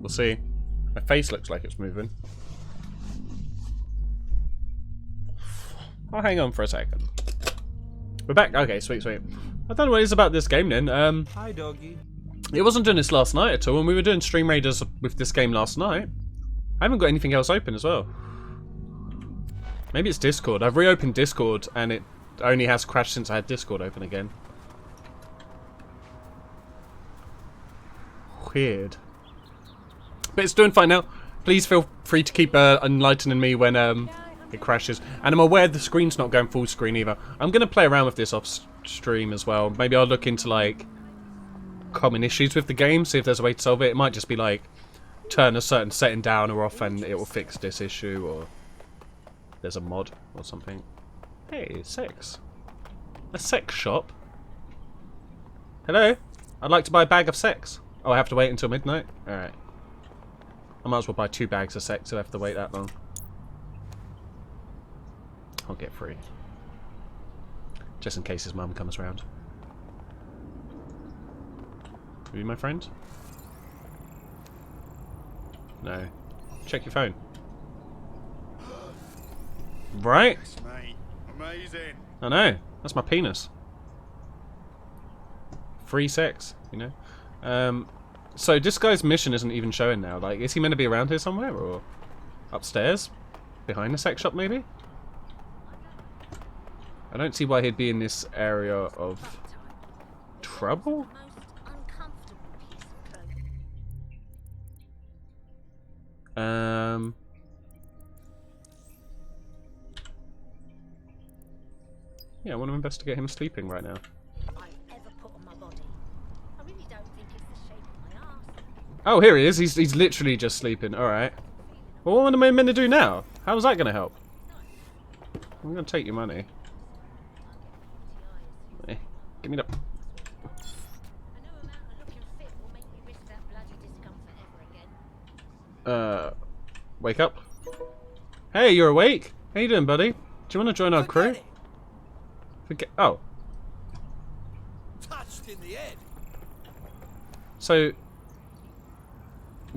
We'll see. My face looks like it's moving. Oh, hang on for a second. We're back. Okay, sweet, sweet. I don't know what it is about this game then. Hi, doggy. It wasn't doing this last night at all, and we were doing Stream Raiders with this game last night. I haven't got anything else open as well. Maybe it's Discord. I've reopened Discord, and it only has crashed since I had Discord open again. Weird. But it's doing fine now. Please feel free to keep enlightening me when it crashes. And I'm aware the screen's not going full screen either. I'm going to play around with this off stream as well. Maybe I'll look into like common issues with the game, see if there's a way to solve it. It might just be like turn a certain setting down or off and it will fix this issue, or there's a mod or something. Hey, sex. A sex shop? Hello? I'd like to buy a bag of sex. Oh, I have to wait until midnight? Alright. I might as well buy 2 bags of sex if I have to wait that long. I'll get free. Just in case his mum comes round. Are you my friend? No. Check your phone. Right? Yes, mate. Amazing. I know. That's my penis. Free sex, you know? So this guy's mission isn't even showing now. Like, is he meant to be around here somewhere, or upstairs? Behind the sex shop, maybe? I don't see why he'd be in this area of trouble. Yeah, I want to investigate him sleeping right now. Oh, here he is. He's literally just sleeping. All right. Well, what am I meant to do now? How's that going to help? I'm going to take your money. Hey, give me the... Wake up. Hey, you're awake? How you doing, buddy? Do you want to join our crew? Forget. Oh. Touched in the head. So,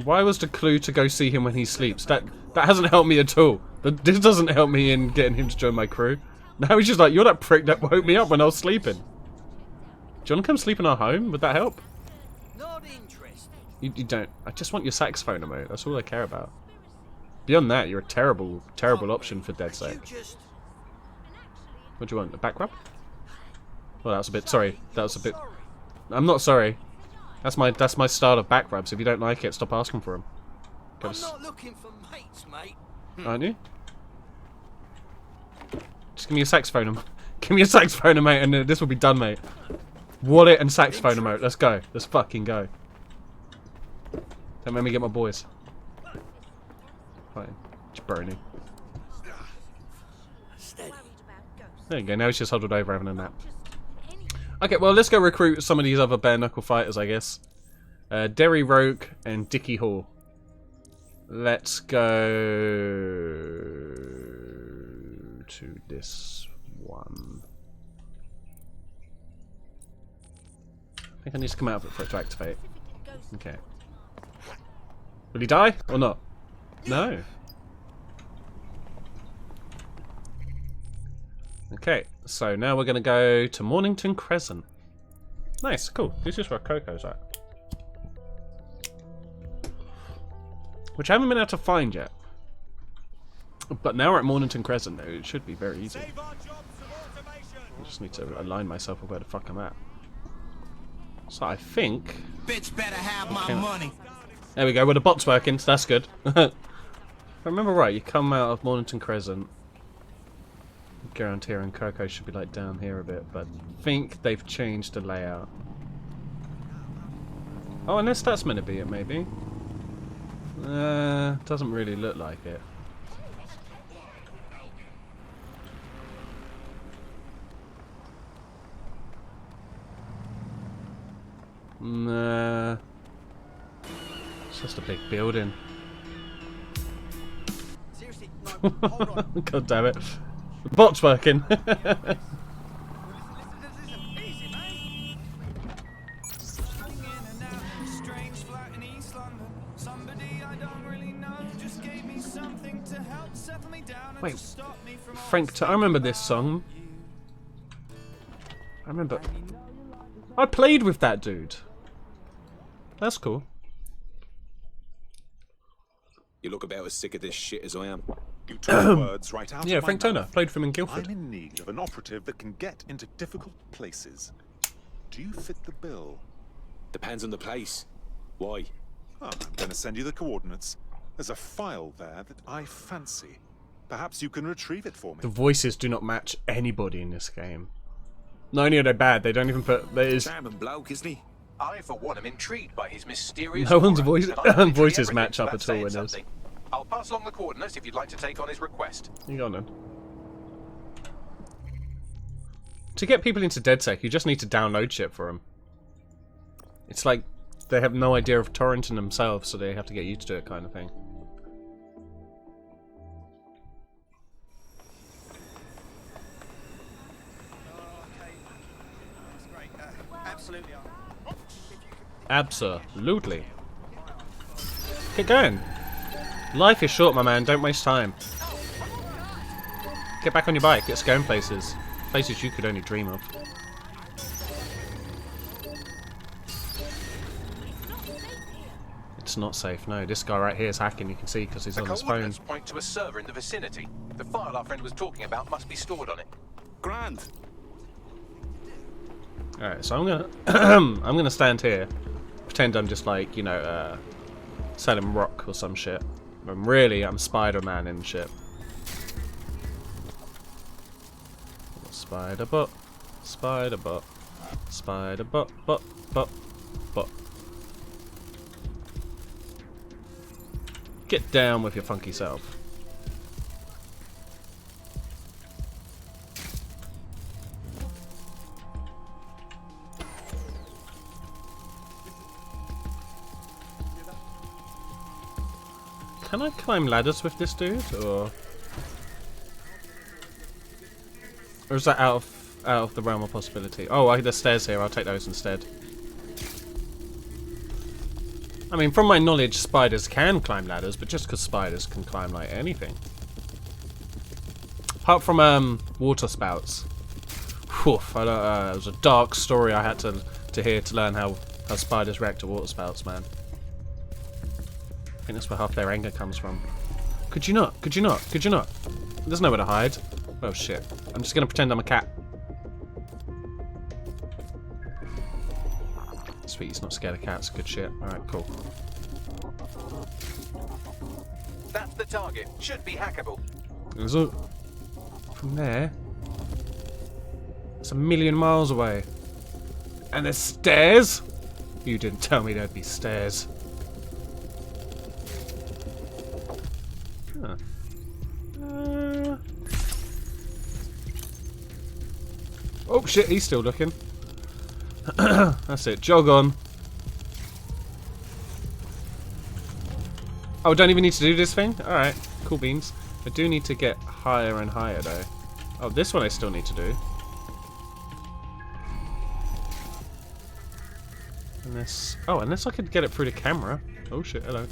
why was the clue to go see him when he sleeps? That hasn't helped me at all. This doesn't help me in getting him to join my crew. Now he's just like, you're that prick that woke me up when I was sleeping. Do you want to come sleep in our home? Would that help? Not interested. You don't. I just want your saxophone emote. That's all I care about. Beyond that, you're a terrible, terrible option for Dead Sec. What do you want? A back rub? Well, that was a bit. Sorry, that was a bit. I'm not sorry. That's my style of back rubs. If you don't like it, stop asking for them. I'm not looking for mates, mate. Aren't you? Just give me a saxophone. Give me a saxophone, mate, and this will be done, mate. Wallet and saxophone emote. Let's go. Let's fucking go. Don't make me get my boys. Fine. Jabroni. There you go. Now he's just huddled over having a nap. Okay, well, let's go recruit some of these other bare knuckle fighters, I guess. Derry Rogue and Dickie Hall. Let's go to this one. I think I need to come out of it for it to activate. Okay. Will he die or not? No. Okay, so now we're going to go to Mornington Crescent. Nice, cool. This is where Coco's at. Which I haven't been able to find yet. But now we're at Mornington Crescent, though. It should be very easy. I just need to align myself with where the fuck I'm at. So I think... Bitch better have my money. There we go, well the bot's working, so that's good. If I remember right, you come out of Mornington Crescent. Go around here and Coco should be like down here a bit, but I think they've changed the layout. Oh, unless that's meant to be it, maybe. Doesn't really look like it. Nah. It's just a big building. Seriously, no, hold on. God damn it. The bot's working. Strange flat in East London. Somebody Wait, Frank, I remember this song. I remember. I played with that dude. That's cool. You look about as sick of this shit as I am. You took words right out Yeah, of my Frank mouth. Turner. Played for him in I'm Guildford. in need of an operative that can get into difficult places. Do you fit the bill? Depends on the place. Why? Oh, I'm going to send you the coordinates. There's a file there that I fancy. Perhaps you can retrieve it for me. The voices do not match anybody in this game. Not only are they bad, they don't even put. There is Charming bloke, isn't he? I, for one, am intrigued by his mysterious no one's aura, voice, and I literally voices everything match up that's at all saying in this. something. I'll pass along the coordinates if you'd like to take on his request. You got none. To get people into DedSec, you just need to download shit for them. It's like they have no idea of torrenting themselves, so they have to get used to it, kind of thing. Absolutely. Absolutely. Get going. Life is short, my man. Don't waste time. Get back on your bike. Get us going places. Places you could only dream of. It's not safe, no. This guy right here is hacking, you can see, because he's The on his phone. coordinates point to a server in the vicinity. The file our friend was talking about must be stored on it. Grand. Alright, so I'm gonna I'm gonna stand here. Pretend I'm just like, you know, selling rock or some shit. When really I'm Spider-Man and shit. Spider-Bot. Spider-Bot. Spider-Bot, bot, bot, bot. Get down with your funky self. Can I climb ladders with this dude, or is that out of the realm of possibility? Oh, there's stairs here. I'll take those instead. I mean, from my knowledge, spiders can climb ladders, but just because spiders can climb like anything, apart from water spouts. Whew, it was a dark story I had to hear to learn how spiders react to water spouts, man. I think that's where half their anger comes from. Could you not? Could you not? Could you not? There's nowhere to hide. Oh shit. I'm just gonna pretend I'm a cat. Sweet, he's not scared of cats. Good shit. Alright, cool. That's the target. Should be hackable. So, from there, it's 1,000,000 miles away. And there's stairs? You didn't tell me there'd be stairs. Huh. Oh shit, he's still looking. That's it, jog on. Oh, don't even need to do this thing? Alright, cool beans. I do need to get higher and higher though. Oh, this one I still need to do. Unless I could get it through the camera. Oh shit, hello.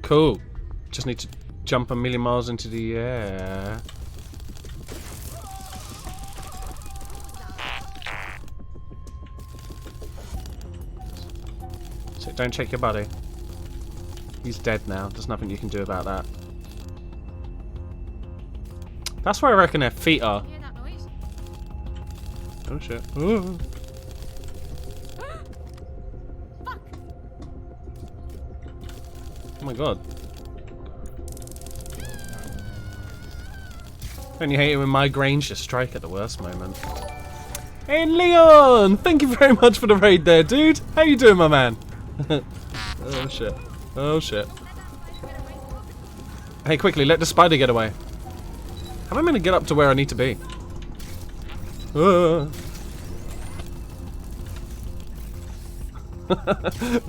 Cool. Just need to jump 1,000,000 miles into the air. So don't check your buddy. He's dead now. There's nothing you can do about that. That's where I reckon their feet are. Hear that noise? Oh shit. Ooh. Fuck! Oh my god. Don't you hate it when migraines just strike at the worst moment? Hey Leon! Thank you very much for the raid there, dude! How you doing, my man? Oh shit. Oh shit. Hey, quickly, let the spider get away. How am I gonna get up to where I need to be?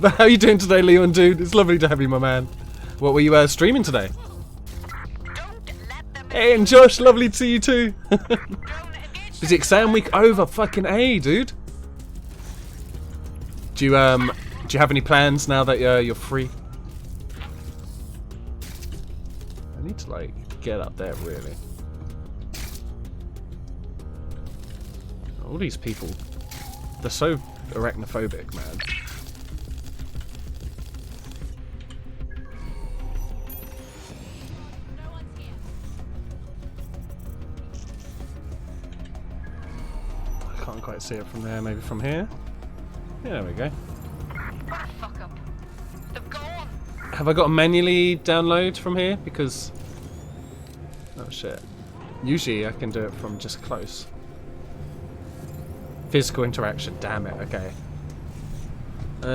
But how you doing today, Leon, dude? It's lovely to have you, my man. What were you streaming today? Hey, and Josh, lovely to see you too. Is the exam week over? Fucking A, dude. Do you have any plans now that you're free? I need to like get up there really. All these people, they're so arachnophobic, man. I can't quite see it from there. Maybe from here. Yeah, there we go. What a fuck up. They've gone. Have I got to manually download from here? Because oh shit. Usually I can do it from just close. Physical interaction. Damn it. Okay. How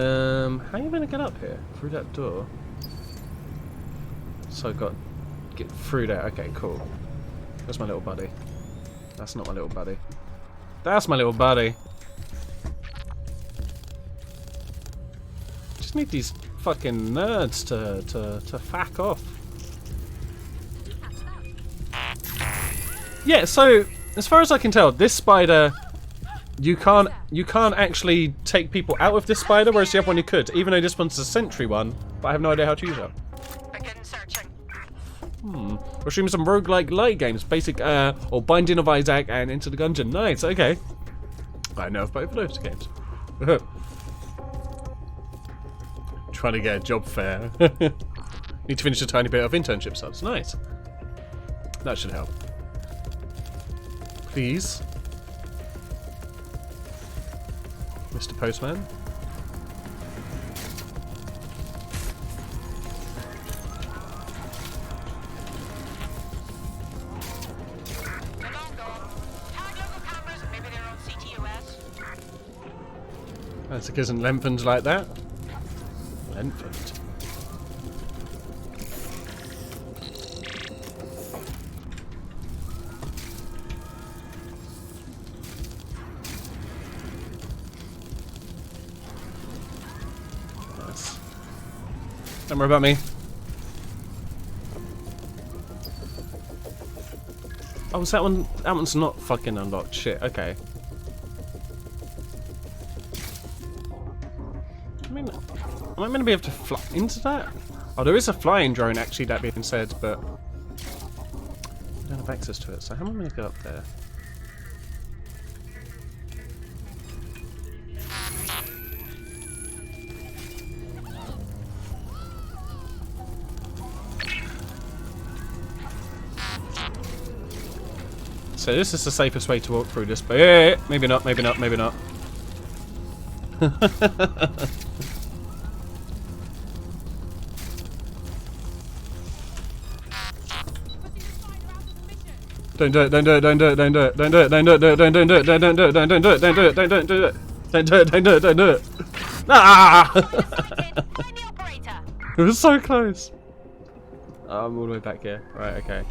are you gonna get up here? Through that door. So I've got to get through there. Okay, cool. That's my little buddy. That's not my little buddy. That's my little buddy. Just need these fucking nerds to fuck off. Yeah, so as far as I can tell, this spider, you can't actually take people out of this spider, whereas the other one you could, even though this one's a sentry one, but I have no idea how to use it. Begin searching. We're streaming some roguelike light games, basic or Binding of Isaac and Into the Gungeon. Nice, okay. I know of both of those games. Trying to get a job fair. Need to finish a tiny bit of internship subs. Nice. That should help. Please. Mr. Postman. They're long gone. Tag local cameras, maybe they're on CTOS. That's because it lengthens like that. Lengthened. Nice. Don't worry about me. Oh, is that one? That one's not fucking unlocked. Shit. Okay. I mean, am I going to be able to fly into that? Oh, there is a flying drone, actually, that being said, but I don't have access to it, so how am I going to go up there? So this is the safest way to walk through this, but yeah, maybe not, maybe not, maybe not. Don't do it, don't do it, don't do it, don't do it, don't do it, don't do it, don't do it, don't do it, don't do it, don't do it, don't do it, don't do it, don't do it, don't do it, don't do it. Ah! Find the operator. It was so close. I'm all the way back here. Right, okay.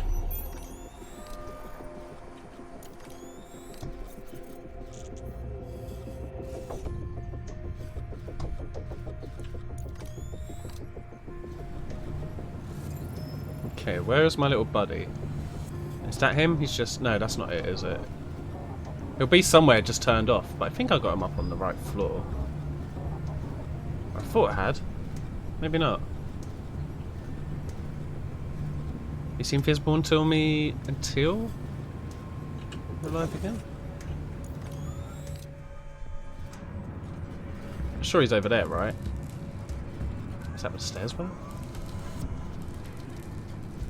Okay, where is my little buddy? Is that him? He's just... No, that's not it, is it? He'll be somewhere just turned off, but I think I got him up on the right floor. I thought I had. Maybe not. Is he invisible until we're alive again? I'm sure he's over there, right? Is that where the stairs were?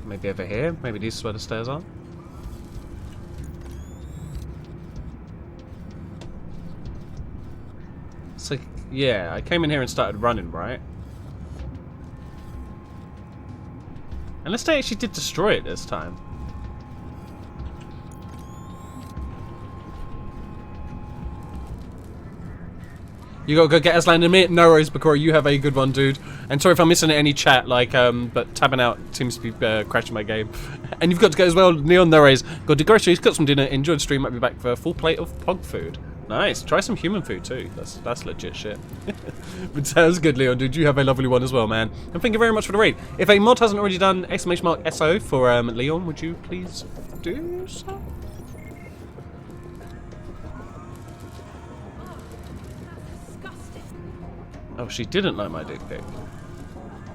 Maybe over here? Maybe this is where the stairs are? So, yeah, I came in here and started running, right? Unless they actually did destroy it this time. You gotta go get Aslan in a minute. No worries, Bakura, you have a good one, dude. And sorry if I'm missing any chat, like, but tabbing out seems to be crashing my game. And you've got to go as well, Neon, no worries. Go to groceries, got some dinner, enjoy the stream, might be back for a full plate of pog food. Nice, try some human food too. That's legit shit. But sounds good, Leon, dude. You have a lovely one as well, man. And thank you very much for the raid. If a mod hasn't already done !SO for Leon, would you please do so? Oh, she didn't like my dick pic.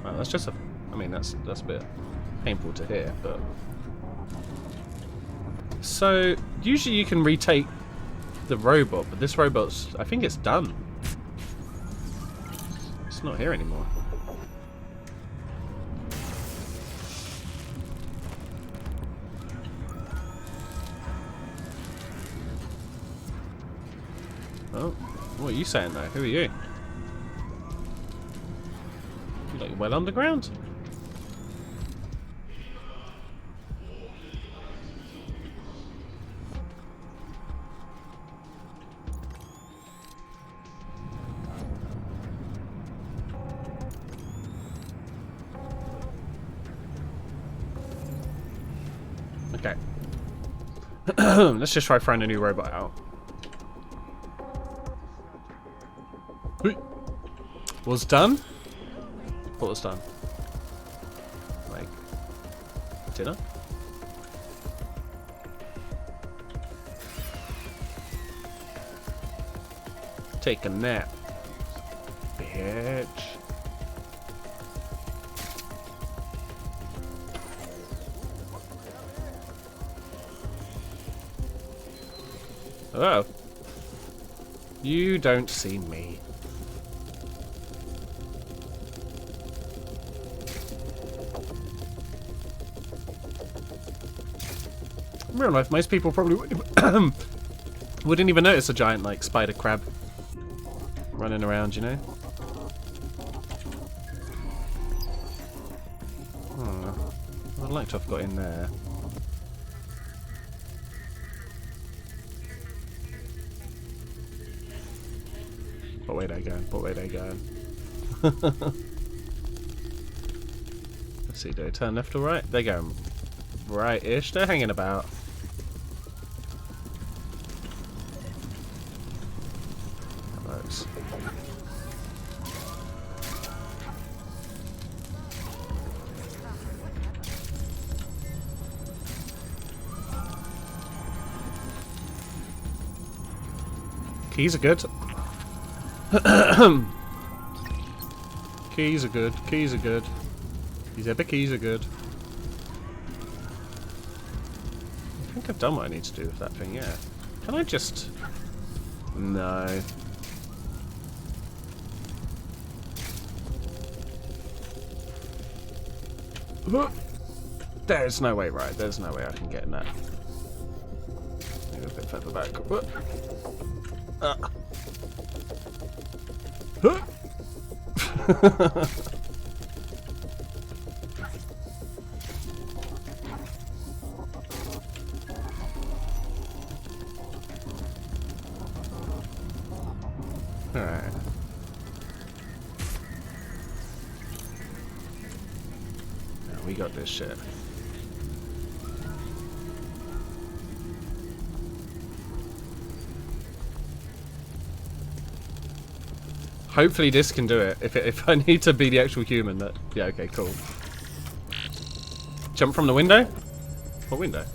Well, that's just a... I mean, that's a bit painful to hear, but... So, usually you can retake the robot, but this robot's... I think it's done. It's not here anymore. Oh, what are you saying though? Who are you? You like well underground? Okay. Let's just try throwing a new robot out. Was done? What was done? Like dinner? Take a nap, bitch. Oh. You don't see me. In real life, most people probably wouldn't even notice a giant, like, spider crab running around, you know? Oh, I'd like to have got in there. What way they going? What way they going? Let's see, do they turn left or right? They're going right-ish. They're hanging about. Those. Keys are good. Keys are good. Keys are good. These epic keys are good. I think I've done what I need to do with that thing, yeah. Can I just... No. There's no way, right? There's no way I can get in that. Maybe a bit further back. Alright. Now we got this shit. Hopefully this can do it. If I need to be the actual human, that... Yeah, okay, cool. Jump from the window? What window?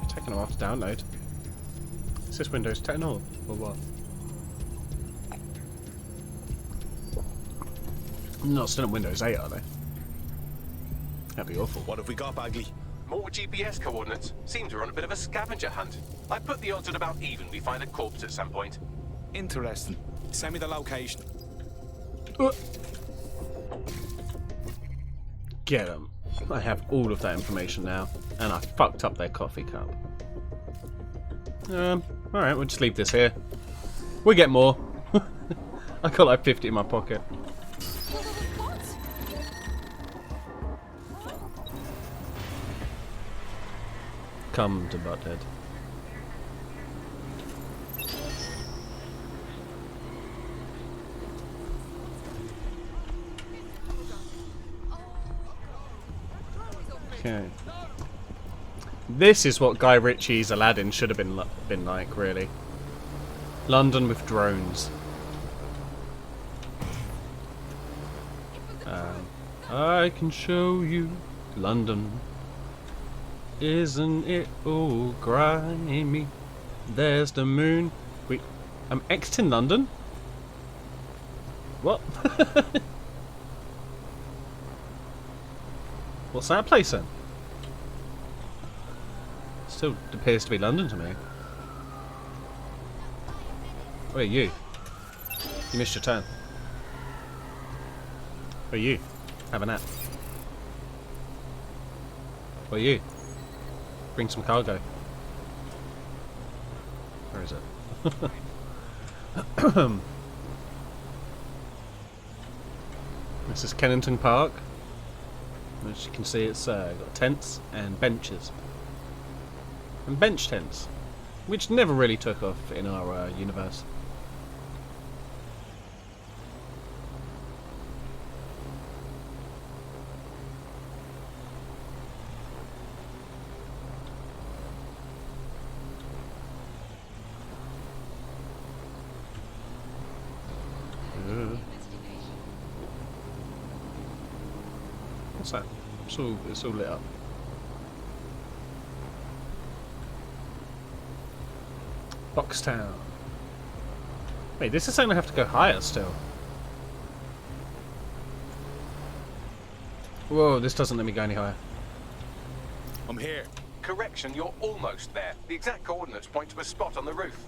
Taking a while to download. Is this Windows 10 or what? Not still on Windows 8, are they? That'd be awful. What have we got, Bagley? More GPS coordinates. Seems we're on a bit of a scavenger hunt. I put the odds at about even we find a corpse at some point. Interesting. Send me the location. Get them. I have all of that information now, and I fucked up their coffee cup. Alright, we'll just leave this here. We'll get more. I got like 50 in my pocket. Come to Butthead. Okay. This is what Guy Ritchie's Aladdin should have been like, really. London with drones. I can show you London. Isn't it all grimy? There's the moon. Wait, I'm exiting London? What? What's that place then? Still appears to be London to me. Where are you? You missed your turn. Where are you? Have a nap. Where are you? Bring some cargo. Where is it? This is Kennington Park. As you can see, it's got tents and benches. And bench tents, which never really took off in our universe. What's that? It's all lit up. Boxtown. Wait, this is saying I have to go higher still. Whoa, this doesn't let me go any higher. I'm here. Correction, you're almost there. The exact coordinates point to a spot on the roof.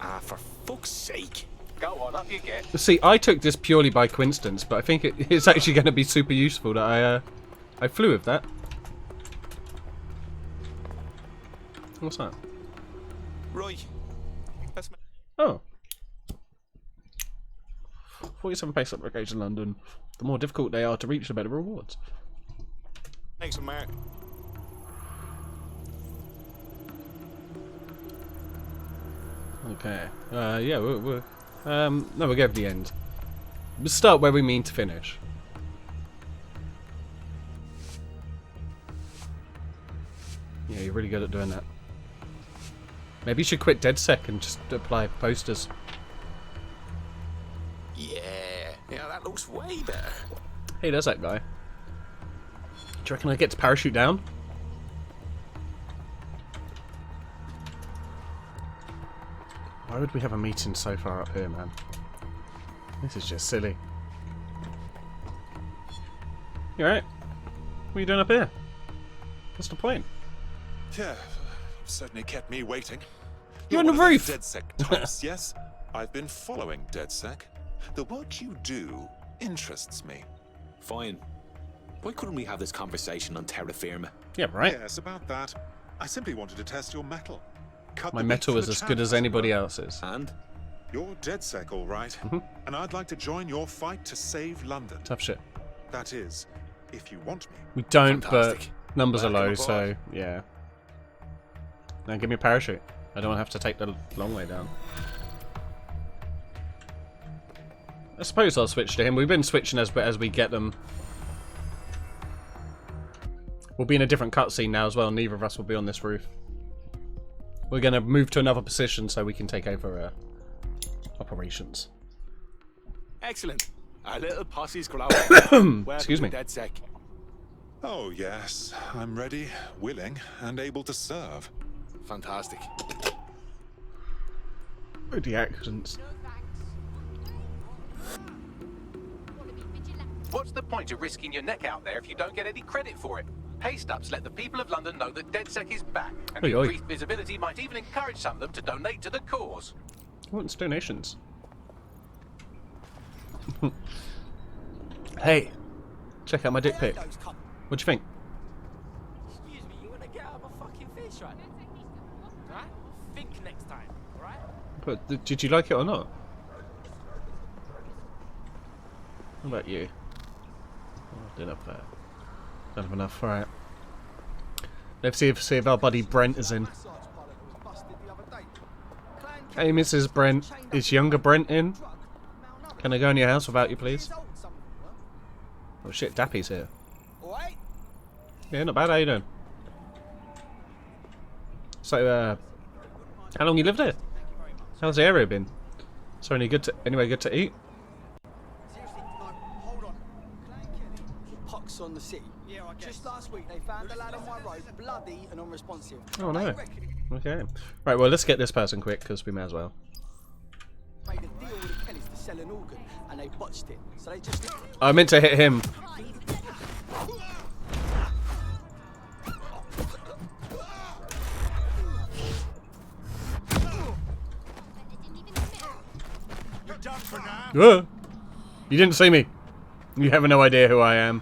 Ah, for fuck's sake. Go on, up you get. See, I took this purely by coincidence, but I think it's actually going to be super useful that I flew with that. What's that? Right. That's me. Oh. 47 pace up upgrades in London. The more difficult they are to reach, the better rewards. Thanks, Mark. Okay. Yeah, we're no, we'll go to the end. We'll start where we mean to finish. Yeah, you're really good at doing that. Maybe you should quit DedSec and just apply posters. Yeah, that looks way better. Hey, there's that guy. Do you reckon I get to parachute down? Why would we have a meeting so far up here, man? This is just silly. You alright? What are you doing up here? What's the point? Yeah, you've certainly kept me waiting. You're on the one of roof! those DedSec types, yes? I've been following DedSec. The work you do interests me. Fine. Why couldn't we have this conversation on terra firma? Yeah, right. Yes, about that. I simply wanted to test your metal. Cut My the meat metal from is the as good chaff, as it anybody were. else's. And? You're DedSec, all right. And I'd like to join your fight to save London. Tough shit. That is, if you want me. We don't, Fantastic. but numbers are Welcome low, aboard. so yeah. Now give me a parachute. I don't have to take the long way down. I suppose I'll switch to him. We've been switching as we get them. We'll be in a different cutscene now as well. Neither of us will be on this roof. We're going to move to another position so we can take over operations. Excellent. Our little posse's growing. Excuse me. DedSec. Oh, yes. I'm ready, willing, and able to serve. Fantastic. Oh, the accidents. What's the point of risking your neck out there if you don't get any credit for it? Pay stubs let the people of London know that DedSec is back, and Oi, oi. increased visibility might even encourage some of them to donate to the cause. Who wants donations? Hey, check out my dick pic. What'd you think? Excuse me, you wanna get out of my fucking face right now? Right? Think next time, alright? But did you like it or not? What about you? Oh, did enough there. Don't have enough. All right. Let's see if our buddy Brent is in. Hey, Mrs. Brent, is younger Brent in? Can I go in your house without you, please? Oh shit, Dappy's here. Yeah, not bad. How you doing? So, how long you lived here? How's the area been? Is there anywhere good to eat? Seriously, no, hold on. Fuck's boss on the city. Yeah, I guess. Just last week they found a lad on my road, bloody and unresponsive. Oh They no. reckon Okay. Right, well, let's get this person quick, because we may as well. he made a deal with the Kellys to sell an organ, and they botched it. So they just... I meant to hit him. You're done for now. You didn't see me. You have no idea who I am.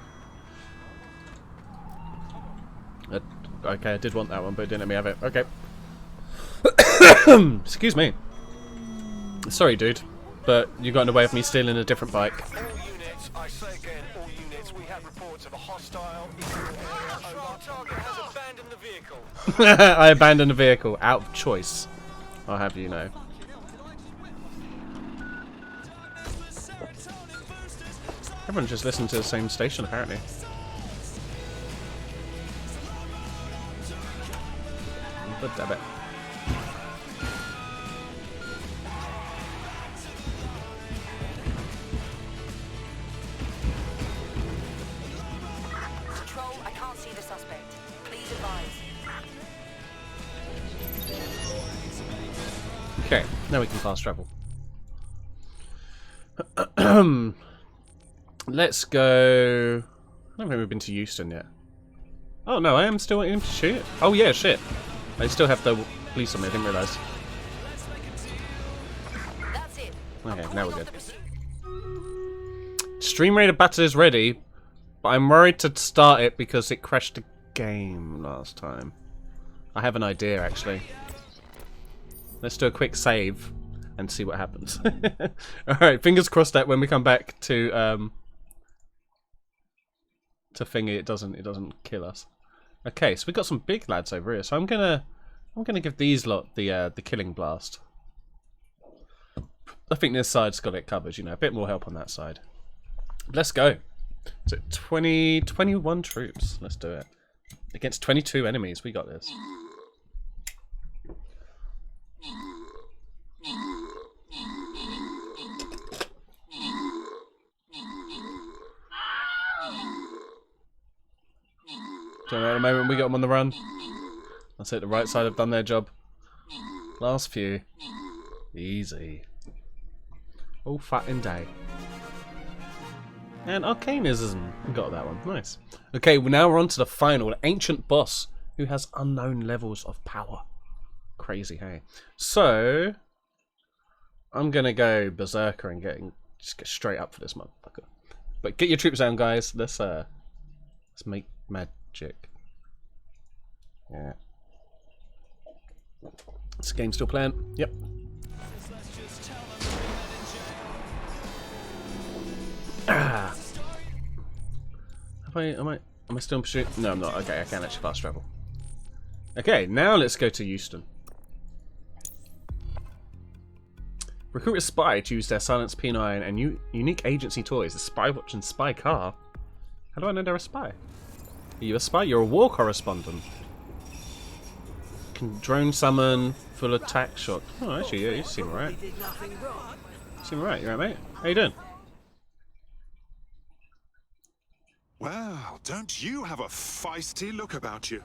Okay, I did want that one, but it didn't let me have it. Okay. Excuse me. Sorry, dude. But you got in the way of me stealing a different bike. All units, I say again, all units, we have reports of a hostile in your area. Our target has abandoned the vehicle. I abandoned the vehicle out of choice. I'll have you know. Everyone just listened to the same station, apparently. But damn it. Control, I can't see the suspect. Please advise. Okay, now we can fast travel. Let's go. I don't think we've been to Houston yet. Oh no, I am still waiting to shoot. Oh yeah, shit. I still have the police on me. I didn't realise. That's it. Okay, now we're good. The pursuit. Stream Raider Battle is ready, but I'm worried to start it because it crashed the game last time. I have an idea actually. Let's do a quick save and see what happens. Alright, fingers crossed that when we come back to thingy it doesn't kill us. Okay, so we got some big lads over here, so I'm gonna give these lot the killing blast. I think this side's got it covered, you know, a bit more help on that side. Let's go. So 21 troops. Let's do it. Against 22 enemies, we got this. So at the moment we got them on the run. That's it, the right side have done their job. Last few. Easy. All fat and day. And Arcanism. Got that one. Nice. Okay, well now we're on to the final. Ancient boss who has unknown levels of power. Crazy, hey? So I'm gonna go berserker and just get straight up for this motherfucker. But get your troops down, guys. Let's make magic. Yeah. This game's still playing. Yep. Ah. Am I still in pursuit? No, I'm not. Okay, I can actually fast travel. Okay, now let's go to Houston. Recruit a spy to use their silenced P9 and unique agency toys, the spy watch and spy car. How do I know they're a spy? Are you a spy? You're a war correspondent. Can drone summon, full attack shot. Oh, actually, yeah, you seem alright. You seem alright, you alright, mate? How you doing? Well, don't you have a feisty look about you?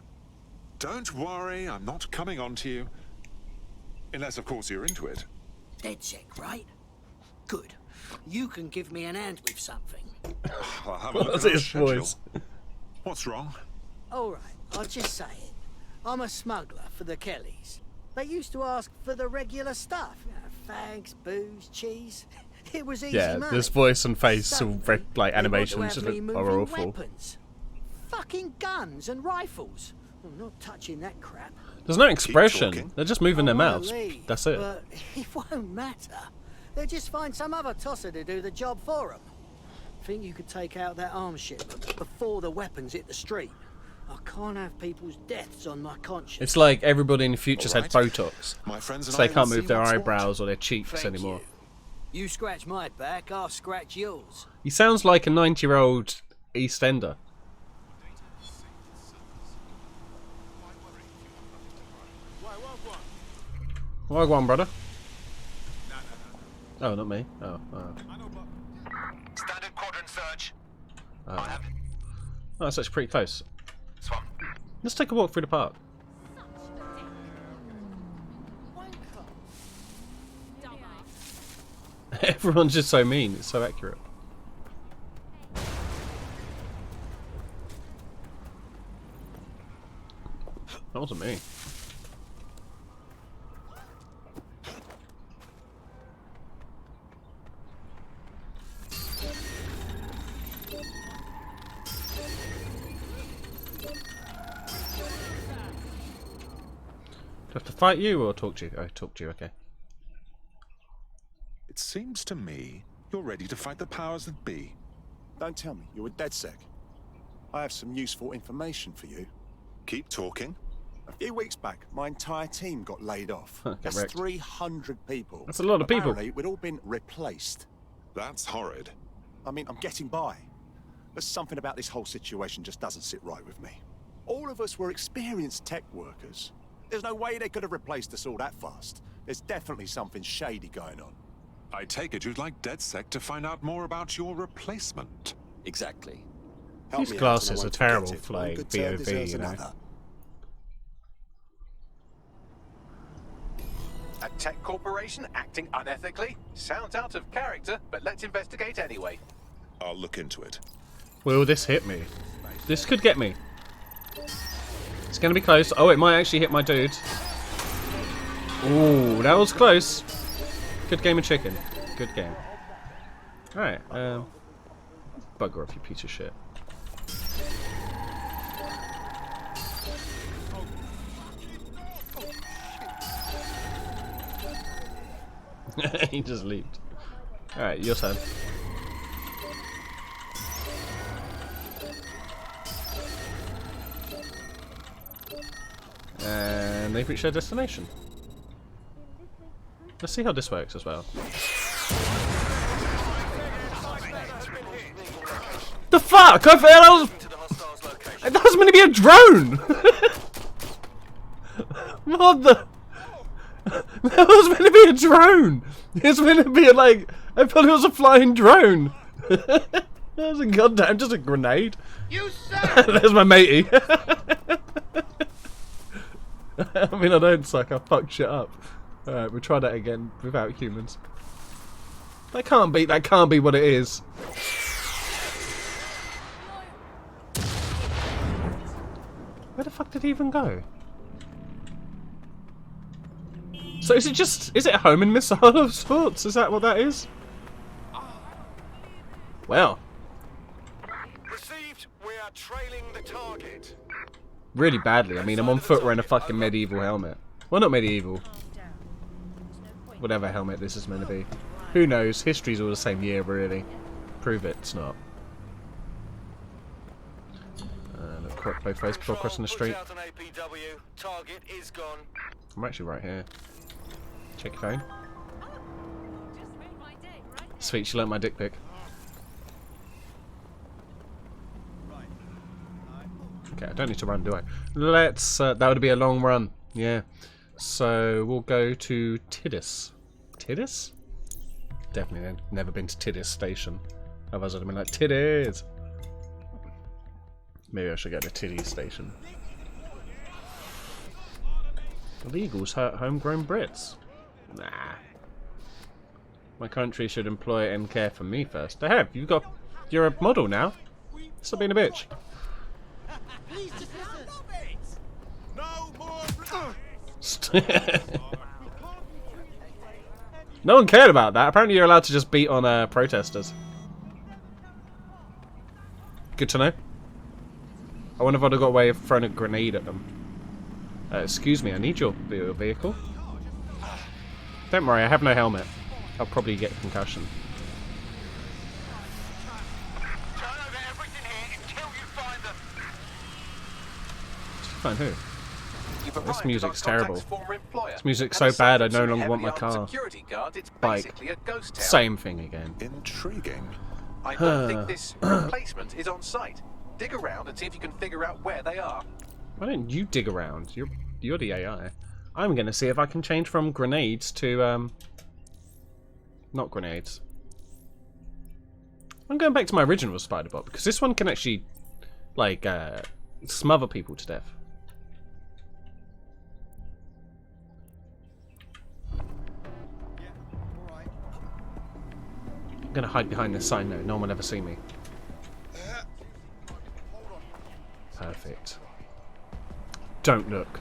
Don't worry, I'm not coming on to you. Unless, of course, you're into it. Dead sick, right? Good. You can give me an hand with something. I'll have a look What's at our his schedule. voice? What's wrong? All right, I'll just say it. I'm a smuggler for the Kellys. They used to ask for the regular stuff. You know, fags, booze, cheese. It was easy Yeah, money. this voice and face, Suddenly, all like they want animations to just have me look are moving awful. weapons. Fucking guns and rifles. I'm not touching that crap. There's no expression. talking. They're just moving their I wanna mouths. leave, That's it. But it won't matter. They'll just find some other tosser to do the job for them. Think you could take out that arms shipment before the weapons hit the street? I can't have people's deaths on my conscience. It's like everybody in the future's All had right. Botox, My friends and so they I will can't see move their what's what. eyebrows or their cheeks Thank anymore. You. You scratch my back, I'll scratch yours. He sounds like a 90-year-old EastEnder. Wagwan, brother. Oh, not me. Oh. Standard quadrant search. Oh. Oh, that's actually pretty close. Swan. Let's take a walk through the park. Everyone's just so mean. It's so accurate. That wasn't me. Do I have to fight you or talk to you? Oh, talk to you, okay. It seems to me you're ready to fight the powers that be. Don't tell me you're a DedSec. I have some useful information for you. Keep talking. A few weeks back, my entire team got laid off. That's Correct. 300 people. That's a lot of people. Apparently, we'd all been replaced. That's horrid. I mean, I'm getting by. But something about this whole situation just doesn't sit right with me. All of us were experienced tech workers. There's no way they could have replaced us all that fast. There's definitely something shady going on. I take it you'd like DedSec to find out more about your replacement. Exactly. These glasses are terrible for like BOV, you know. A tech corporation acting unethically? Sounds out of character, but let's investigate anyway. I'll look into it. Will this hit me? This could get me. It's gonna be close. Oh, it might actually hit my dude. Ooh, that was close. Good game of chicken. Good game. Alright, bugger off, you piece of shit. He just leaped. Alright, your turn. And they've reached their destination. Let's see how this works as well. The fuck? I thought that was meant to be a drone! What the? That was meant to be a drone! It's meant to be like, I thought it was a flying drone! That was a goddamn, just a grenade. You suck! There's my matey. I mean, I don't suck, I fuck shit up. Alright, we'll try that again without humans. That can't be what it is. Where the fuck did he even go? So is it a homing missile of sorts? Is that what that is? Well. Received. We are trailing the target. Really badly. I mean, I'm on foot wearing a fucking medieval helmet. Well, not medieval. Whatever helmet this is meant to be. Who knows? History's all the same year, really. Prove it, it's not. Look both ways before crossing the street. Target is gone. I'm actually right here. Check your phone. Sweet, she learnt my dick pic. Okay, I don't need to run, do I? Let's, that would be a long run. Yeah. So, we'll go to Tidus. Tidus? Definitely never been to Tidus Station. Otherwise I'd have been like, Tidus! Maybe I should go to Tidus Station. Illegals hurt homegrown Brits. Nah. My country should employ and care for me first. They have. You're a model now. Stop being a bitch. No one cared about that. Apparently you're allowed to just beat on protesters. Good to know. I wonder if I'd have got away with throwing a grenade at them. Excuse me, I need your vehicle. Don't worry, I have no helmet. I'll probably get concussion. Turn over everything here until you find them. Find who? You've This arrived music's with terrible. Contact's former employer. This music's And so bad I aside no from some longer want my heavily armed car. Security guard, it's Bike. basically a ghost town. Same thing again. Intriguing. I don't think this replacement is on site. Dig around and see if you can figure out where they are. Why don't you dig around? You're the AI. I'm gonna see if I can change from grenades to not grenades. I'm going back to my original Spider-Bot because this one can actually like smother people to death. I'm gonna hide behind this sign though. No one will ever see me. Perfect. Don't look.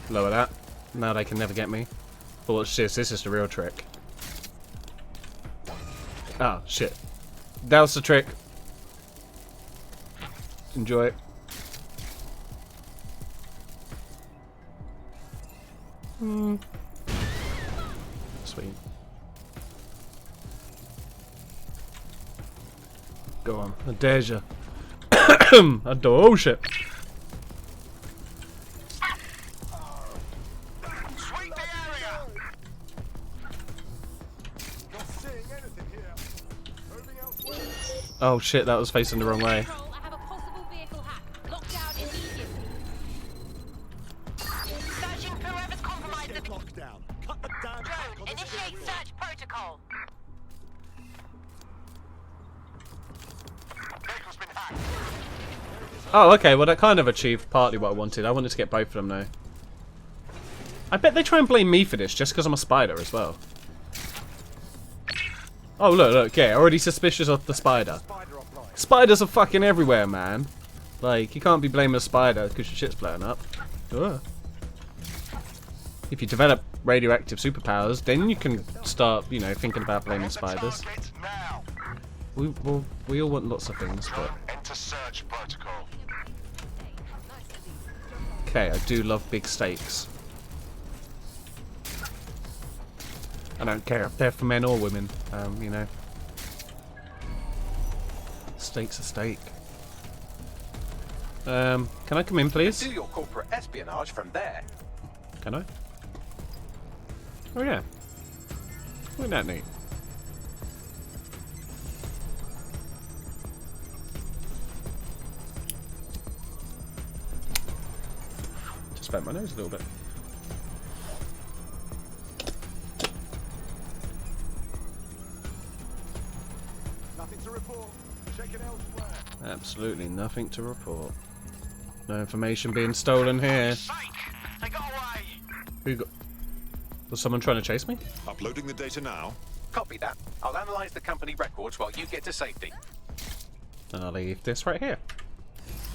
Lower that. Now they can never get me. But watch this. This is the real trick. Oh, shit. That was the trick. Enjoy it. Sweet. Go on. I dare you. I do. Oh, shit. Oh shit, that was facing the wrong way. I have a possible vehicle hack. Lock down immediately. Searching for whoever's compromised the Lockdown. Cut the damn drone. Initiate search protocol. Vehicle's been hacked. Oh, okay, well that kind of achieved partly what I wanted. I wanted to get both of them though. I bet they try and blame me for this just because I'm a spider as well. Oh, look, yeah, already suspicious of the spider. Spiders are fucking everywhere, man. Like, you can't be blaming a spider because your shit's blowing up. Ugh. If you develop radioactive superpowers, then you can start, you know, thinking about blaming spiders. We all want lots of things, but... Enter search protocol. Okay, I do love big steaks. I don't care if they're for men or women, you know. Steak's a steak. Can I come in, please? Do your corporate espionage from there. Can I? Oh yeah. Look at that neat. Just bent my nose a little bit. Nothing to report. Check it elsewhere. Absolutely nothing to report. No information being stolen here. They got away. Who got... Was someone trying to chase me? Uploading the data now. Copy that. I'll analyze the company records while you get to safety. And I'll leave this right here.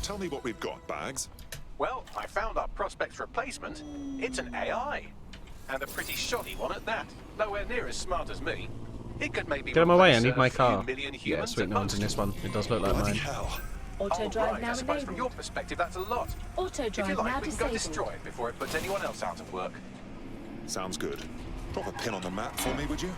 Tell me what we've got, Bags. Well, I found our prospect's replacement. It's an AI. And a pretty shoddy one at that. Nowhere near as smart as me. It could maybe Get out of my way, I replace need my a few car. million Yeah, humans sweet, at no one's in most. this one. It does look like Bloody mine. hell. Auto Oh, drive right. now I suppose from your enabled. perspective, that's a lot. Auto If you drive like, now we can go disabled. destroy it before it puts anyone else out of work. Sounds good. Drop a pin on the map for me, would you?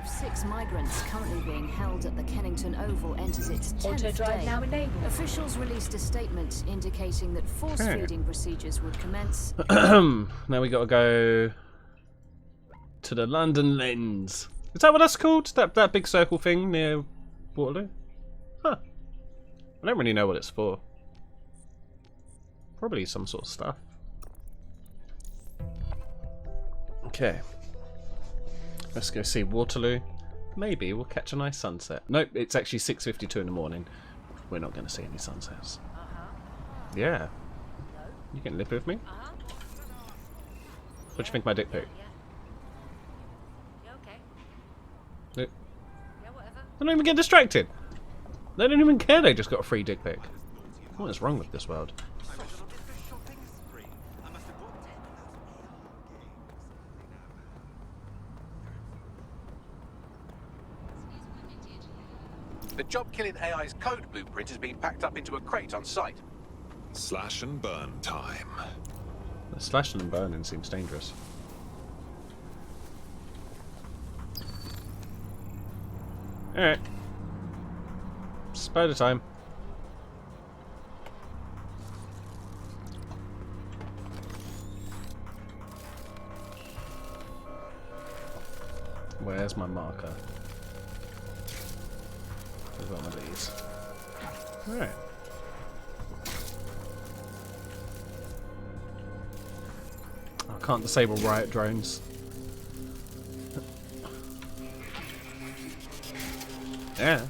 Of 6 migrants currently being held at the Kennington Oval enters its 10th Auto drive day. now enabled. Officials released a statement indicating that force-feeding procedures would commence. Now we gotta go to the London Lens. Is that what that's called? That big circle thing near Waterloo? Huh. I don't really know what it's for. Probably some sort of stuff. Okay. Let's go see Waterloo. Maybe we'll catch a nice sunset. Nope, it's actually 6:52 in the morning. We're not going to see any sunsets. Yeah. You can live with me? What do you think of my dick pic? Nope. They don't even get distracted. They don't even care they just got a free dick pic. What is wrong with this world? The job-killing AI's code blueprint has been packed up into a crate on site. Slash and burn time. The slashing and burning seems dangerous. Alright. Spider time. Where's my marker? I've got one of these. Alright. I can't disable riot drones. Yeah.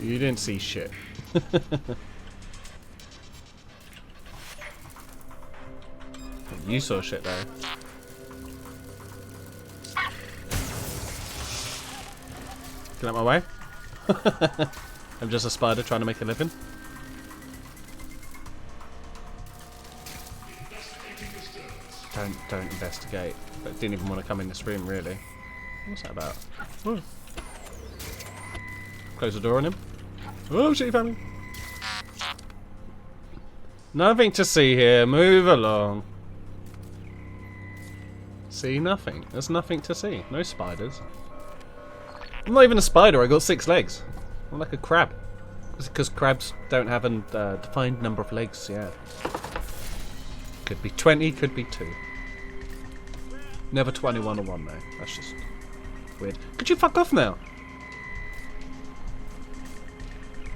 You didn't see shit. You saw shit though. Get out my way. I'm just a spider trying to make a living. Don't investigate. I didn't even want to come in this room really. What's that about? Ooh. Close the door on him. Oh shit, you found me. Nothing to see here. Move along. See nothing. There's nothing to see. No spiders. I'm not even a spider. I got 6 legs. I'm like a crab. Because crabs don't have a defined number of legs. Yeah. Could be 20. Could be 2. Never 21 or 1 though. That's just weird. Could you fuck off now?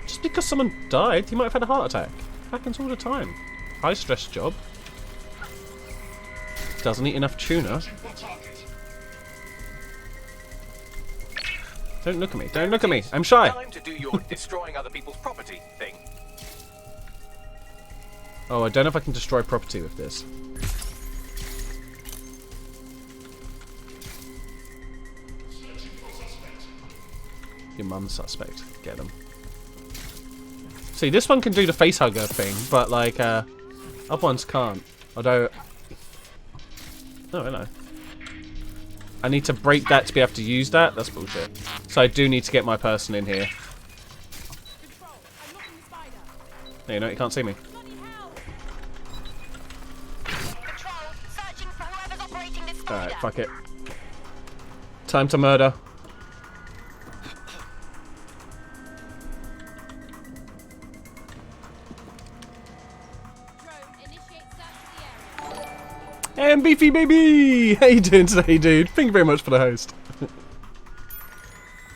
Just because someone died, you might have had a heart attack. Happens all the time. High stress job. Doesn't eat enough tuna. Don't look at me. Don't look at me. I'm shy. Time to do your destroying other people's property thing. Oh, I don't know if I can destroy property with this. Your mum's suspect. Get him. See, this one can do the face hugger thing, but like, other ones can't. Although, oh, hello. I need to break that to be able to use that. That's bullshit. So I do need to get my person in here. No, you know, you can't see me. Alright, fuck it. Time to murder. And Beefy baby! How you doing today, dude? Thank you very much for the host.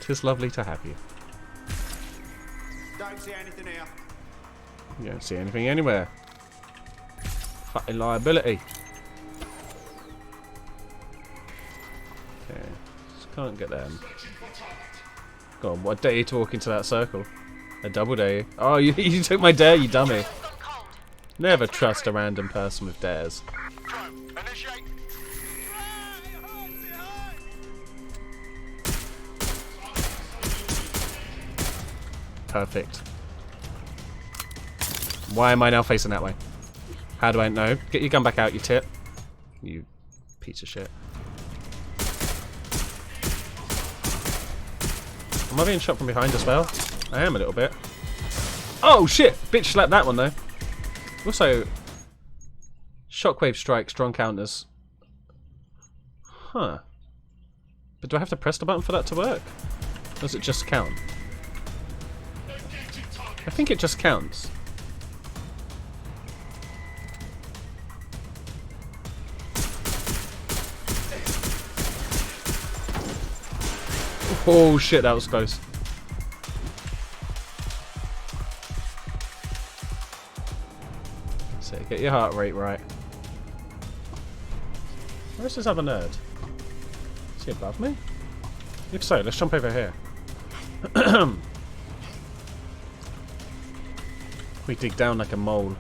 Tis lovely to have you. Don't see anything here. You don't see anything anywhere. Fucking liability. Okay, just can't get them. Go on, what dare you to walk into that circle? A double dare you? Oh, you took my dare, you dummy. Never trust a random person with dares. Perfect. Why am I now facing that way? How do I know? Get your gun back out, you tit. You piece of shit. Am I being shot from behind as well? I am a little bit. Oh shit! Bitch slapped that one though. Also, shockwave strike, strong counters. Huh. But do I have to press the button for that to work? Or does it just count? I think it just counts. Oh shit, that was close. So get your heart rate right. Where's this other nerd? Is he above me? If so, let's jump over here. We dig down like a mole.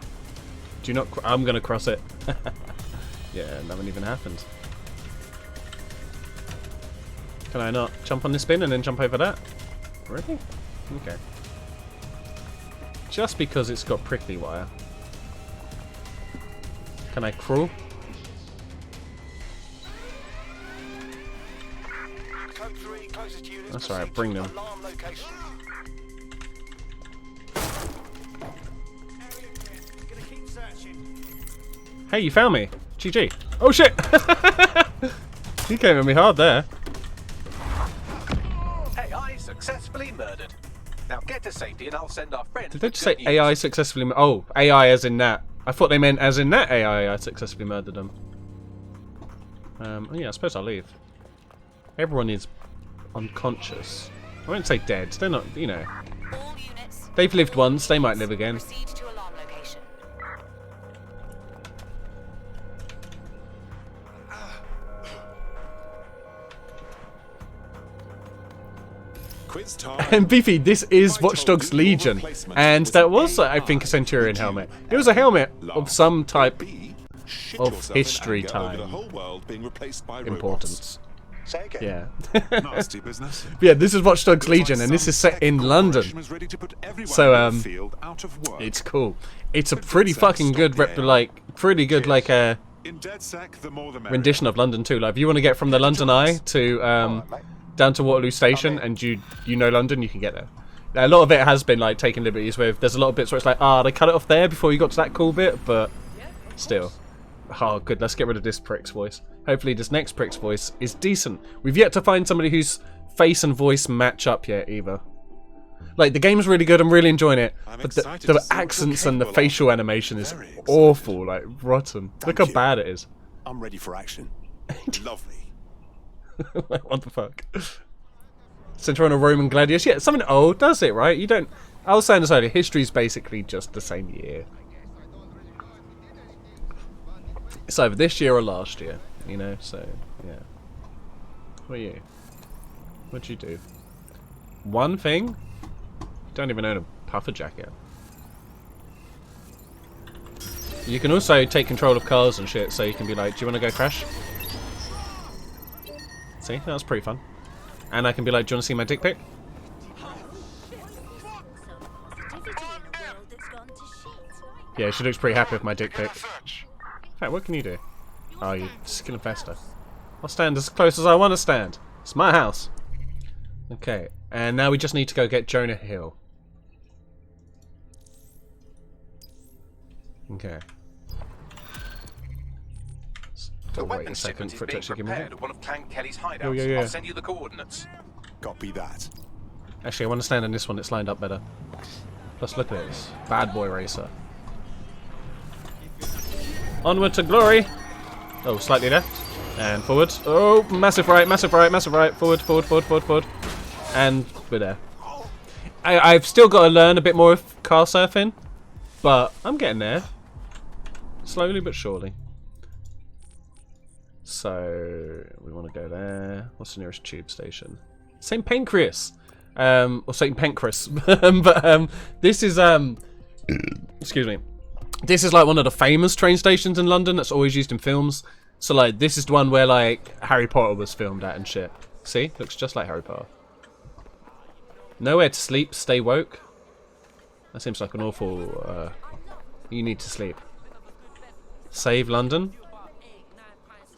Do you not? I'm gonna cross it. Yeah, nothing even happened. Can I not jump on this bin and then jump over that? Really? Okay. Just because it's got prickly wire. Can I crawl? Code 3, closest units. That's alright, bring them. Alarm location. Hey, you found me. GG. Oh shit! You came at me hard there. AI successfully murdered. Now get to safety and I'll send our friend. Did they just say AI successfully? Oh, AI as in that. I thought they meant as in that AI successfully murdered them. Oh yeah, I suppose I'll leave. Everyone is unconscious. I won't say dead. They're not, you know. They've lived once. They might live again. quiz time. And Beefy, this is Watch Dogs Legion, and that was, I think, a Centurion helmet. It was a helmet of some type of history time importance. Say again. Yeah. Nasty business. Yeah, this is Watch Dogs Legion, and this is set in London. So it's cool. It's a pretty fucking good pretty good rendition of London too. Like, if you want to get from the London Eye to down to Waterloo Station, and you know London, you can get there. A lot of it has been like taking liberties with. There's a lot of bits where it's like, they cut it off there before you got to that cool bit, but still. Oh, good. Let's get rid of this prick's voice. Hopefully, this next prick's voice is decent. We've yet to find somebody whose face and voice match up yet, either. Like, the game's really good. I'm really enjoying it, but the accents and the facial animation is awful, like rotten. Look how bad it is. I'm ready for action. Lovely. What the fuck? Centurion or Roman Gladius? Yeah, something old does it, right? You don't. I was saying this earlier. History's basically just the same year. It's either this year or last year, you know. So yeah. What are you? What'd you do? One thing? Don't even own a puffer jacket. You can also take control of cars and shit, so you can be like, do you want to go crash? See, that was pretty fun. And I can be like, do you want to see my dick pic? Yeah, she looks pretty happy with my dick pic. In fact, what can you do? Oh, you skill and fester. I'll stand as close as I want to stand. It's my house. Okay, and now we just need to go get Jonah Hill. Okay. The Wait a weapons second shipment is for it to being actually give me prepared that. at one of Clan Kelly's hideouts. Oh, yeah. I'll send you the coordinates. Copy that. Actually, I want to stand on this one. It's lined up better. Plus, look at this. Bad boy racer. Onward to glory. Oh, slightly left. And forward. Oh, massive right, massive right, massive right. Forward, forward, forward, forward, forward. And we're there. I've still got to learn a bit more of car surfing, but I'm getting there. Slowly but surely. So, we want to go there. What's the nearest tube station? St. Pancras. Or St. Pancras. But this is, excuse me. This is like one of the famous train stations in London that's always used in films. So like, this is the one where like Harry Potter was filmed at and shit. See? Looks just like Harry Potter. Nowhere to sleep, stay woke. That seems like an awful, you need to sleep. Save London?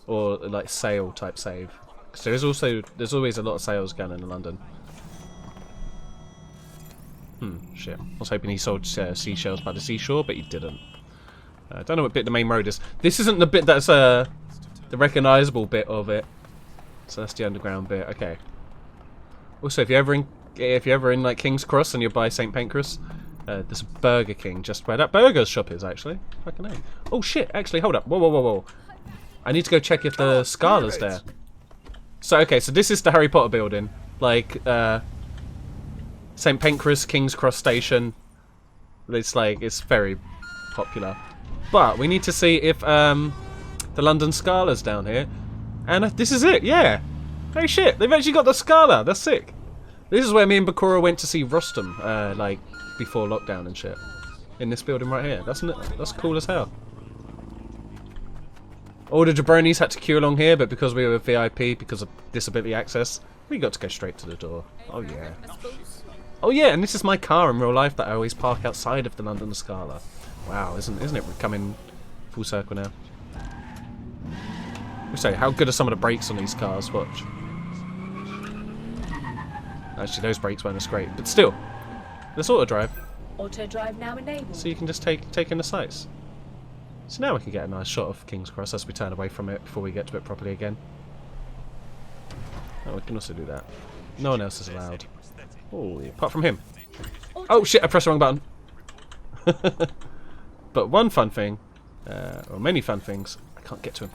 Or like sale type save. Because there's always a lot of sales going on in London. Shit. I was hoping he sold seashells by the seashore, but he didn't. I don't know what bit the main road is. This isn't the bit that's the recognisable bit of it. So that's the underground bit. Okay. Also, if you're ever in like King's Cross and you're by St. Pancras, there's a Burger King just where that burger shop is actually. Fucking hell. Oh shit! Actually, hold up. Whoa, whoa, whoa, whoa. I need to go check if the Scala's there. So okay, so this is the Harry Potter building, like St. Pancras, King's Cross Station. It's very popular. But we need to see if the London Scala's down here. And this is it, yeah. Oh shit, they've actually got the Scala. That's sick. This is where me and Bakura went to see Rostam, like before lockdown and shit. In this building right here. That's cool as hell. All the jabronis had to queue along here, but because we were VIP, because of disability access, we got to go straight to the door. Oh yeah. Oh yeah, and this is my car in real life that I always park outside of the London Scala. Wow, isn't it coming full circle now? We say, how good are some of the brakes on these cars? Watch. Actually, those brakes weren't as great, but still, let's auto drive. Auto drive now enabled. So you can just take in the sights. So now we can get a nice shot of King's Cross as we turn away from it before we get to it properly again. Oh, we can also do that. No one else is allowed. Oh, apart from him. Oh shit, I pressed the wrong button. But one fun thing, or many fun things, I can't get to him.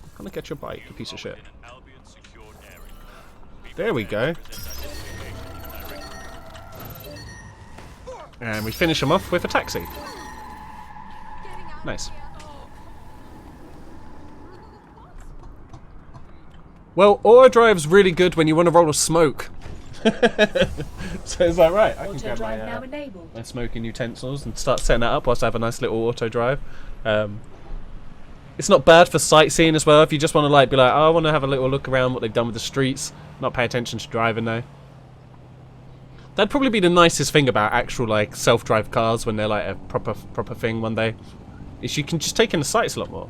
How can I get your bike, you piece of shit? There we go. And we finish him off with a taxi. Nice. Well, auto drive's really good when you want to roll a smoke. So it's like, right, I can Auto get drive now enabled. my smoking utensils and start setting that up whilst I have a nice little auto drive. It's not bad for sightseeing as well. If you just want to like be like, oh, I want to have a little look around what they've done with the streets, not pay attention to driving though. That'd probably be the nicest thing about actual like self-drive cars when they're like a proper thing one day, is you can just take in the sights a lot more.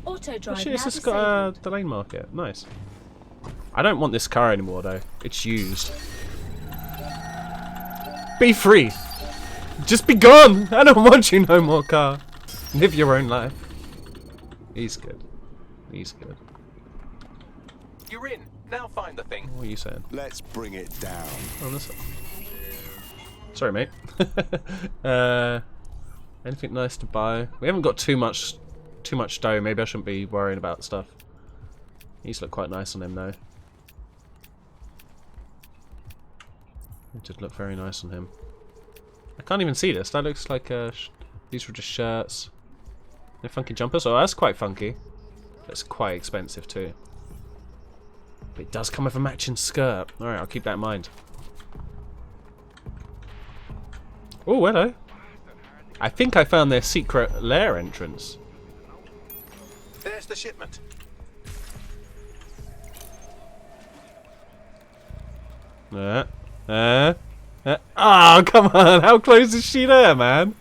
Auto Oh drive shit, now it's just got the lane marker. Nice. I don't want this car anymore though. It's used. Be free. Just be gone. I don't want you no more, car. Live your own life. He's good. He's good. You're in. Now find the thing. What are you saying? Let's bring it down. Oh, listen. Sorry, mate. Anything nice to buy? We haven't got too much dough. Maybe I shouldn't be worrying about stuff. These look quite nice on him though. It did look very nice on him. I can't even see this. That looks like these were just shirts. No funky jumpers. Oh, that's quite funky. That's quite expensive too. But it does come with a matching skirt. Alright, I'll keep that in mind. Oh, hello. I think I found their secret lair entrance. There's the shipment. Oh, come on. How close is she there, man?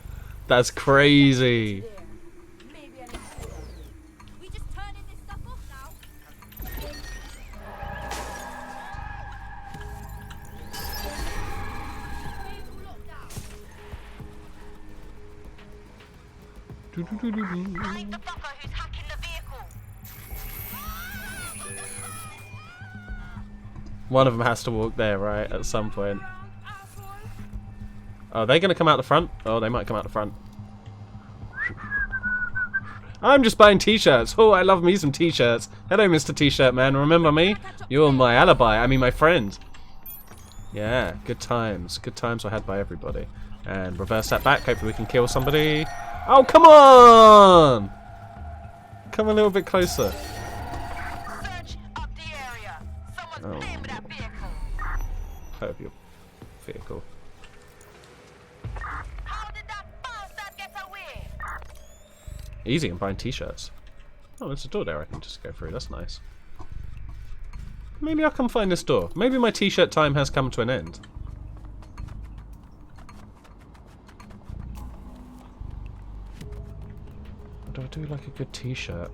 That's crazy. One of them has to walk there, right? At some point. Oh, are they going to come out the front? Oh, they might come out the front. I'm just buying t-shirts. Oh, I love me some t-shirts. Hello, Mr. T-shirt man. Remember me? You're my alibi. I mean, my friend. Yeah, good times. Good times were had by everybody. And reverse that back. Hopefully we can kill somebody. Oh, come on! Come a little bit closer. Oh. Of your vehicle. Easy, I'm buying t-shirts. Oh, there's a door there I can just go through. That's nice. Maybe I'll come find this door. Maybe my t-shirt time has come to an end. What do I do like a good t-shirt?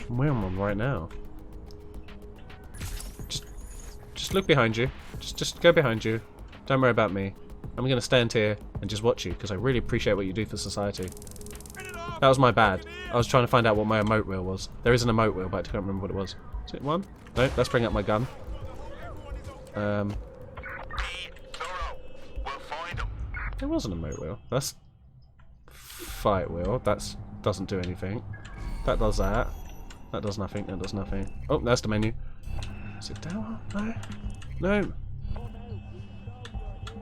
I'm wearing one right now. Just look behind you. Just go behind you. Don't worry about me. I'm going to stand here and just watch you because I really appreciate what you do for society. That was my bad. I was trying to find out what my emote wheel was. There is an emote wheel, but I can't remember what it was. Is it one? No, let's bring up my gun. There was an emote wheel. That's fight wheel. That doesn't do anything. That does that. That does nothing. That does nothing. Oh, that's the menu. Is it down? No. No.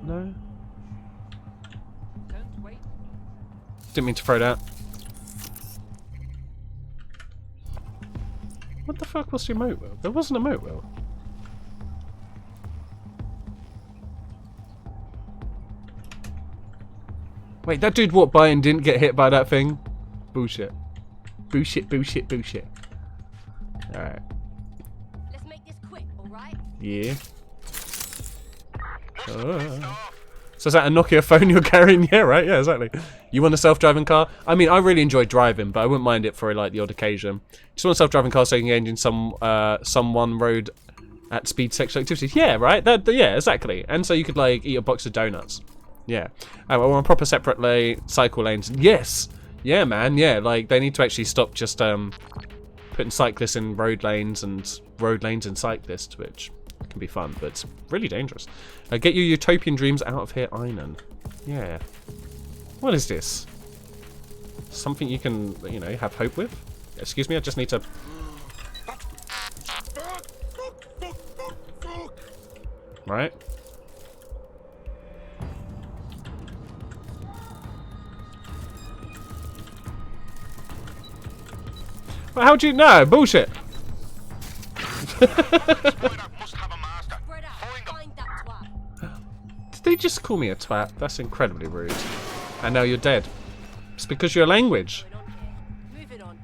No. Didn't mean to throw that. What the fuck was the emote wheel? There wasn't an emote wheel. Wait, that dude walked by and didn't get hit by that thing? Bullshit. Bullshit, bullshit, bullshit. Alright. Let's make this quick, alright? Yeah. So is that a Nokia phone you're carrying? Yeah, right? Yeah, exactly. You want a self-driving car? I mean, I really enjoy driving, but I wouldn't mind it for like the odd occasion. Just want a self-driving car so you can engage in some one road at speed sexual activities. Yeah, right? Yeah, exactly. And so you could like eat a box of donuts. Yeah. Or on proper separate cycle lanes. Yes. Yeah, man. Yeah, like they need to actually stop just putting cyclists in road lanes and road lanes in cyclists, which can be fun, but it's really dangerous. Get your utopian dreams out of here, Einan. Yeah. What is this? Something you can, you know, have hope with? Excuse me, I just need to... Right. Well, how'd you know? Bullshit. Did they just call me a twat? That's incredibly rude. And now you're dead. It's because your language. Moving on.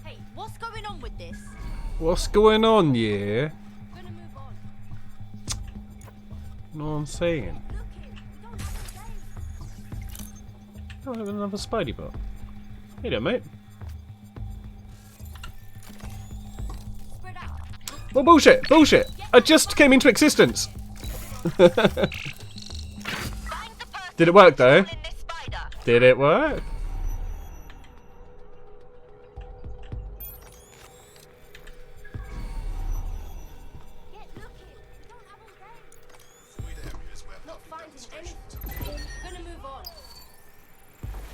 Hey, what's going on with this? What's going on, yeah? Gonna move on. Know what I'm saying? Oh, I have another Spidey bot. Hey there, mate. Well, bullshit! Bullshit! I just came into existence! Did it work, though? Did it work?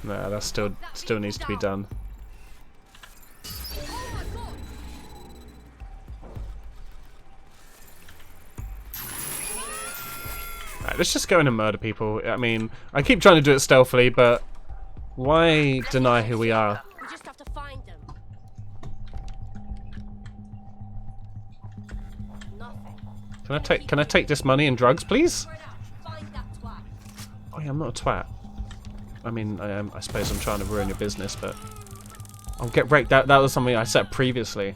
Nah, that still needs to be done. Right, let's just go in and murder people. I mean, I keep trying to do it stealthily, but why deny who we are? We just have to find them. Nothing. Can I take this money and drugs, please? Oh yeah, I'm not a twat. I mean, I suppose I'm trying to ruin your business, but I'll get wrecked. That was something I set previously.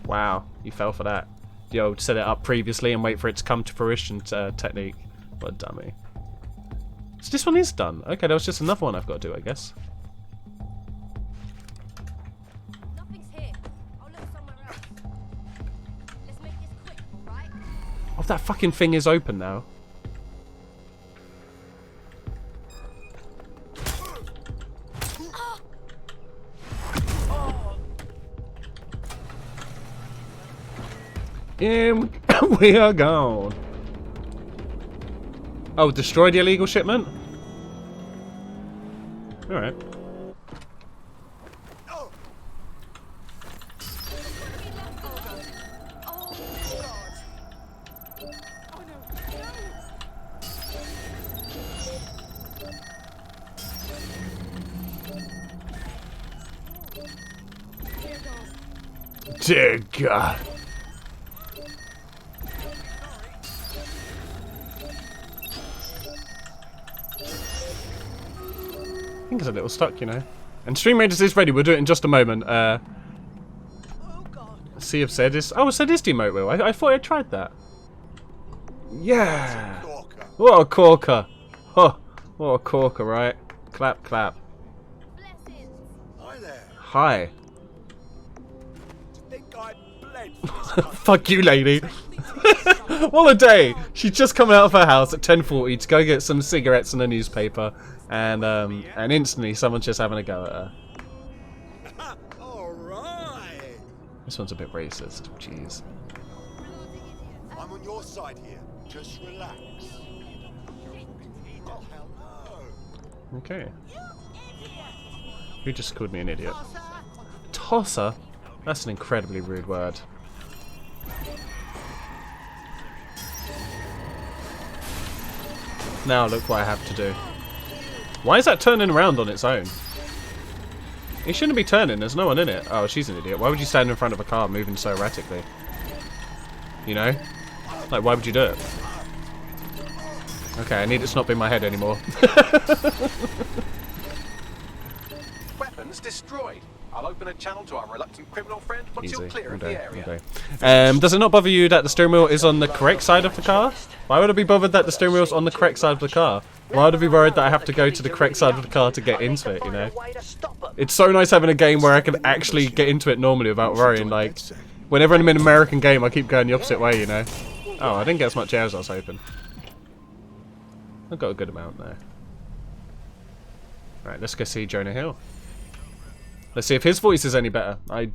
Wow, you fell for that. The old set it up previously and wait for it to come to fruition technique. What a dummy. So this one is done. Okay, there was just another one I've got to do, I guess. Nothing's here. I'll look somewhere else. Let's make this quick, alright? Oh, that fucking thing is open now. And we are gone. Oh, destroy the illegal shipment? Alright. Dear God. I think it's a little stuck, you know. And Stream Raiders is ready. We'll do it in just a moment. Sea of Sedis. Oh, Sedis emote wheel. I thought I tried that. Yeah. What a corker. Oh, what a corker, right? Clap, clap. Hi there. Hi. Think I bled. Fuck you, lady. What a day. She's just coming out of her house at 10:40 to go get some cigarettes and a newspaper. And instantly someone's just having a go at her. Alright. This one's a bit racist. Jeez. I'm on your side here. Just relax. Oh, hello. Okay. Who just called me an idiot? Tosser? That's an incredibly rude word. Now look what I have to do. Why is that turning around on its own? It shouldn't be turning, there's no one in it. Oh, she's an idiot. Why would you stand in front of a car moving so erratically? You know? Like, why would you do it? Okay, I need it to not be in my head anymore. Weapons destroyed. I'll open a channel to our reluctant criminal friend once you're clear of the area. Does it not bother you that the steering wheel is on the correct side of the car? Why would I be bothered that the steering wheel's on the correct side of the car? Why would I be worried that I have to go to the correct side of the car to get into it, you know? It's so nice having a game where I can actually get into it normally without worrying, like... Whenever I'm in an American game, I keep going the opposite way, you know? Oh, I didn't get as much air as I was hoping. I've got a good amount there. Right, let's go see Jonah Hill. Let's see if his voice is any better. I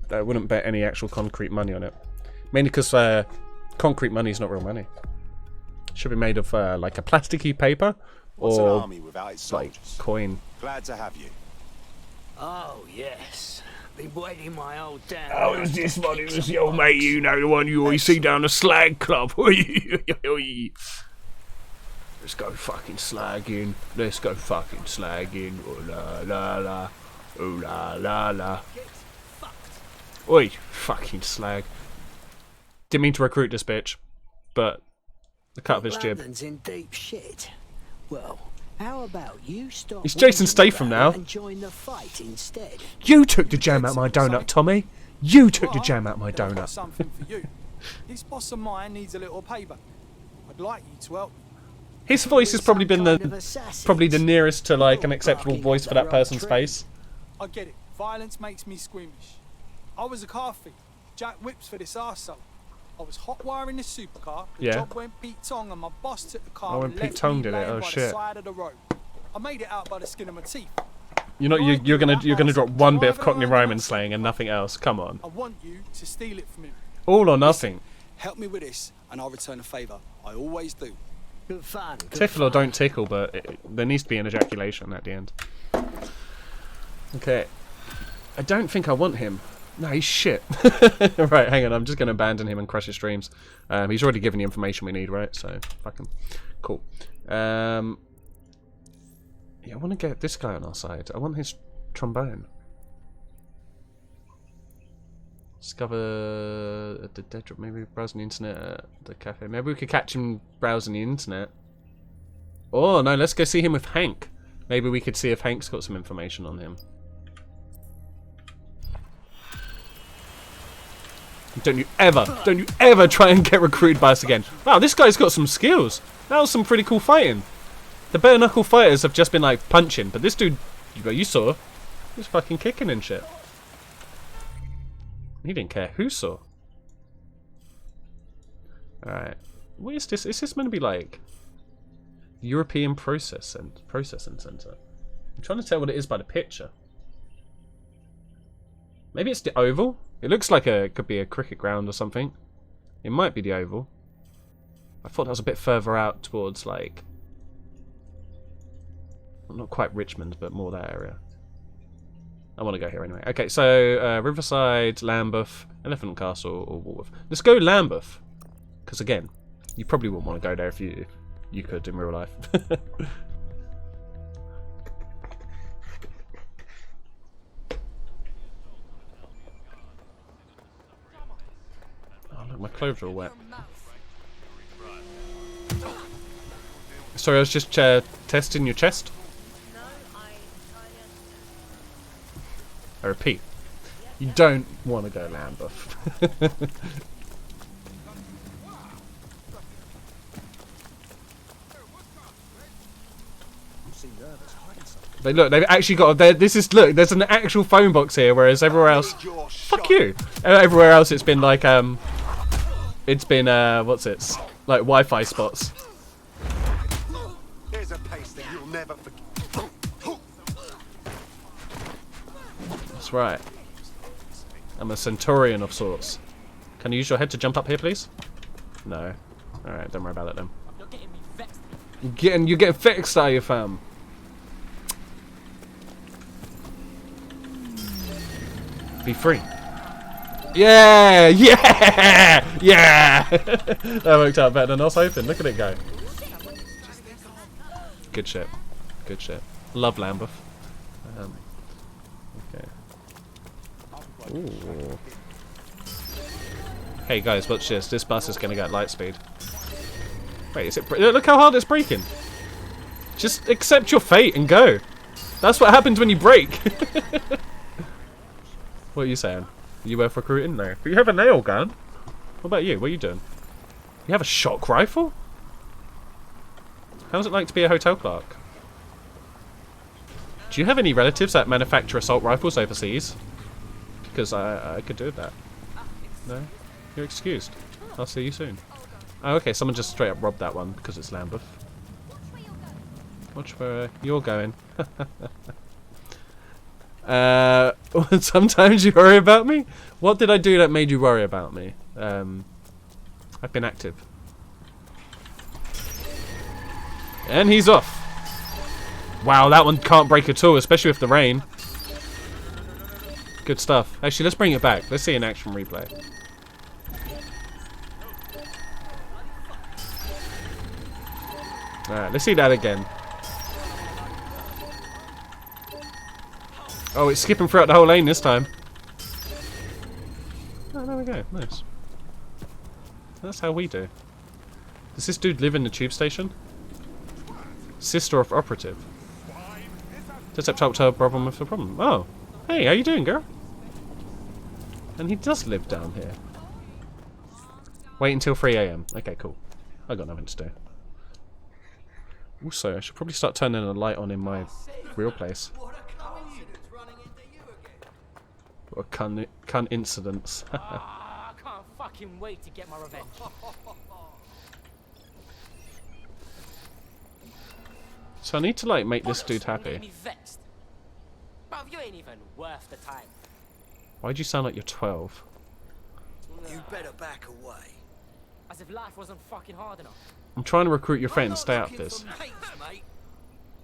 wouldn't bet any actual concrete money on it. Mainly because concrete money is not real money. It should be made of like a plasticky paper or like coin. Glad to have you. Oh, yes. Been waiting my old damn. Oh, is this one? It was the old mate, you know, the one you always see down the slag club. Let's go fucking slagging. Let's go fucking slagging. Oh la la la. Oh la la la. Oi, Fucking slag. Didn't mean to recruit this bitch, but the cut of his jib. London's in deep shit. Well, how about you stop? It's Jason Statham now. And join the fight instead. You took the jam out my donut, Tommy. You took the jam out my donut. Something for you. This boss of mine needs a little payback. I'd like you to help. His voice has probably been the nearest to like an acceptable voice for that person's face. I get it. Violence makes me squeamish. I was a car thief. Jack whips for this arsehole. I was hot wiring the supercar. The job went Pete Tong and my boss took the car and left me laying by the side of the road. I made it out by the skin of my teeth. You're gonna drop one bit of Cockney rhyming slang and nothing else. Come on. I want you to steal it from him. All or nothing. Help me with this and I'll return a favour. I always do. Good fun. Tickle or don't tickle, but there needs to be an ejaculation at the end. Okay. I don't think I want him. No, he's shit. Right, hang on. I'm just going to abandon him and crush his dreams. He's already given the information we need, right? So, fuck him. Cool. Yeah, I want to get this guy on our side. I want his trombone. Discover the dead drop. Maybe browsing the internet at the cafe. Maybe we could catch him browsing the internet. Oh, no, let's go see him with Hank. Maybe we could see if Hank's got some information on him. Don't you ever try and get recruited by us again. Wow, this guy's got some skills. That was some pretty cool fighting. The bare knuckle fighters have just been like punching, but this dude, you saw, he was fucking kicking and shit. He didn't care who saw. Alright. What is this? Is this meant to be like European Processing Centre? I'm trying to tell what it is by the picture. Maybe it's the Oval? It looks like it could be a cricket ground or something. It might be the Oval. I thought that was a bit further out towards like... not quite Richmond, but more that area. I want to go here anyway. Okay, so Riverside, Lambeth, Elephant Castle, or Walworth. Let's go Lambeth. Because again, you probably wouldn't want to go there if you could in real life. Oh look, my clothes are all wet. Sorry, I was just testing your chest. I repeat, you don't want to go Lambeth. They've actually got. Look. There's an actual phone box here, whereas everywhere else, fuck you. Everywhere else, it's been like what's it? Like Wi-Fi spots. Here's a pace that you'll never forget. That's right. I'm a Centaurian of sorts. Can you use your head to jump up here, please? No. Alright, don't worry about it then. You're getting me vexed. You're getting vexed, are you, fam? Be free. Yeah! Yeah! Yeah! That worked out better than I was hoping. Look at it go. Good shit. Good shit. Love Lambeth. Okay. Ooh. Hey guys, watch this. This bus is gonna go at light speed. Wait, is it? Look how hard it's braking. Just accept your fate and go. That's what happens when you brake. What are you saying? Are you worth recruiting? No. But you have a nail gun. What about you? What are you doing? You have a shock rifle? How's it like to be a hotel clerk? Do you have any relatives that manufacture assault rifles overseas? Because I could do that. No? You're excused. I'll see you soon. Oh, okay. Someone just straight up robbed that one because it's Lambeth. Watch where you're going. Sometimes you worry about me? What did I do that made you worry about me? I've been active. And he's off. Wow, that one can't break at all, especially with the rain. Good stuff. Actually, let's bring it back. Let's see an action replay. Alright, let's see that again. Oh, it's skipping throughout the whole lane this time. there we go. Nice. That's how we do. Does this dude live in the tube station? Sister of operative. Just up to a problem with the problem. Oh, hey, how you doing, girl? And he does live down here. Wait until 3 AM. Okay, cool. I got nothing to do. Also, I should probably start turning a light on in my real place. What a cunt incidents. I can't fucking wait to get my revenge. So I need to like make this dude happy. Me vexed. Bruv, you ain't even worth the time. Why'd you sound like you're 12? You better back away. As if life wasn't fucking hard enough. I'm trying to recruit your friends. Stay out of this.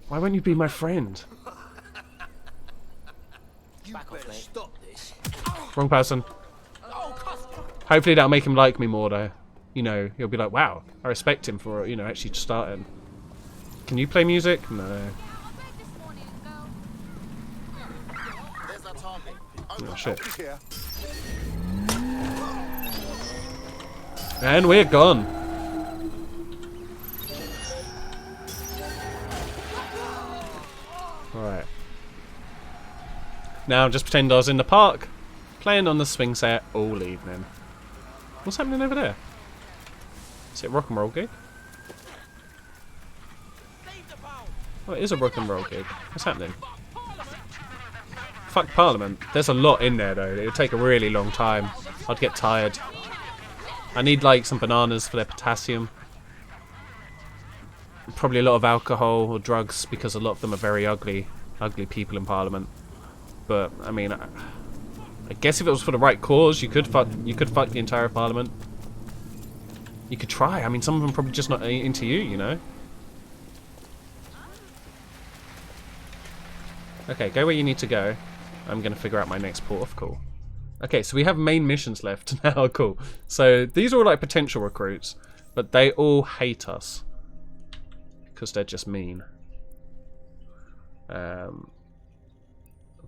Why won't you be my friend? You better stop this. Wrong person. Hopefully that'll make him like me more though. You know, he'll be like, wow, I respect him for, you know, actually starting. Can you play music? No. Oh shit. And we're gone. Alright. Now just pretend I was in the park, playing on the swing set all evening. What's happening over there? Is it a rock and roll gig? Oh, it is a rock and roll gig. What's happening? Fuck Parliament. There's a lot in there though. It would take a really long time. I'd get tired. I need like some bananas for their potassium. Probably a lot of alcohol or drugs because a lot of them are very ugly people in Parliament. But I mean, I guess if it was for the right cause, you could fuck the entire Parliament. You could try. I mean, some of them probably just not into you, you know. Okay, go where you need to go. I'm gonna figure out my next port of call. Okay, so we have main missions left now. Cool. So these are all like potential recruits, but they all hate us because they're just mean.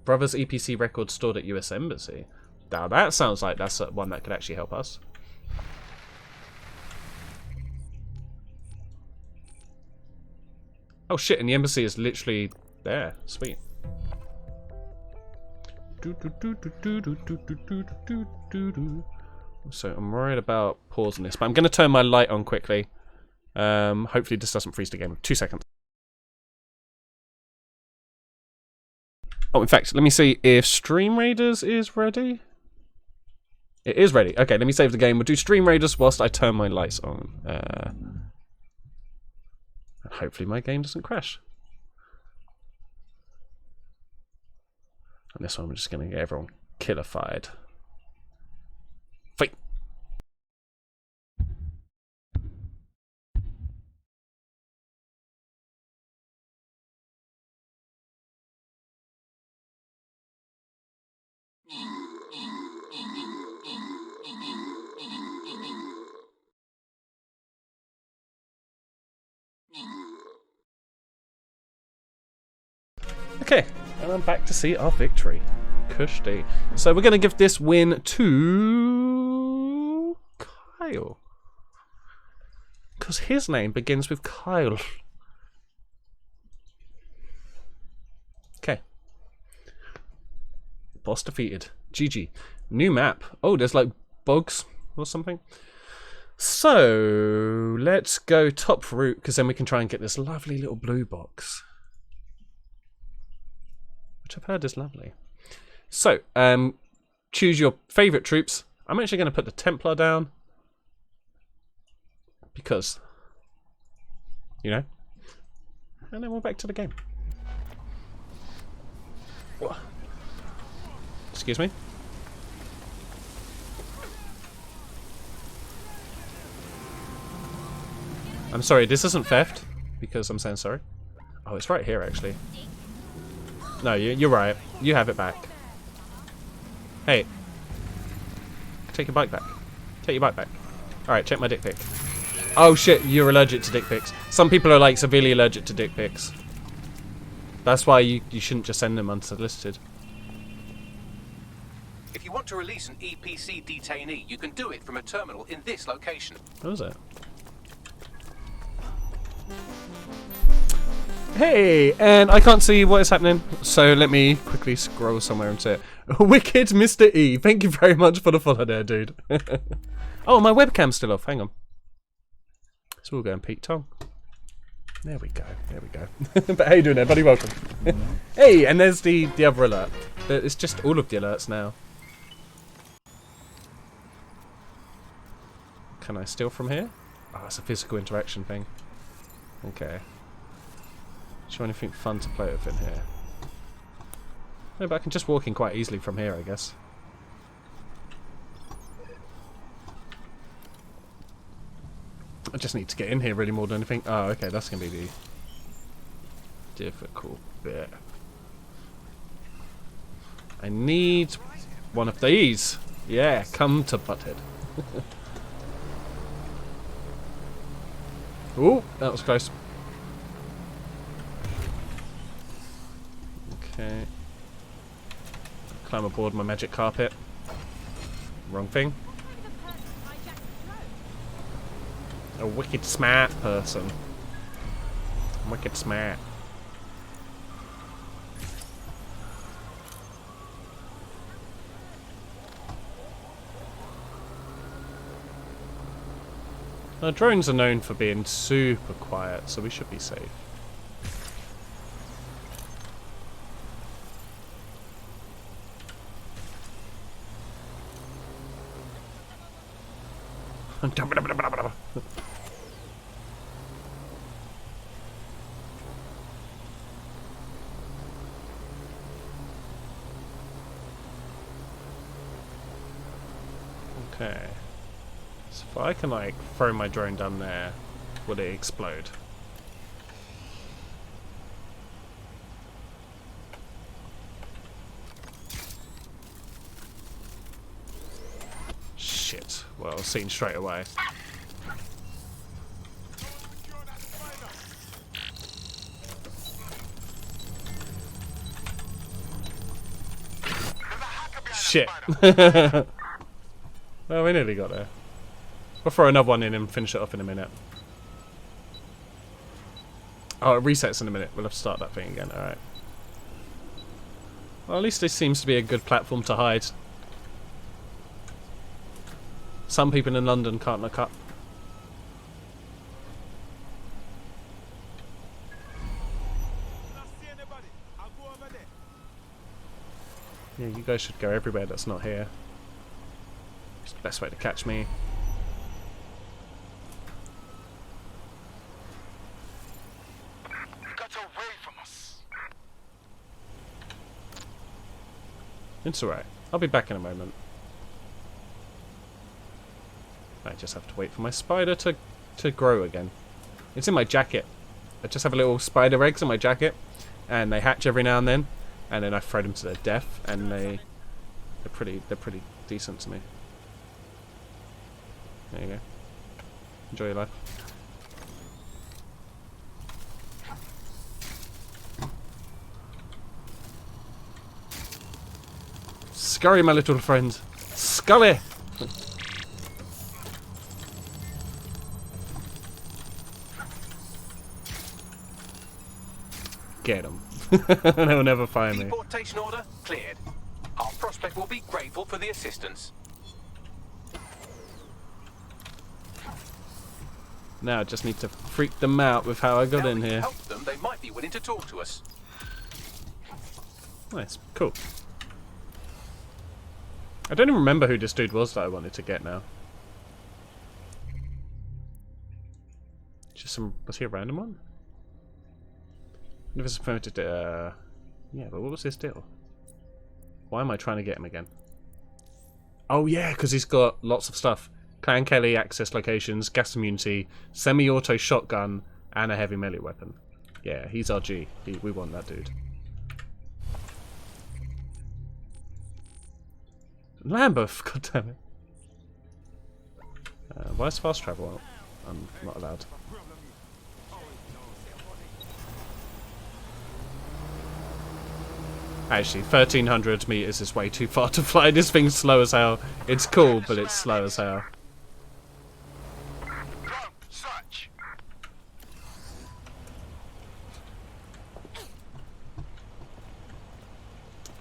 Brothers EPC records stored at US Embassy. Now that sounds like that's one that could actually help us. Oh shit, and the embassy is literally there. Sweet. So I'm worried about pausing this, but I'm going to turn my light on quickly. Hopefully this doesn't freeze the game. 2 seconds. Oh, in fact, let me see if Stream Raiders is ready. It is ready. Okay, let me save the game. We'll do Stream Raiders whilst I turn my lights on. And hopefully my game doesn't crash. And this one, I'm just going to get everyone killified. Fight! Okay, and I'm back to see our victory. Kushti. So we're going to give this win to Kyle. Because his name begins with Kyle. Okay. Boss defeated. GG. New map. Oh, there's like bugs or something. So, let's go top route, because then we can try and get this lovely little blue box. Which I've heard is lovely. So, choose your favourite troops. I'm actually going to put the Templar down. Because, you know. And then we're back to the game. Excuse me? I'm sorry, this isn't theft. Because I'm saying sorry. Oh, it's right here, actually. No, you're right. You have it back. Hey. Take your bike back. Take your bike back. Alright, check my dick pic. Oh shit, you're allergic to dick pics. Some people are like severely allergic to dick pics. That's why you shouldn't just send them unsolicited. If you want to release an EPC detainee, you can do it from a terminal in this location. What was that? Hey, and I can't see what is happening, so let me quickly scroll somewhere and see it. Wicked Mr. E, thank you very much for the follow there, dude. Oh, my webcam's still off, hang on. So we'll go and Pete Tong. There we go, there we go. But how you doing there, buddy? Welcome. Hey, and there's the other alert. It's just all of the alerts now. Can I steal from here? Oh, it's a physical interaction thing. Okay. Is there anything fun to play with in here? No, but I can just walk in quite easily from here, I guess. I just need to get in here really more than anything. Oh, okay, that's going to be the difficult bit. I need one of these. Yeah, come to Butthead. Ooh, that was close. Okay. Climb aboard my magic carpet. Wrong thing. A wicked smart person. Wicked smart. Now, drones are known for being super quiet, so we should be safe. Okay. So if I can like throw my drone down there, will it explode? Shit. Well, seen straight away. Shit. Well, we nearly got there. We'll throw another one in and finish it off in a minute. Oh, it resets in a minute. We'll have to start that thing again. Alright. Well, at least this seems to be a good platform to hide. Some people in London can't look up. Yeah, you guys should go everywhere that's not here. It's the best way to catch me. Got away from us. It's alright. I'll be back in a moment. I just have to wait for my spider to grow again. It's in my jacket. I just have a little spider eggs in my jacket, and they hatch every now and then I throw them to their death, and they're pretty decent to me. There you go. Enjoy your life. Scurry, my little friend. Scully! Get him. They'll never find me. Deportation order cleared. Our prospect will be grateful for the assistance. Now I just need to freak them out with how I got in here. Help them, they might be willing to talk to us. Nice, cool. I don't even remember who this dude was that I wanted to get now. Just some. Was he a random one? Never promoted. Yeah, but what was his deal? Why am I trying to get him again? Oh yeah, because he's got lots of stuff. Clan Kelly access locations, gas immunity, semi-auto shotgun, and a heavy melee weapon. Yeah, he's our G. We want that dude. Lambeth, goddammit. Why is fast travel out? I'm not allowed. Actually, 1,300 meters is way too far to fly. This thing's slow as hell. It's cool, but it's slow as hell.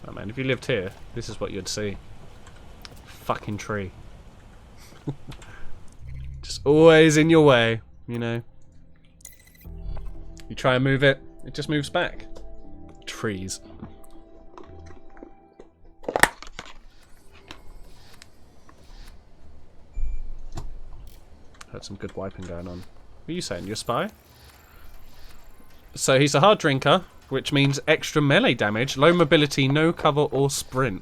Oh man, if you lived here, this is what you'd see. Fucking tree. Just always in your way, you know. You try and move it, it just moves back. Trees. Heard some good wiping going on. What are you saying? You're a spy? So he's a hard drinker, which means extra melee damage, low mobility, no cover or sprint.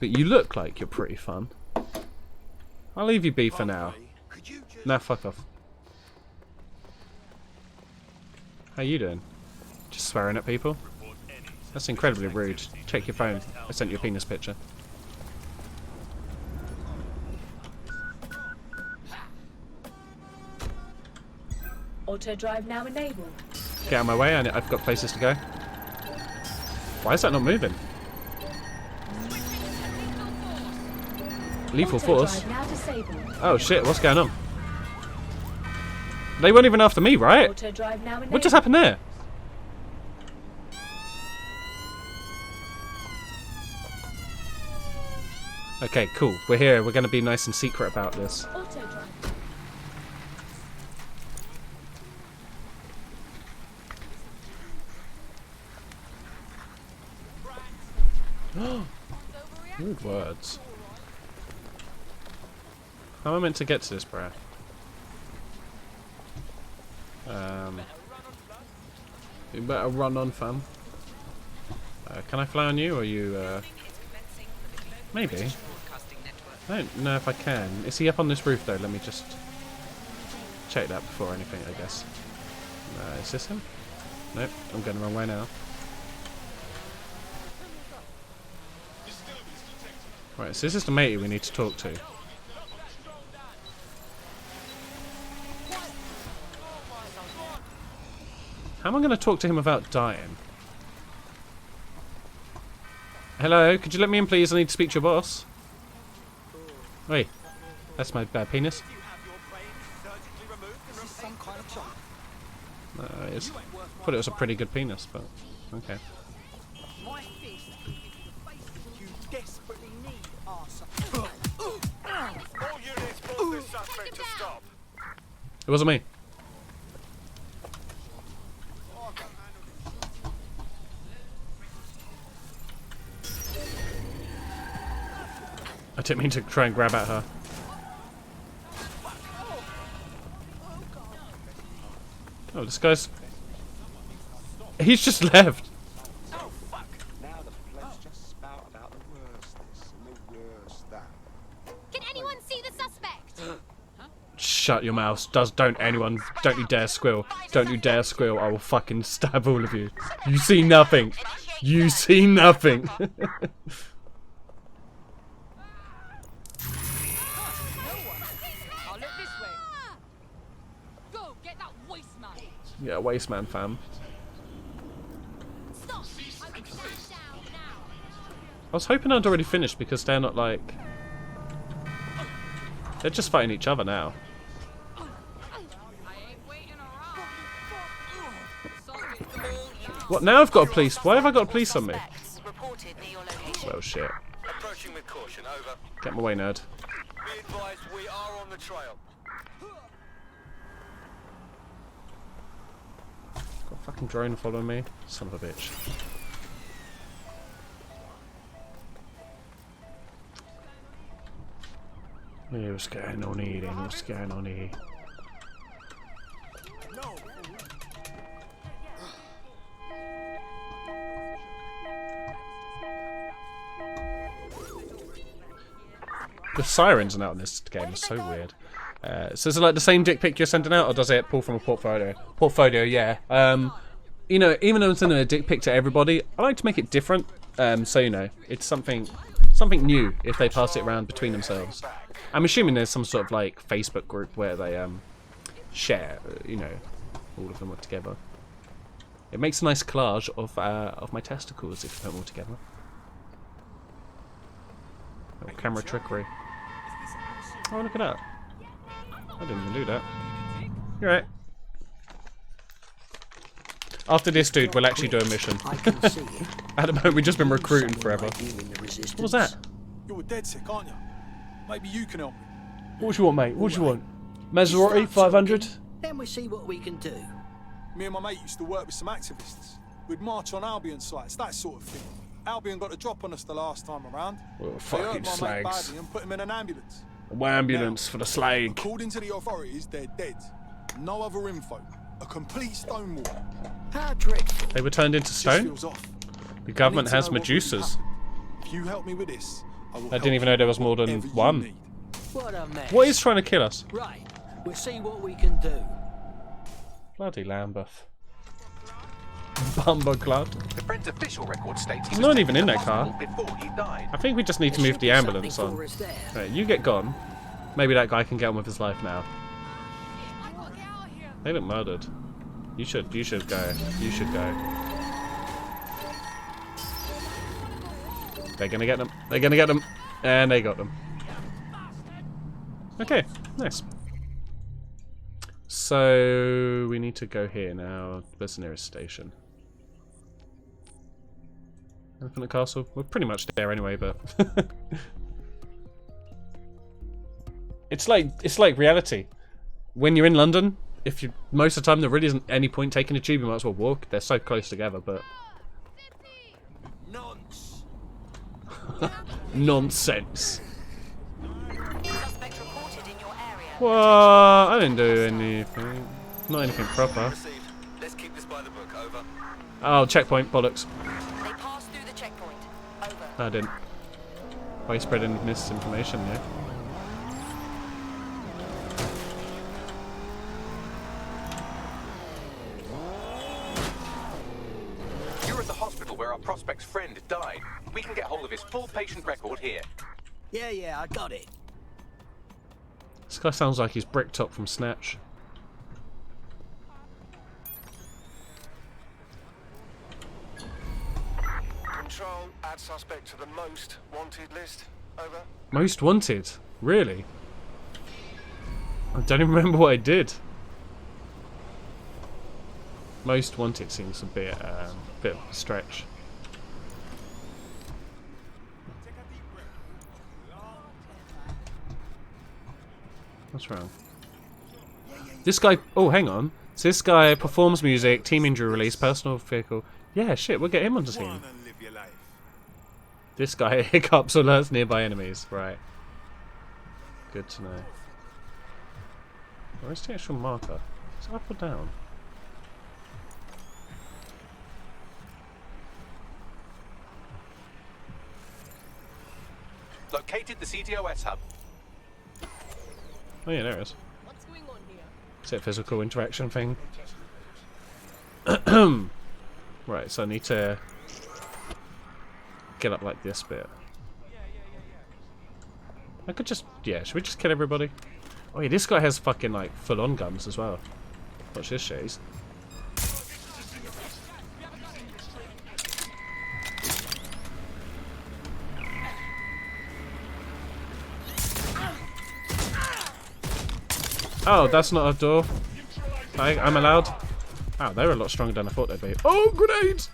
But you look like you're pretty fun. I'll leave you be for now. Nah, fuck off. How you doing? Just swearing at people? That's incredibly rude. Check your phone. I sent you a penis picture. Auto drive now enabled. Get out of my way, I've got places to go. Why is that not moving? Lethal force? Now disabled. Oh shit, what's going on? They weren't even after me, right? Auto drive now enabled. What just happened there? Okay, cool. We're here. We're going to be nice and secret about this. Auto drive. Rude words. How am I meant to get to this, bro? You better run on, fam. Can I fly on you, or you, maybe. I don't know if I can. Is he up on this roof, though? Let me just check that before anything, I guess. Is this him? Nope, I'm going the wrong way now. Right, so this is the matey we need to talk to. How am I going to talk to him without dying? Hello, could you let me in please? I need to speak to your boss. Wait, that's my bad penis. I thought it was a pretty good penis, but okay. It wasn't me. I didn't mean to try and grab at her. Oh, this guy's... He's just left. Oh, fuck. Now the place just spout about the worst this and the worst that. Can anyone see the suspect? Shut your mouth. Don't you dare squeal. Don't you dare squeal. I will fucking stab all of you. You see nothing. You see nothing. Yeah, waste man, fam. I was hoping I'd already finished because they're not like... They're just fighting each other now. What, now I've got a police? Why have I got a police on me? Well, shit. Approaching with caution, over. Get my way, nerd. Be advised, we are on the trail. Got a fucking drone following me. Son of a bitch. Yeah, what's going on here then? What's going on here? The sirens are out in this game. It's so weird. So is it like the same dick pic you're sending out, or does it pull from a portfolio? Portfolio, yeah. You know, even though I'm sending a dick pic to everybody, I like to make it different. So you know, it's something new if they pass it around between themselves. I'm assuming there's some sort of like Facebook group where they share, you know, all of them together. It makes a nice collage of my testicles if you put them all together. Little camera trickery. Oh, look at that. I didn't even do that. You're right. After this, dude, we'll actually do a mission. At the moment, we've just been recruiting forever. What was that? You're dead sick, aren't you? Maybe you can help me. What do you want, mate? What do you want? Maserati 500? Then we see what we can do. Me and my mate used to work with some activists. We'd march on Albion sites, that sort of thing. Albion got a drop on us the last time around. Well, They fucking hurt my mate slags. badly and put him in an ambulance. A ambulance for the slag. According to the authorities, they're dead. No other info. A complete stonewall. How dreadful. They were turned into Just stone? feels off. The government I need to has know what really Medusas. happened. If you help me with this, I will I didn't even know there was more than help whatever you one. need. What a mess. What is trying to kill us? Right. We'll see what we can do. Bloody Lambeth. Bumba Clod. The friend's official record states he He's was not taken even in to that car. hospital before he died. I think we just need to move the ambulance on. Right, you get gone. Maybe that guy can get on with his life now. They look murdered. You should go. You should go. They're gonna get them. They're gonna get them. And they got them. Okay, nice. So we need to go here now. Where's the nearest station? Infinite Castle? We're pretty much there anyway, but it's like reality. When you're in London, if you most of the time there really isn't any point taking a tube, you might as well walk. They're so close together, but nonsense. What? I didn't do anything. Not anything proper. Let's keep this by the book. Over. Oh, checkpoint, bollocks. They passed through the checkpoint. Over. I didn't. Why are you spreading misinformation, yeah? You're at the hospital where our prospect's friend died. We can get hold of his full patient record here. Yeah, I got it. This guy sounds like he's Bricktop from Snatch. Control, add suspect to the most wanted list. Over. Most wanted? Really? I don't even remember what I did. Most wanted seems a bit of a stretch. What's wrong? This guy... Oh, hang on. So this guy performs music, team injury release, personal vehicle... Yeah, shit, we'll get him on the team. This guy hiccups alerts nearby enemies. Right. Good to know. Where's the actual marker? Is it up or down? Located the CTOS hub. Oh yeah, there it is. What's going on here? Is it a physical interaction thing? Right, so I need to get up like this bit. I could just... Yeah, should we just kill everybody? Oh yeah, this guy has fucking like full-on guns as well. Watch this shit. Oh, that's not a door. I'm allowed. Wow, they're a lot stronger than I thought they'd be. Oh, grenades!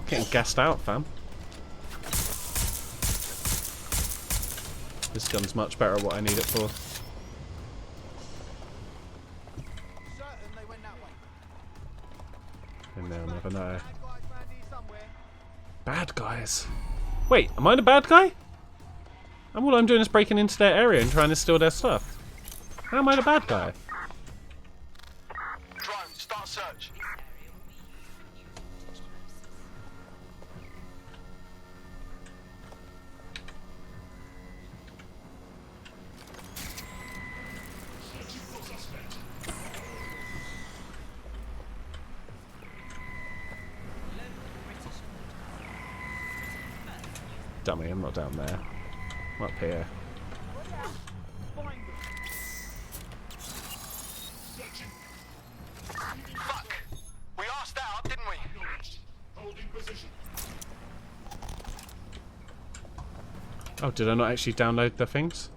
Getting gassed out, fam. This gun's much better at what I need it for. And they'll never know. Bad guys. Wait, am I the bad guy? And all I'm doing is breaking into their area and trying to steal their stuff. How am I the bad guy? Drone, start search. Dummy, I'm not down there. I'm up here. Fuck! We asked that up, didn't we? Oh, did I not actually download the things?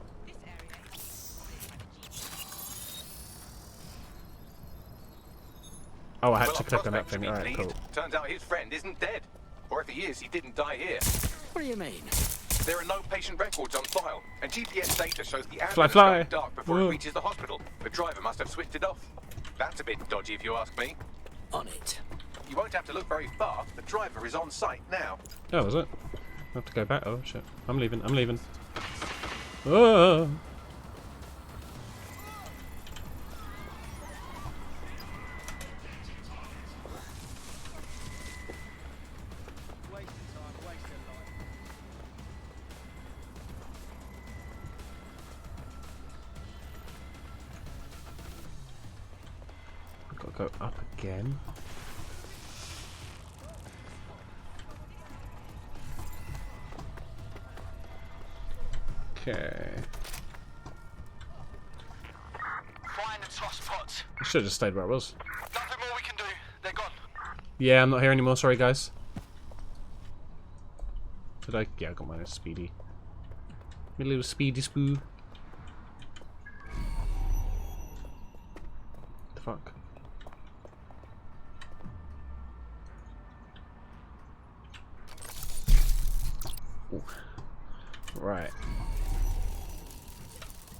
Oh, I had to click on that thing. Alright, cool. Turns out his friend isn't dead. Or if he is, he didn't die here. What do you mean? There are no patient records on file, and GPS data shows the ambulance Fly. going dark before Whoa. it reaches the hospital. The driver must have switched it off. That's a bit dodgy if you ask me. On it. You won't have to look very far. The driver is on site now. Oh, is it? I have to go back. Oh, shit. I'm leaving. I'm leaving. Oh. Gotta go up again. Okay. Find the top spots. I should have just stayed where I was. Nothing more we can do. They're gone. Yeah, I'm not here anymore. Sorry, guys. Did I? Yeah, I got mine. Speedy. My little speedy spoo. The fuck? Ooh. Right.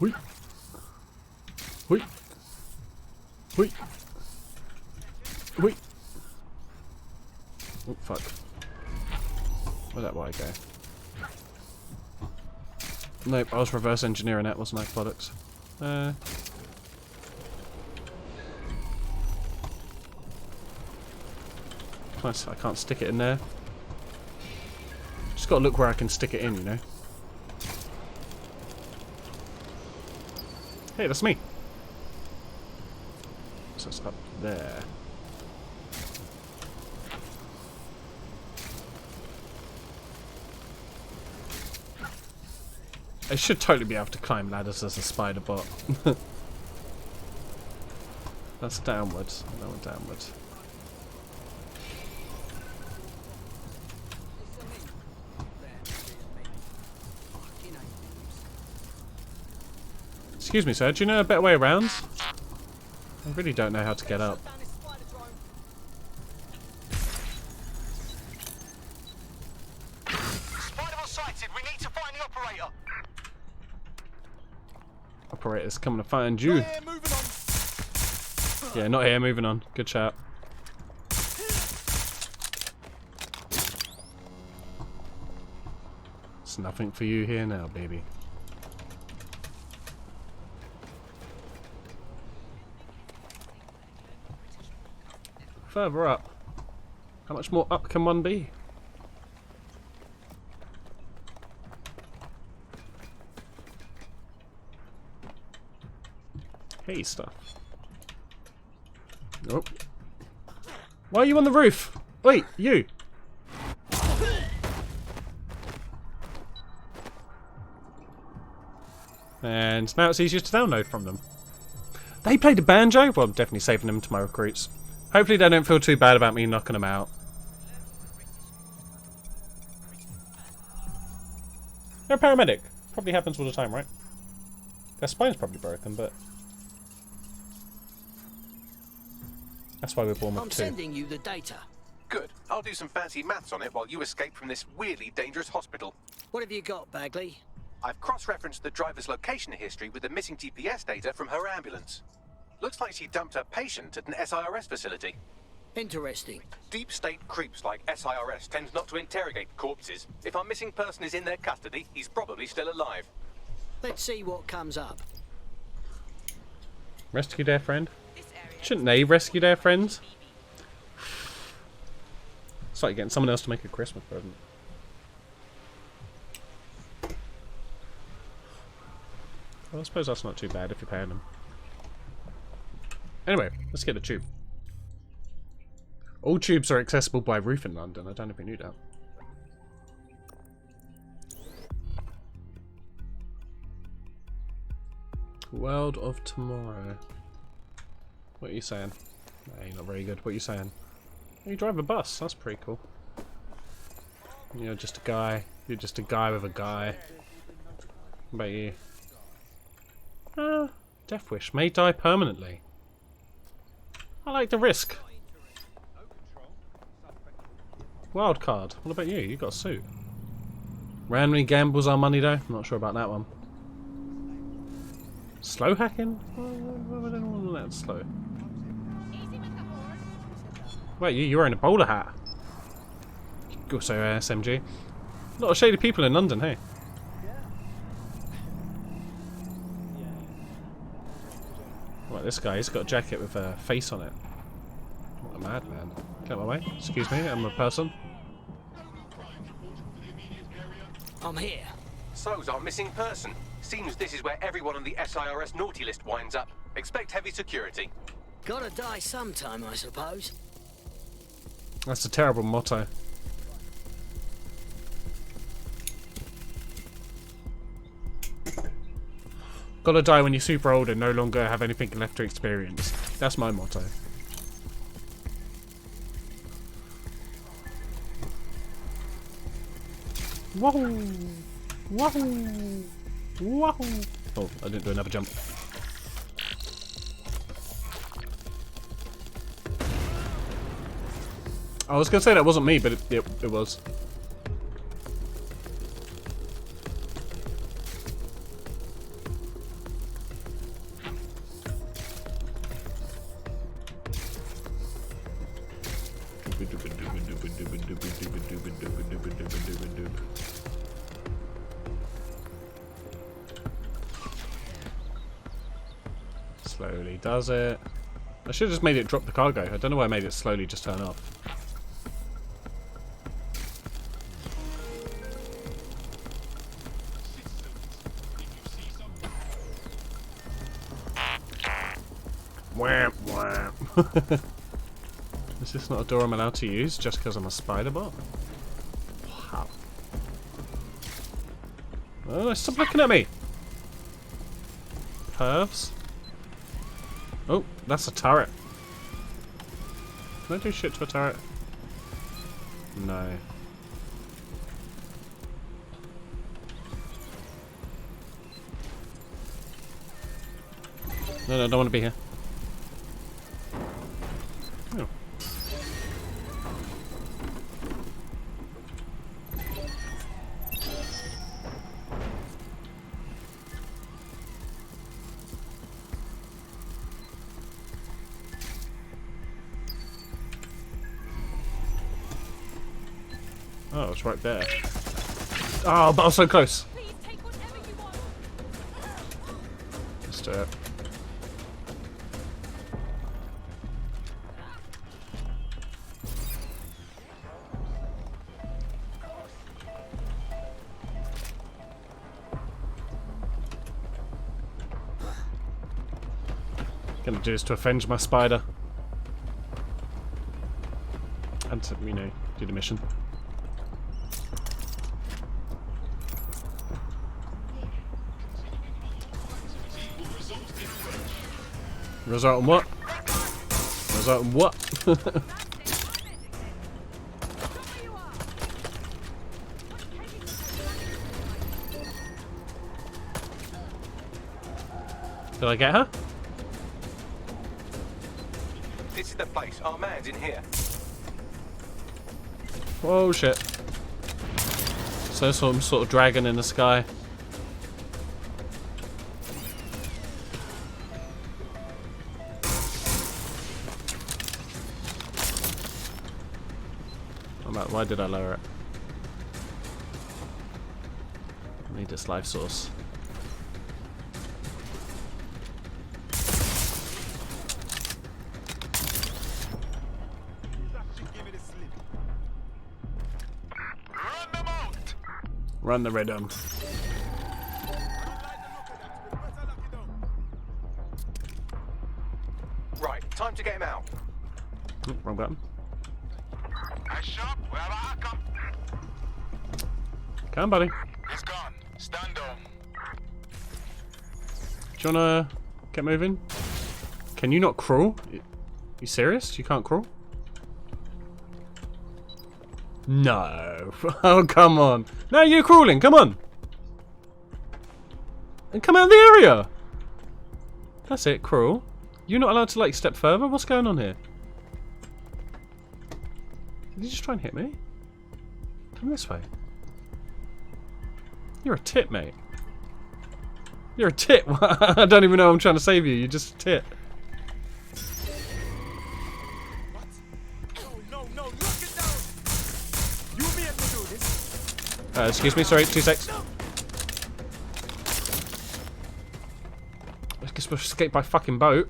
Hui. Hui. Hui. Hui. Oh, fuck. Where'd that white go? Nope, I was reverse engineering that, wasn't I, products? I can't stick it in there. Just gotta look where I can stick it in, you know? Hey, that's me! So it's up there. I should totally be able to climb ladders as a spider bot. That's downwards. No, downwards. Excuse me, sir. Do you know a better way around? I really don't know how to get up. Spider-Man sighted. We need to find the operator. Operator's coming to find you. Yeah, not here. Moving on. Good shout. It's nothing for you here now, baby. Further up. How much more up can one be? Hey, stuff. Nope. Why are you on the roof? Wait, you. And now it's easier to download from them. They played a banjo? Well, I'm definitely saving them to my recruits. Hopefully they don't feel too bad about me knocking them out. They're a paramedic. Probably happens all the time, right? Their spine's probably broken, but... That's why we're born with I'm two. sending you the data. Good. I'll do some fancy maths on it while you escape from this weirdly dangerous hospital. What have you got, Bagley? I've cross-referenced the driver's location history with the missing GPS data from her ambulance. Looks like she dumped her patient at an SIRS facility. Interesting. Deep state creeps like SIRS tend not to interrogate corpses. If our missing person is in their custody, he's probably still alive. Let's see what comes up. Rescue their friend? Shouldn't they rescue their friends? It's like getting someone else to make a Christmas present. Well, I suppose that's not too bad if you're paying them. Anyway, let's get the tube. All tubes are accessible by roof in London. I don't know if you knew that. World of Tomorrow. What are you saying? No, you're not very good. What are you saying? You drive a bus. That's pretty cool. You're just a guy. You're just a guy with a guy. What about you? Death wish. May die permanently. I like the risk. Wild card. What about you? You got a suit. Randomly gambles our money though. I'm not sure about that one. Slow hacking? I don't want that slow. Wait, you're wearing a bowler hat. Also SMG. A lot of shady people in London, hey? Right, this guy, he's got a jacket with a face on it. What a madman. Get out of my way. Excuse me, I'm a person. I'm here. So's our missing person. Seems this is where everyone on the SIRS naughty list winds up. Expect heavy security. Gotta die sometime, I suppose. That's a terrible motto. Gotta die when you're super old and no longer have anything left to experience. That's my motto. Wahoo! Wahoo! Wahoo! Oh, I didn't do another jump. I was gonna say that wasn't me, but it was. Slowly does it. I should have just made it drop the cargo. I don't know why I made it slowly just turn off. Wham, wham. Is this not a door I'm allowed to use just because I'm a spider bot? Wow. Oh, stop looking at me! Pervs. Oh, that's a turret. Can I do shit to a turret? No. No, I don't want to be here. Oh. Oh, it's right there. Oh, but I was so close. Let's do it. Gonna do this to avenge my spider. And to, you know, do the mission. Result on what? Result on what? Did I get her? This is the place. Our man's in here. Whoa, shit. So some sort of dragon in the sky. Why did I lower it? I need this life source. Run the rhythm. Right, time to get him out. Oh, wrong button. Come on, buddy. It's gone. Stand down. Do you wanna get moving? Can you not crawl? You serious? You can't crawl? No. Oh, come on. No, you're crawling. Come on. And come out of the area. That's it. Crawl. You're not allowed to, like, step further? What's going on here? Did you just try and hit me? Come this way. You're a tit, mate. You're a tit. I don't even know I'm trying to save you. You're just a tit. Excuse me, sorry, 2 secs. I guess we'll escape by fucking boat.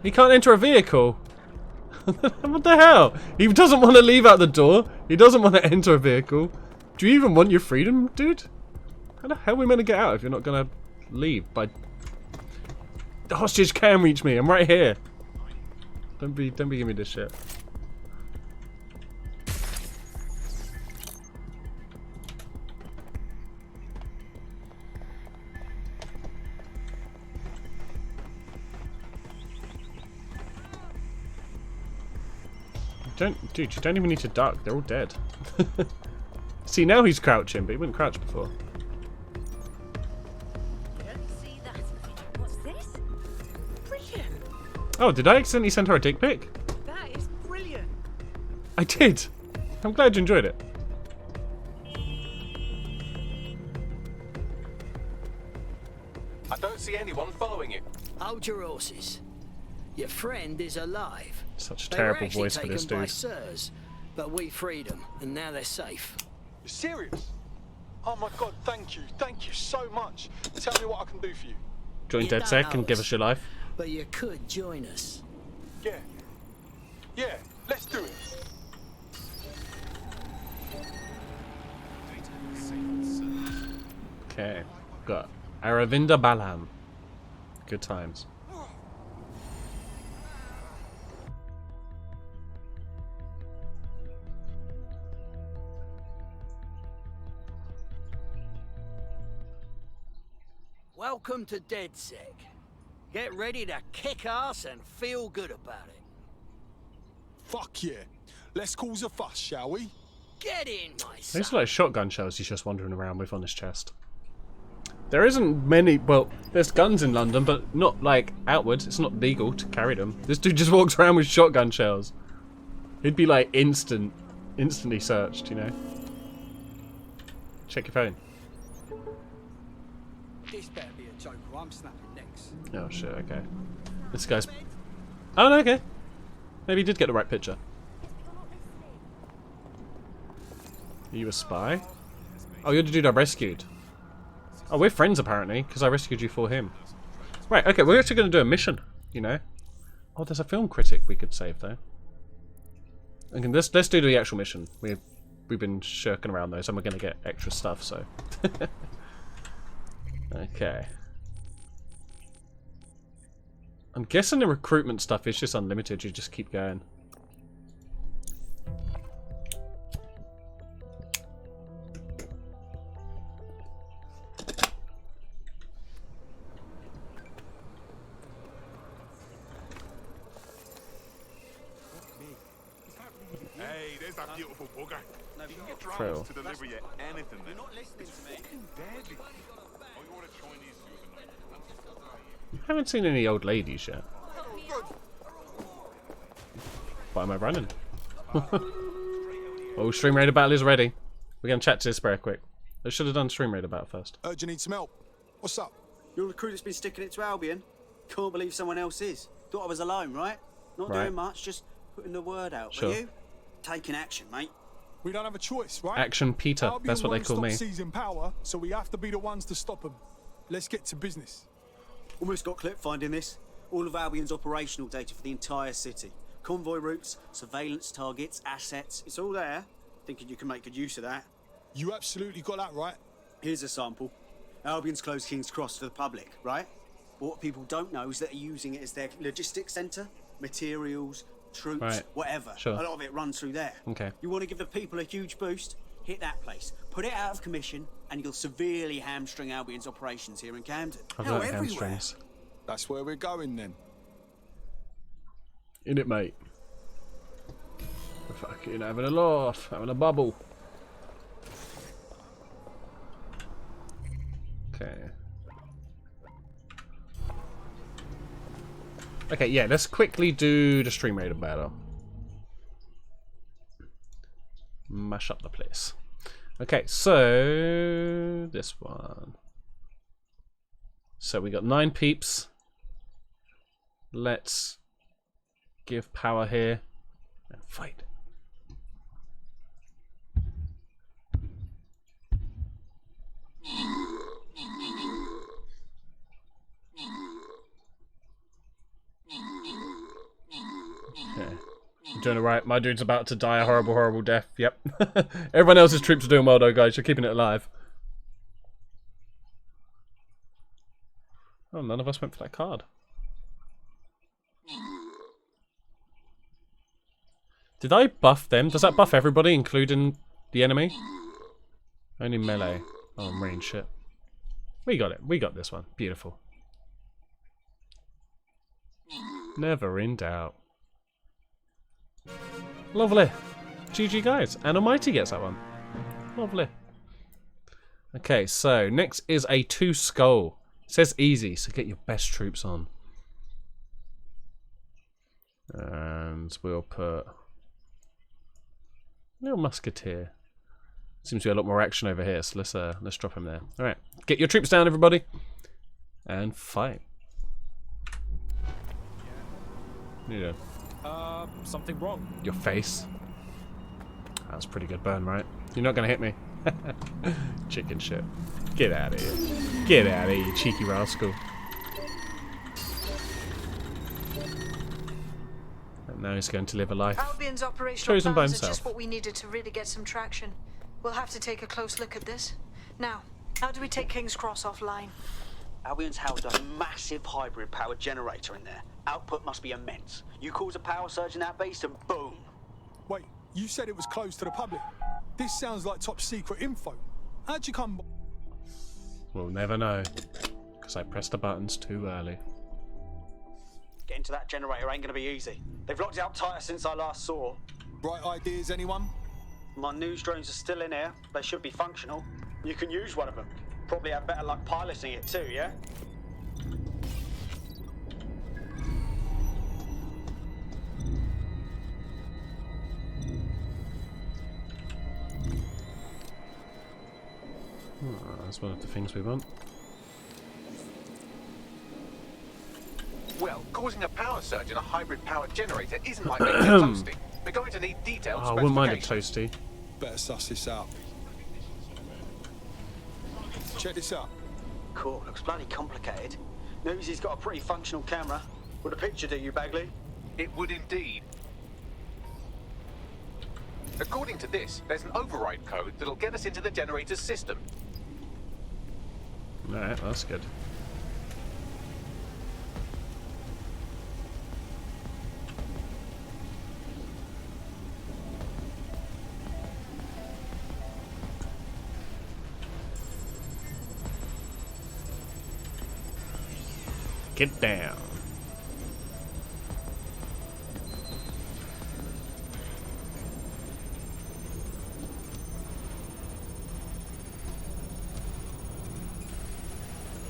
He can't enter a vehicle. What the hell? He doesn't want to leave out the door. He doesn't want to enter a vehicle. Do you even want your freedom, dude? How the hell are we meant to get out if you're not going to leave? By the hostage can reach me. I'm right here. Don't be giving me this shit. Dude, you don't even need to duck. They're all dead. See, now he's crouching, but he wouldn't crouch before. See that? What's this? Brilliant. Oh, did I accidentally send her a dick pic? That is brilliant. I did. I'm glad you enjoyed it. I don't see anyone following you. Hold your horses. Your friend is alive. Such a They were terrible actually voice for this taken by dude. Sirs, but we freed them, and now they're safe. You're serious? Oh my god, thank you so much. Tell me what I can do for you. Join You don't DedSec and know give us, us your life. But you could join us. Yeah, let's do it. Okay, got Aravinda Balan. Good times. Welcome to DedSec. Get ready to kick ass and feel good about it. Fuck yeah. Let's cause a fuss, shall we? Get in, my son. These are like shotgun shells he's just wandering around with on his chest. There isn't many, well, there's guns in London, but not like outwards. It's not legal to carry them. This dude just walks around with shotgun shells. He'd be like instantly searched, you know? Check your phone. This better be a joke or I'm snapping necks. Oh shit, okay. This guy's... Oh no, okay. Maybe he did get the right picture. Are you a spy? Oh, you're the dude I rescued. Oh, we're friends apparently, because I rescued you for him. Right, okay, we're actually going to do a mission, you know? Oh, there's a film critic we could save though. Okay, let's do the actual mission. We've been shirking around those and we're going to get extra stuff, so... Okay. I'm guessing the recruitment stuff is just unlimited, you just keep going. Hey, there's that beautiful bugger. You can get Trail. drones to deliver you anything. You're not listening to me. Fucking deadly. I haven't seen any old ladies yet. Why am I running? Oh, Stream Raider battle is ready. We're going to chat to this very quick. I should have done Stream Raider battle first. Do you need some help? What's up? You're the crew that's been sticking it to Albion. Can't believe someone else is. Thought I was alone, right? Not Right. doing much, just putting the word out. Sure. But you? Taking action, mate. We don't have a choice, right? Action Peter, Albion that's what they won't call stop me. seizing power, so we have to be the ones to stop them. Let's get to business. Almost got clip finding this. All of Albion's operational data for the entire city. Convoy routes, surveillance targets, assets. It's all there. Thinking you can make good use of that. You absolutely got that right. Here's a sample. Albion's closed King's Cross to the public, right? But what people don't know is that they're using it as their logistics centre. Materials, troops, Right. whatever. Sure. A lot of it runs through there. Okay. You want to give the people a huge boost? Hit that place. Put it out of commission, and you'll severely hamstring Albion's operations here in Camden. I've Hell, learnt everywhere. hamstrings. That's where we're going then. In it, mate. We're fucking having a laugh, having a bubble. Okay. Okay, yeah, let's quickly do the Stream Raider battle. Mash up the place. Okay, so this one. So we got 9 peeps. Let's give power here and fight. Okay. You're doing it right. My dude's about to die a horrible, horrible death. Yep. Everyone else's troops are doing well though, guys. You're keeping it alive. Oh, none of us went for that card. Did I buff them? Does that buff everybody, including the enemy? Only melee. Oh, I'm range shit. We got it. We got this one. Beautiful. Never in doubt. Lovely. GG, guys. And Almighty gets that one. Lovely. Okay, so next is a 2 skull. It says easy, so get your best troops on. And we'll put little musketeer. Seems to be a lot more action over here, so let's drop him there. All right, get your troops down, everybody, and fight. Yeah. Something wrong. Your face. That was a pretty good burn, right? You're not gonna hit me. Chicken shit. Get out of here. Get out of here, you cheeky rascal. And now he's going to live a life Albion's operational chosen by plans are himself. just what we needed to really get some traction. We'll have to take a close look at this. Now, how do we take King's Cross offline? Albion's housed a massive hybrid power generator in there. Output must be immense. You cause a power surge in that beast and boom. Wait, you said it was closed to the public. This sounds like top secret info. How'd you come? We'll never know, because I pressed the buttons too early. Getting to that generator ain't gonna be easy. They've locked it up tighter since I last saw. Bright ideas, anyone? My news drones are still in here. They should be functional. You can use one of them. Probably have better luck piloting it too, yeah? That's one of the things we want. Well, causing a power surge in a hybrid power generator isn't like making a toasty. We're going to need detailed Oh, I wouldn't mind a specifications. toasty. Better suss this out. Check this out. Cool, looks bloody complicated. Newsy's got a pretty functional camera. Would a picture do you, Bagley? It would indeed. According to this, there's an override code that'll get us into the generator's system. Alright, that's good. Get down.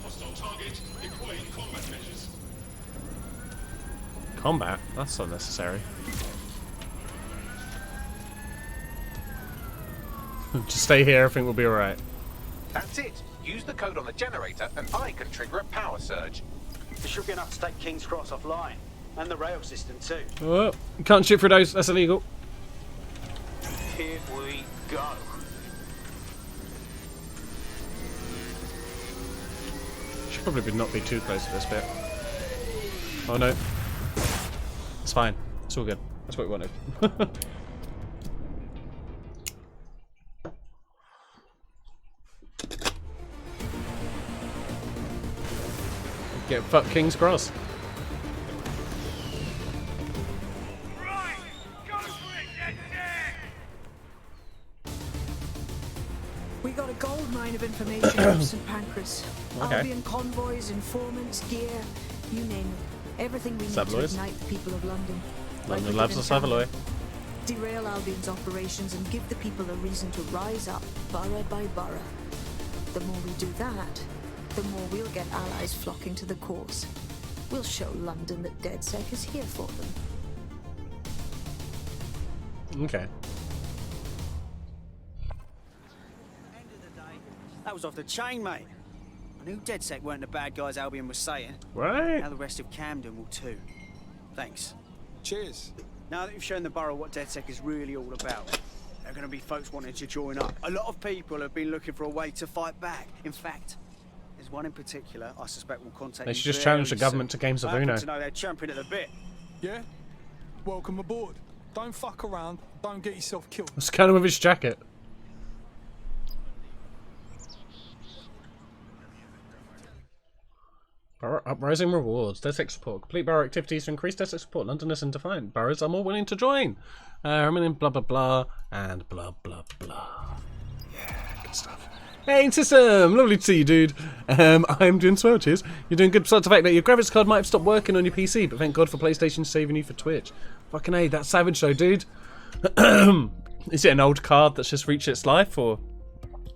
Hostile target, deploying combat measures. Combat? That's unnecessary. Just stay here, everything will be alright. That's it. Use the code on the generator and I can trigger a power surge. There should be enough to take King's Cross offline. And the rail system too. Oh, you can't shoot through those, that's illegal. Here we go. Should probably not be too close to this bit. Oh no. It's fine. It's all good. That's what we wanted. Get fucked King's Cross. got a gold mine of information from St. Pancras. Okay. Albion convoys, informants, gear, you name it. Everything we need to Saveloys. ignite the people of London. London we loves did the in Savaloy. Camden. Derail Albion's operations and give the people a reason to rise up, borough by borough. The more we do that, the more we'll get allies flocking to the cause. We'll show London that DedSec is here for them. Okay. That was off the chain, mate. I knew DedSec weren't the bad guys Albion was saying. Right. Now the rest of Camden will too. Thanks. Cheers. Now that you've shown the borough what DedSec is really all about, there are going to be folks wanting to join up. A lot of people have been looking for a way to fight back. In fact, there's one in particular I suspect will contact They you should just very challenge the government soon. to Games of I happen Uno. to know they're champing at the bit. Yeah? Welcome aboard. Don't fuck around. Don't get yourself killed. Scan him with his jacket. Borough uprising rewards. DedSec support. Complete borough activities to increase DedSec support. Londoners and defiant boroughs are more willing to join. Remaining blah blah blah and blah blah blah. Yeah, good stuff. Hey System! Lovely to see you, dude. I'm doing swell, cheers. You're doing good besides the fact that your graphics card might have stopped working on your PC, but thank God for PlayStation saving you for Twitch. Fucking A, that's savage though, dude. Is it an old card that's just reached its life, or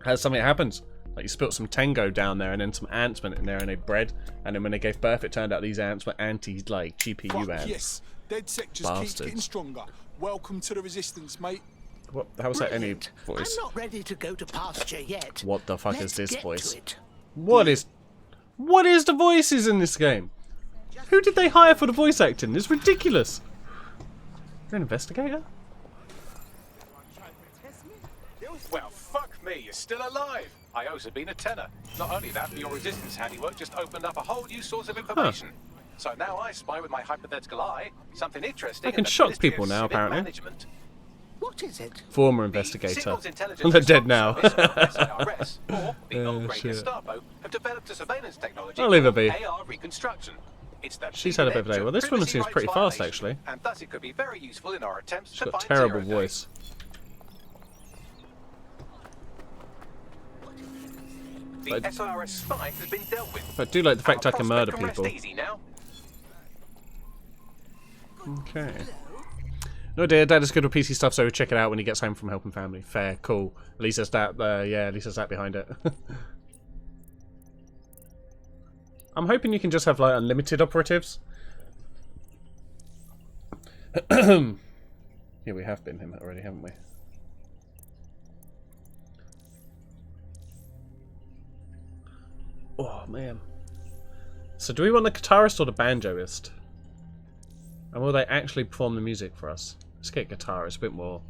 has something happened? Like you spilt some Tango down there and then some ants went in there and they bred, and then when they gave birth it turned out these ants were like GPU Fuck ants. yes. DedSec just keeps getting Bastards. stronger. Welcome to the resistance, mate. What? How was that any voice? I'm not ready to go to pasture yet. What the fuck Let's is this get voice? to it. What is the voices in this game? Who did they hire for the voice acting? It's ridiculous. You're an investigator? Well, fuck me, you're still alive. I owe Sabine a tenner. Not only that, but your resistance handiwork just opened up a whole new source of information. So now I spy with my hypothetical eye something interesting. I can in the shock Ministry of people now, Civic apparently. Management. What is it? Former investigator. Signals Intelligence Well, they're dead now. Response Service, or SIRS, or the Oh, upgraded shit. Gestapo, have developed a surveillance technology I'll leave her called be. AR reconstruction. It's the She's had a bit of a day. leading Well, this edge of woman privacy seems rights pretty fast, violation, actually. And thus it could be very useful in our attempts She's to got a find terrible zero day. voice. The SIRS spy has been dealt with. I do like the fact I Our can murder prospect people. rest easy now. Okay. No, dear, Dad is good with PC stuff, so we'll check it out when he gets home from helping family. Fair, cool. At least there's that, yeah, at least there's that behind it. I'm hoping you can just have, like, unlimited operatives. Yeah, we have been him already, haven't we? Oh, man. So do we want the guitarist or the banjoist? And will they actually perform the music for us? Let's get guitarist, a bit more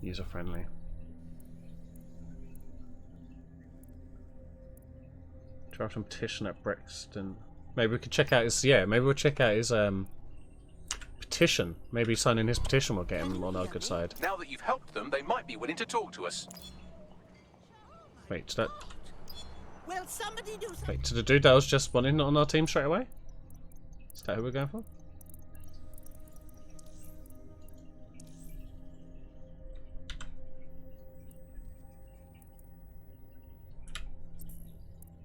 user-friendly. Draft and petition at Brixton. Maybe we could check out his, yeah, maybe we'll check out his petition. Maybe signing his petition will get him on our good side. Now that you've helped them, they might be willing to talk to us. Wait, did that... Well, somebody do something. Wait, did the dude that was just wanting on our team straight away? Is that who we're going for?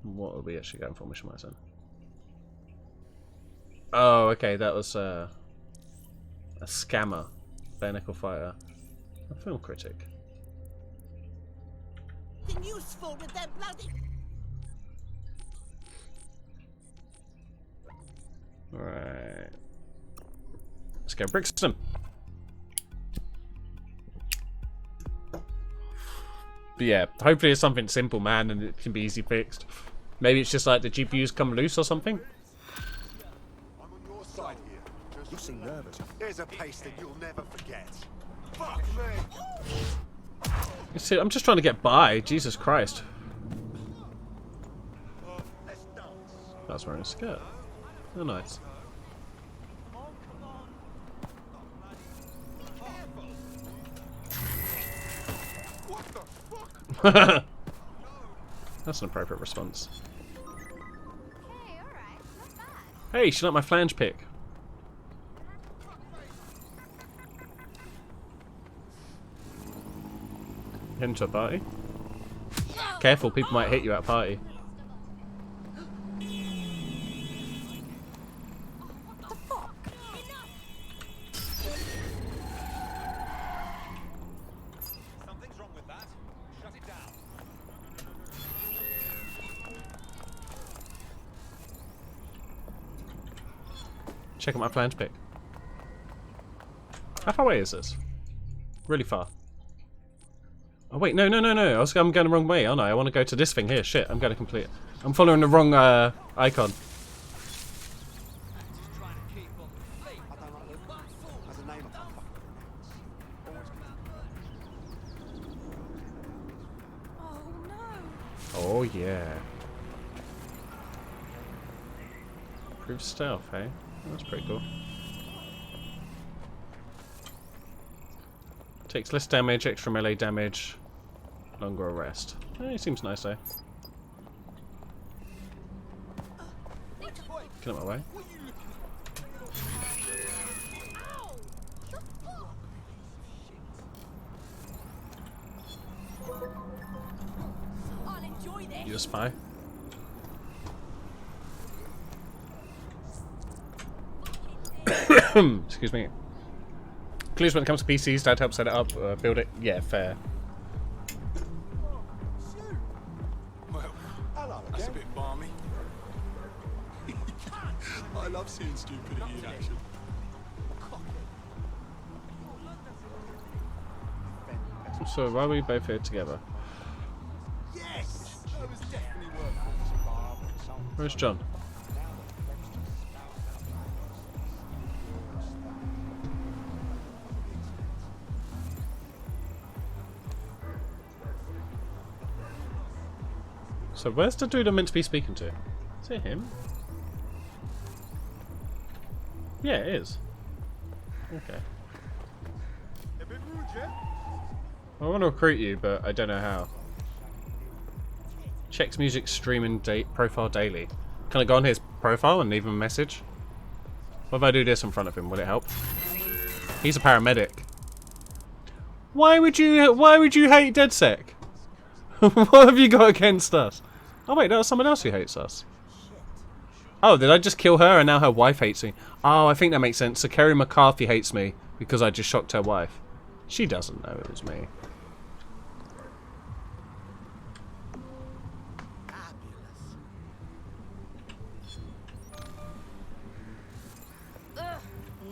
What are we actually going for, Mission Myson? Oh, okay, that was a scammer. Bare-knuckle fighter. A film critic. Useful with their bloody. Right. Let's go Brixton. But yeah, hopefully it's something simple, man, and it can be easy fixed. Maybe it's just like the GPUs come loose or something. I'm on your side here. You seem nervous. Here's a pace that you'll never forget. Fuck me! You see, I'm just trying to get by. Jesus Christ. That's wearing a skirt. Oh, nice. That's an appropriate response. Hey, she liked my flange pick. Heading to a party. Careful, people might hit you at a party. Something's wrong with that. Shut it down. Check out my flange pick. How far away is this? Really far. Oh wait, no. I'm going the wrong way, aren't I? I want to go to this thing here. Shit, I'm going to complete it. I'm following the wrong icon. Oh yeah. Improved stealth, hey? That's pretty cool. Takes less damage, extra melee damage, longer rest. It seems nice though. Get out of my way. You a spy? Excuse me. Clues when it comes to PCs, Dad helps set it up, build it. Yeah, fair. Well, hello again. That's a bit balmy. I love seeing stupidity in action. So why are we both here together? Yes! That was definitely worth it. Where's John? So where's the dude I'm meant to be speaking to? Is it him? Yeah, it is. Okay. I want to recruit you, but I don't know how. Checks music streaming profile daily. Can I go on his profile and leave him a message? What if I do this in front of him? Will it help? He's a paramedic. Why would you hate DedSec? What have you got against us? Oh wait, that was someone else who hates us. Oh, did I just kill her and now her wife hates me? Oh, I think that makes sense. So Kerry McCarthy hates me because I just shocked her wife. She doesn't know it was me.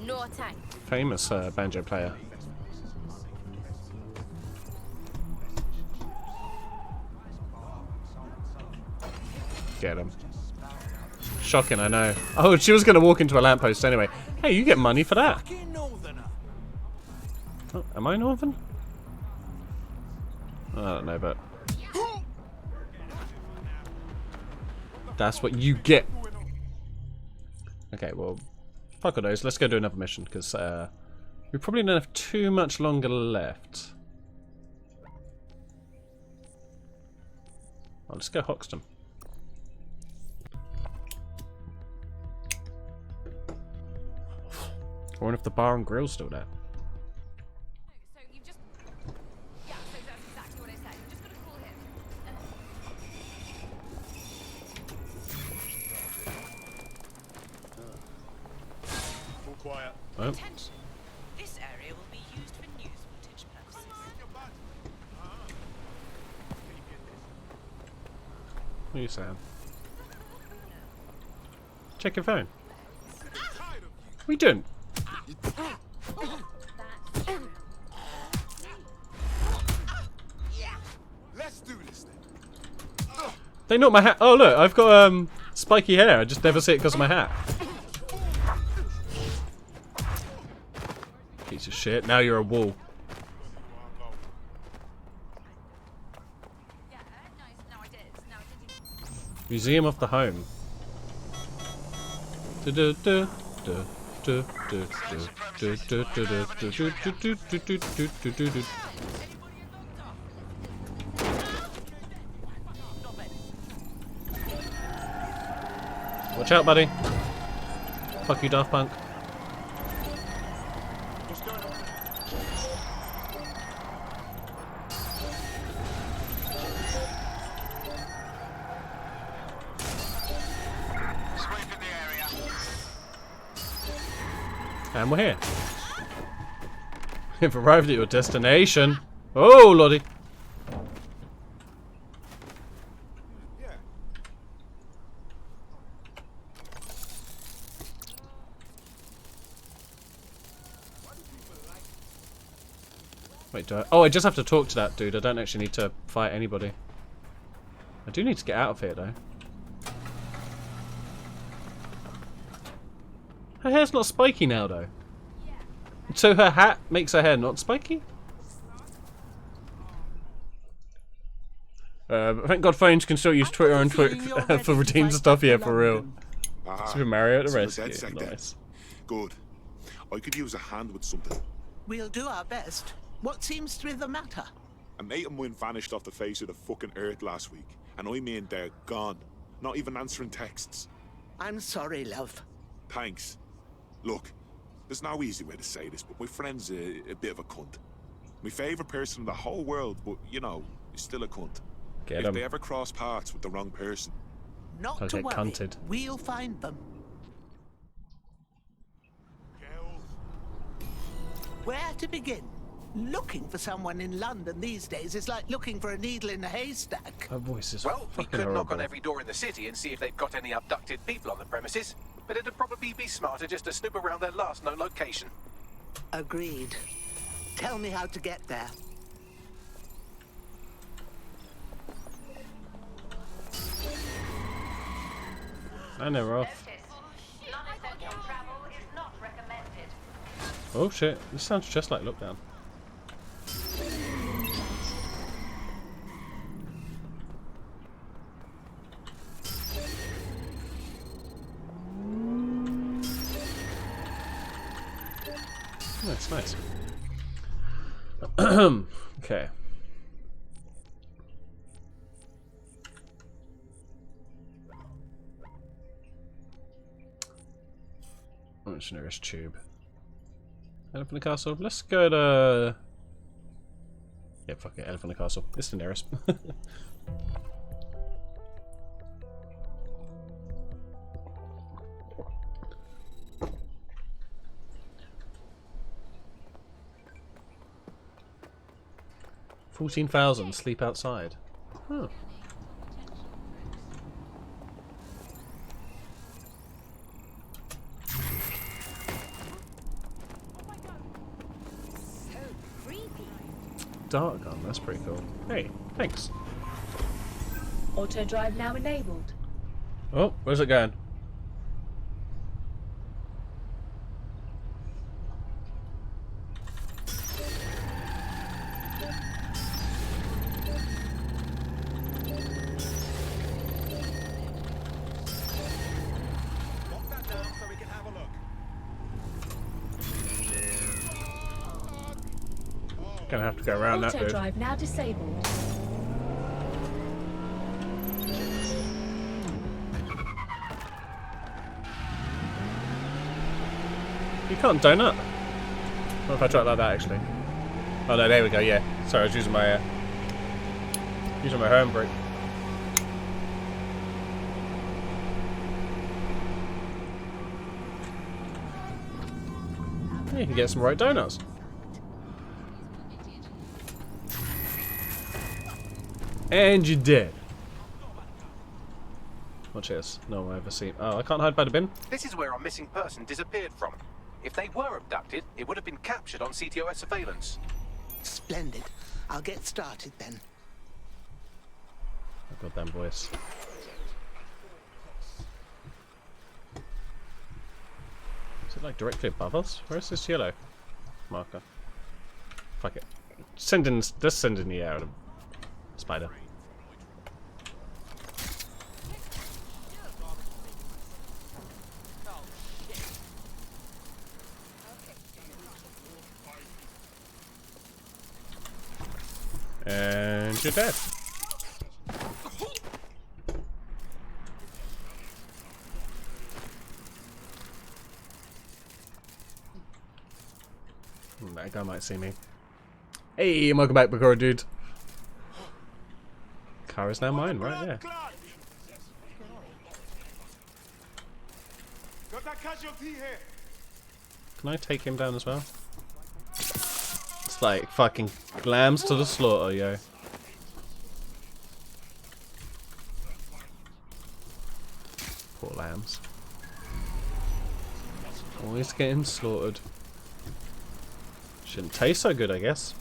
No tank. Famous banjo player. Get him. Shocking, I know. Oh, she was going to walk into a lamppost anyway. Hey, you get money for that. Oh, am I Northern? I don't know, but... That's what you get. Okay, well... Fuck all those. Let's go do another mission, because we probably don't have too much longer left. Oh, let's go Hoxton. I wonder if the bar and grill's still there. So you just... Yeah, so that's exactly what I said. You just gotta call him. All quiet. Oh. Attention. This area will be used for news footage purposes. What are you saying? Check your phone. We didn't. Let's do this then. They knocked my hat. Oh look, I've got spiky hair. I just never see it because of my hat. Piece of shit. Now you're a wall. Museum of the Home. Watch out, buddy. Fuck you, Daft Punk. And we're here. You've arrived at your destination. Oh, lordy. Wait, do I... Oh, I just have to talk to that dude. I don't actually need to fight anybody. I do need to get out of here, though. Her hair's not spiky now, though. So her hat makes her hair not spiky? Thank God phones can still use Twitter and Twitter for redeemed stuff. Yeah, for real. Super Mario at the rescue. Nice. Good. I could use a hand with something. We'll do our best. What seems to be the matter? A mate of mine vanished off the face of the fucking earth last week, and I mean they're gone. Not even answering texts. I'm sorry, love. Thanks. Look, there's no easy way to say this, but my friend's a bit of a cunt. My favourite person in the whole world, but, you know, he's still a cunt. If they ever cross paths with the wrong person... Not to worry. Cunted. We'll find them. Where to begin? Looking for someone in London these days is like looking for a needle in a haystack. Her voice is well, we could horrible. knock on every door in the city and see if they've got any abducted people on the premises. But it'd probably be smarter just to snoop around their last known location. Agreed. Tell me how to get there. I know, we're off. Oh shit, this sounds just like Lockdown. That's nice. Okay. What's the nearest tube? Elephant Castle. Let's go to... Yeah, fuck it. Elephant Castle. It's the nearest. $14,000 sleep outside. Huh. Dart gun, that's pretty cool. Hey, thanks. Auto drive now enabled. Oh, where's it going? Gonna have to go around that Auto dude. drive now disabled. You can't donut. What if I try it like that actually? Oh no, there we go, yeah. Sorry, I was using my handbrake. Yeah, you can get some right donuts. And you're dead. Watch this. No one ever seen. Oh, I can't hide by the bin. This is where our missing person disappeared from. If they were abducted, it would have been captured on CTOS surveillance. Splendid. I'll get started then. Oh, goddamn voice. Is it like directly above us? Where's this yellow marker? Fuck it. Let's send in the air. Spider. And you're dead. That guy might see me. Hey, welcome back, Bakura dude. Car is now mine, right? Yeah. Got that casualty here. Can I take him down as well? It's like fucking lambs to the slaughter, yo. Poor lambs. Always getting slaughtered. Shouldn't taste so good, I guess.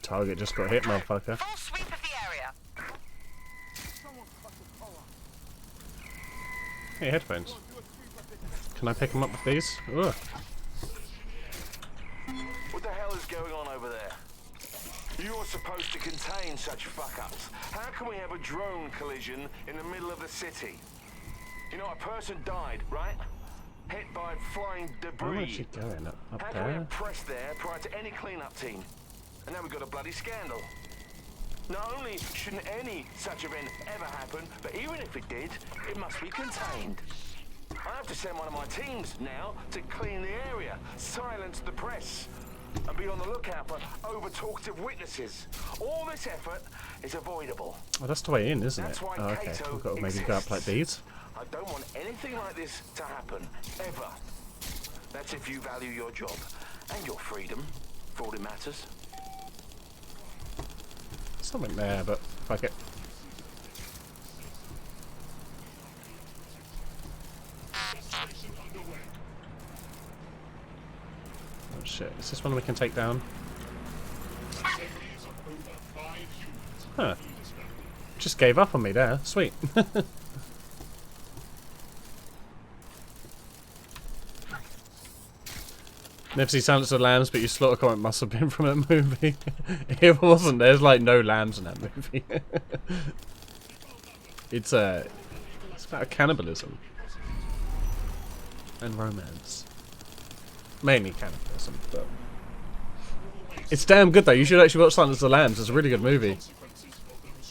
Target just got hit, motherfucker. Full sweep of the area. Hey, headphones. Can I pick them up with these? Ugh. What the hell is going on over there? You're supposed to contain such fuck-ups. How can we have a drone collision in the middle of the city? You know, a person died, right? Hit by flying debris. Where is she going? Up How can we there? have press there prior to any cleanup team? And now we've got a bloody scandal. Not only shouldn't any such event ever happen, but even if it did, it must be contained. I have to send one of my teams now to clean the area, silence the press, and be on the lookout for over-talkative witnesses. All this effort is avoidable. Oh, that's the way in, isn't That's it? why Oh, okay. Cato We've got to maybe go up like these. I don't want anything like this to happen, ever. That's if you value your job and your freedom, for all it matters. Something there, but fuck it. Oh shit, is this one we can take down? Huh. Just gave up on me there. Sweet. Never see Silence of the Lambs, but your slaughter comment must have been from that movie. It wasn't. There's like no lambs in that movie. It's about cannibalism and romance, mainly cannibalism. But it's damn good though. You should actually watch Silence of the Lambs. It's a really good movie.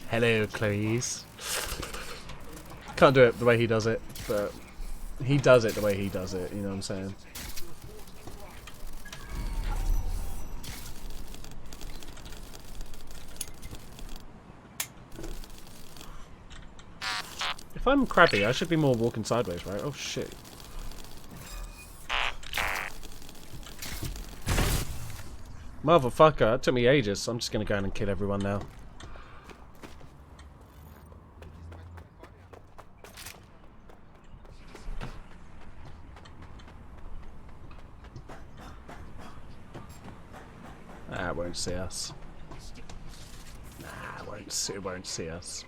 Hello, Clarice. Can't do it the way he does it, but he does it the way he does it. You know what I'm saying? If I'm crabby, I should be more walking sideways, right? Oh shit. Motherfucker, that took me ages. I'm just gonna go in and kill everyone now. Ah, it won't see us. Nah, it won't see us.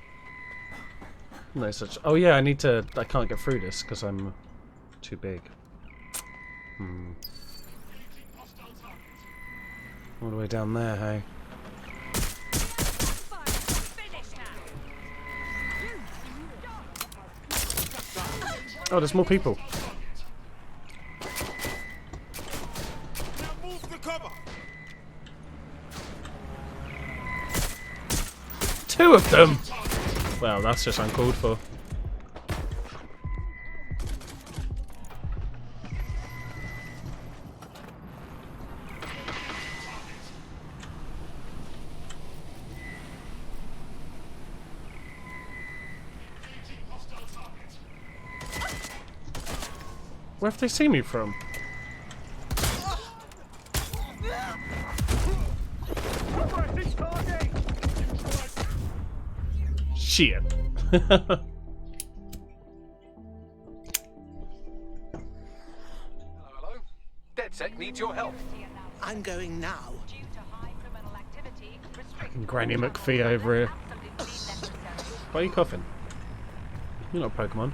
No such. Oh yeah, I can't get through this because I'm too big. All the way down there, hey. Oh, there's more people. Two of them. Well, that's just uncalled for. Where have they seen me from? Shit. Hello? DedSec needs your help. I'm going now. Fucking Granny McPhee over here. Why are you coughing? You're not a Pokemon.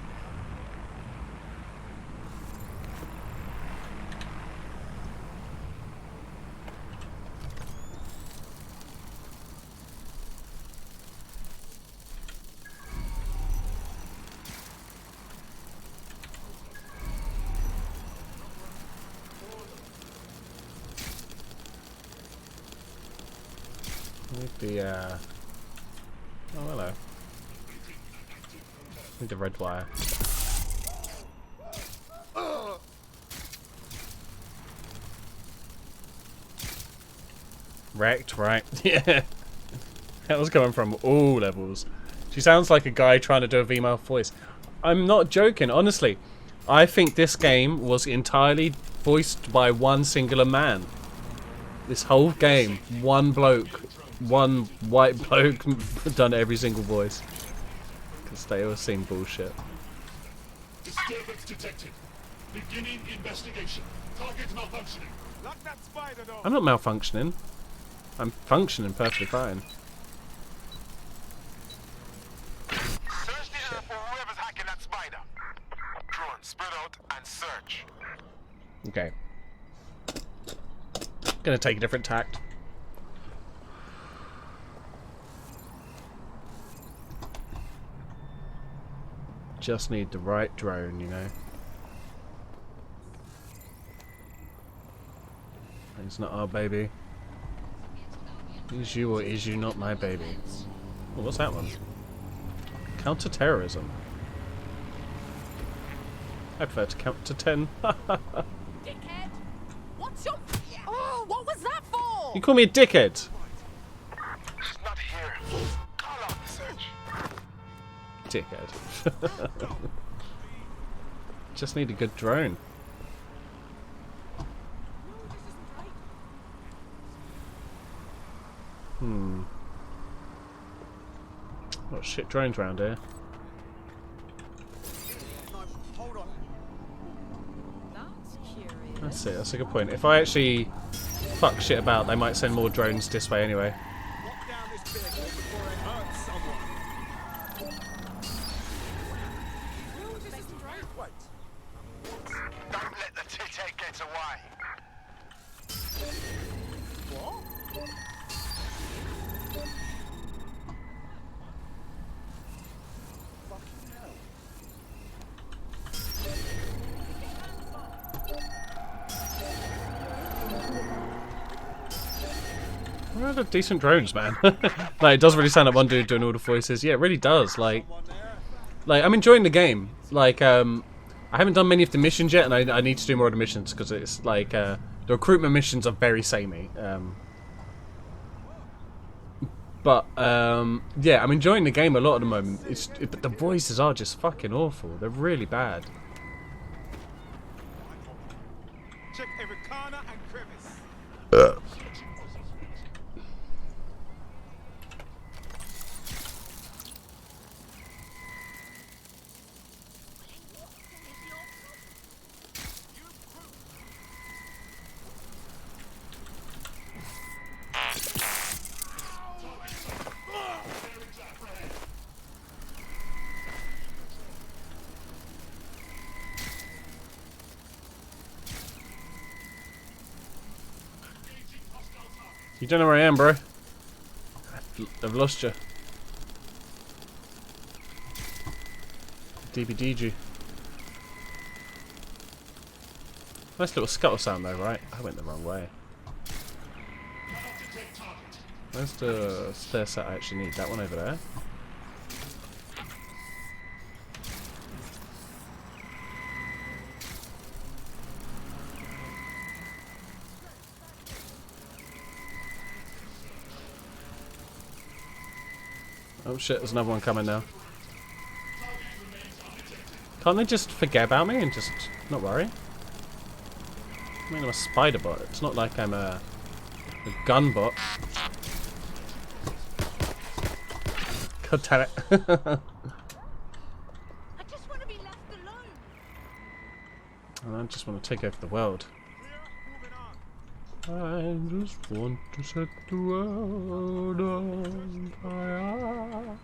With the oh hello. With the red wire. Wrecked, right? Yeah. That was coming from all levels. She sounds like a guy trying to do a female voice. I'm not joking, honestly. I think this game was entirely voiced by one singular man. This whole game, one bloke, one white bloke done every single voice. Because they all seem bullshit. Disturbance detected. Beginning investigation. Target malfunctioning. Lock that spider door. I'm not malfunctioning. I'm functioning perfectly fine. Search the earth for whoever's hacking that spider. Drone, spread out and search. Okay. Gonna take a different tact. Just need the right drone, you know. It's not our baby. Is you or is you not my baby? Oh, what's that one? Counter-terrorism. I prefer to count to 10. Dickhead! What's your... Oh, what was that for? You call me a dickhead? She's not here. Call out the search. Dickhead. Just need a good drone. What shit drones around here? Hold on. That's it, that's a good point. If I actually fuck shit about, they might send more drones this way anyway. Lock down this vehicle before it hurts someone. Don't let the tit get away. What? Well, they're decent drones, man. Like, it does really sound like one dude doing all the voices. Yeah, it really does. Like I'm enjoying the game. Like, I haven't done many of the missions yet, and I need to do more of the missions because it's like the recruitment missions are very samey. But yeah, I'm enjoying the game a lot at the moment. But the voices are just fucking awful. They're really bad. Check every corner and crevice. You don't know where I am, bro. I've lost you. DBDG. Nice little scuttle sound though, right? I went the wrong way. Where's the stair set I actually need? That one over there? Oh shit, there's another one coming now. Can't they just forget about me and just not worry? I mean, I'm a spider bot. It's not like I'm a gun bot. God damn it. I just want to be left alone. I just want to take over the world. I just want to set the world on fire.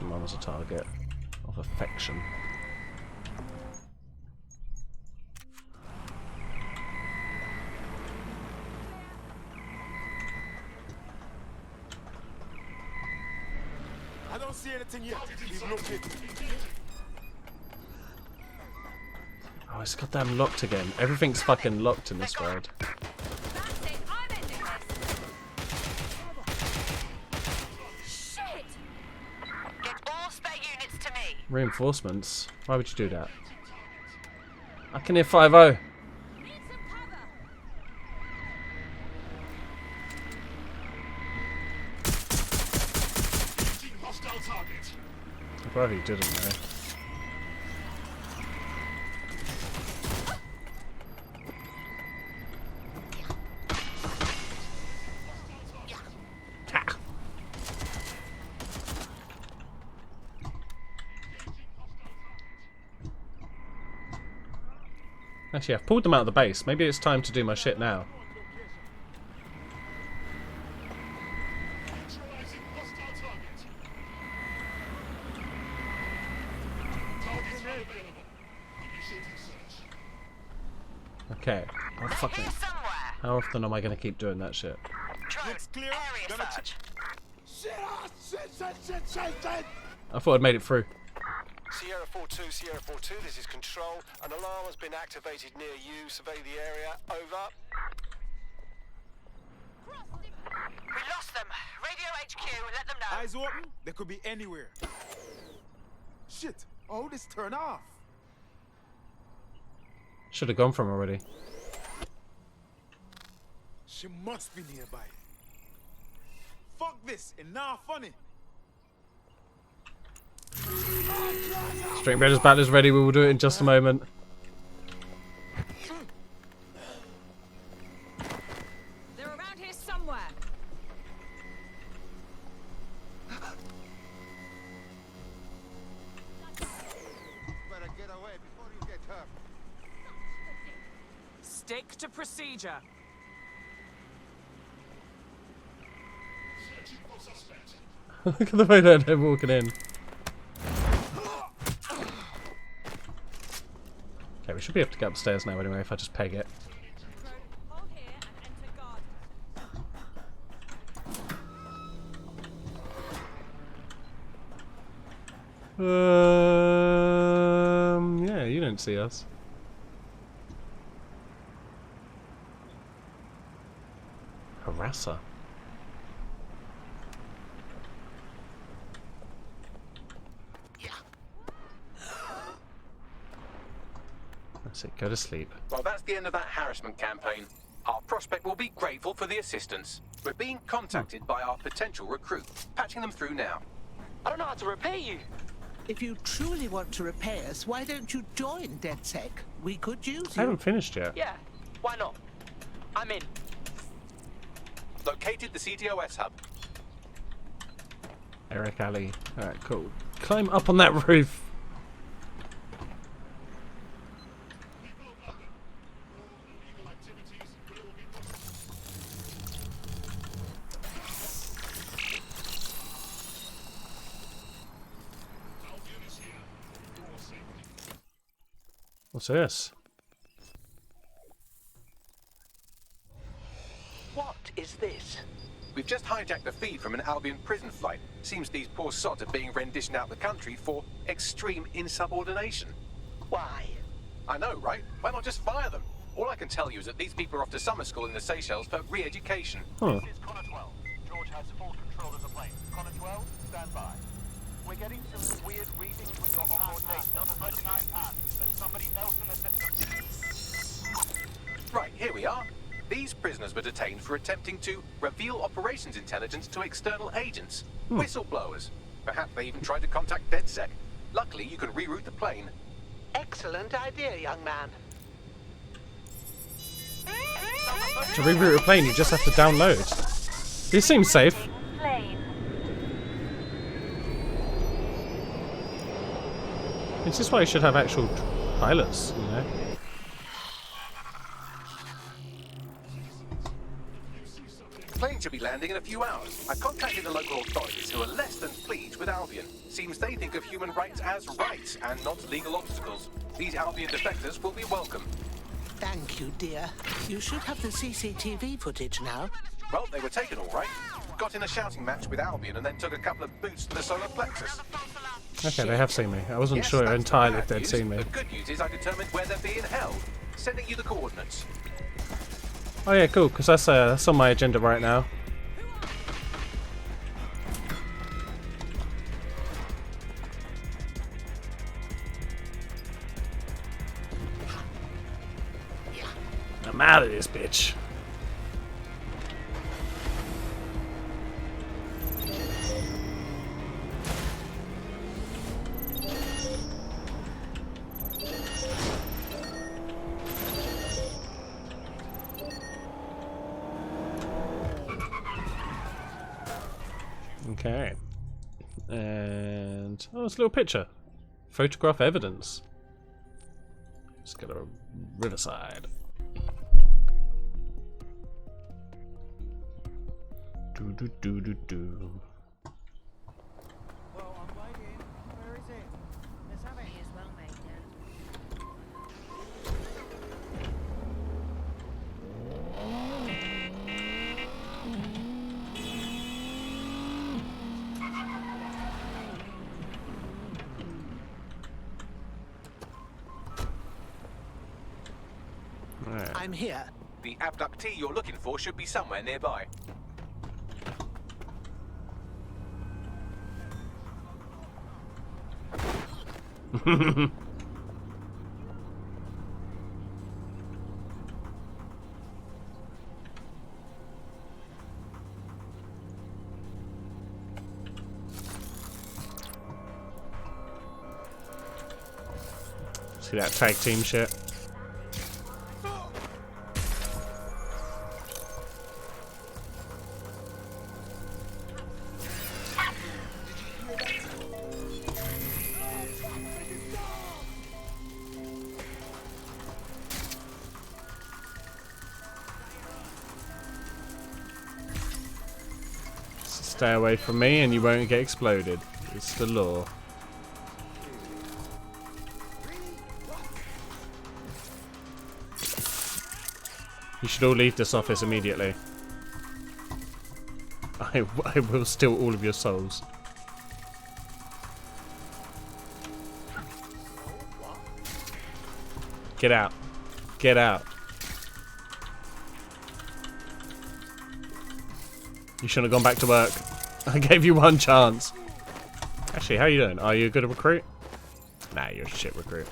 Mum was a target of affection. I don't see anything yet. Keep looking. Oh, it's goddamn locked again. Everything's fucking locked in this world. Shit! Get all spare units to me. Reinforcements? Why would you do that? I can hear 5-0. Well, he didn't know. Actually, I've pulled them out of the base. Maybe it's time to do my shit now. Okay. Oh, fuck me. How often am I going to keep doing that shit? Looks clear. Gonna check. Shit! I thought I'd made it through. Sierra 4-2, Sierra 4-2, this is Control. An alarm has been activated near you. Survey the area. Over. We lost them. Radio HQ, let them know. Eyes open? They could be anywhere. Shit! Oh, this turn off. Should have gone from already. She must be nearby. Fuck this, and now funny. Stream Raiders battle is ready. We will do it in just a moment. They're around here somewhere. Better get away before you get hurt. Stick to procedure. Look at the way that they're walking in. Okay, we should be able to get upstairs now anyway if I just peg it. Yeah, you didn't see us. Harasser. That's it, go to sleep. Well, that's the end of that harassment campaign. Our prospect will be grateful for the assistance. We're being contacted by our potential recruit. Patching them through now. I don't know how to repay you. If you truly want to repay us, why don't you join DedSec? We could use I haven't finished yet. Yeah, why not? I'm in. Located the CTOS hub. Eric Alley. Alright, cool. Climb up on that roof. What's this? What is this? We've just hijacked the feed from an Albion prison flight. Seems these poor sods are being renditioned out the country for extreme insubordination. Why? I know, right? Why not just fire them? All I can tell you is that these people are off to summer school in the Seychelles for re-education. Huh. This is Connor 12. George has full control of the plane. Connor 12, stand by. We're getting some weird readings with your onboard data. Not a 39 pad. There's somebody else in the system. Right, here we are. These prisoners were detained for attempting to reveal operations intelligence to external agents. Whistleblowers. Perhaps they even tried to contact DedSec. Luckily, you can reroute the plane. Excellent idea, young man. To reroute a plane, you just have to download. This seems safe. Is this why you should have actual pilots, you know? Plane should be landing in a few hours. I've contacted the local authorities who are less than pleased with Albion. Seems they think of human rights as rights and not legal obstacles. These Albion defectors will be welcome. Thank you, dear. You should have the CCTV footage now. Well, they were taken all right. Got in a shouting match with Albion and then took a couple of boots to the solar plexus. Okay, they have seen me. I wasn't sure entirely if they'd seen me. The good news is I determined where they're being held. Sending you the coordinates. Oh yeah, cool, because that's on my agenda right now. I'm out of this bitch. Okay. And oh, it's a little picture. Photograph evidence. Let's go to Riverside. Do do do do do. Well, I'm waiting. Where is it? Let's have it. As well, mate, I'm here. The abductee you're looking for should be somewhere nearby. See that tag team shit? Stay away from me and you won't get exploded. It's the law. You should all leave this office immediately. I will steal all of your souls. Get out. Get out. You shouldn't have gone back to work. I gave you one chance. Actually, how you doing? Are you a good recruit? Nah, you're a shit recruit.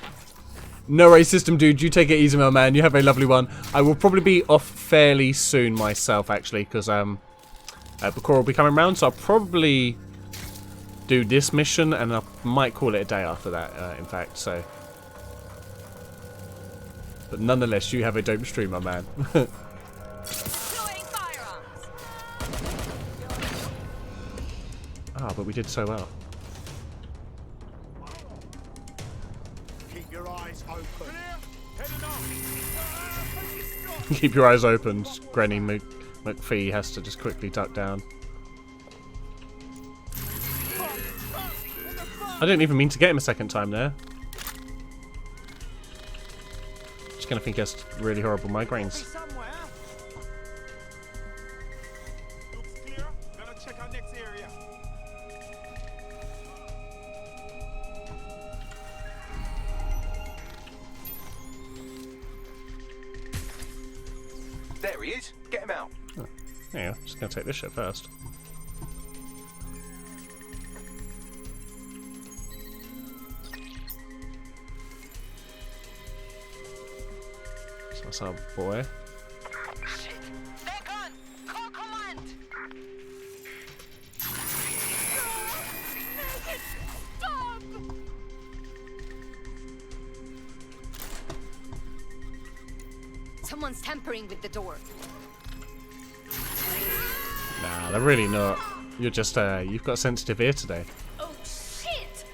No way, system dude. You take it easy, my man. You have a lovely one. I will probably be off fairly soon myself, actually, because Bakura will be coming round. So I'll probably do this mission, and I might call it a day after that. In fact, so. But nonetheless, you have a dope stream, my man. Ah, but we did so well. Keep your eyes open. Keep your eyes open. Granny McPhee has to just quickly duck down. I didn't even mean to get him a second time there. Just gonna think he has really horrible migraines. There he is. Get him out. Oh, yeah, just gonna take this shit first. So that's our boy. Shit! They're gone! Call command! Stop! Someone's tampering with the door. Nah, they're really not. You're just, you've got a sensitive ear today. Oh, shit!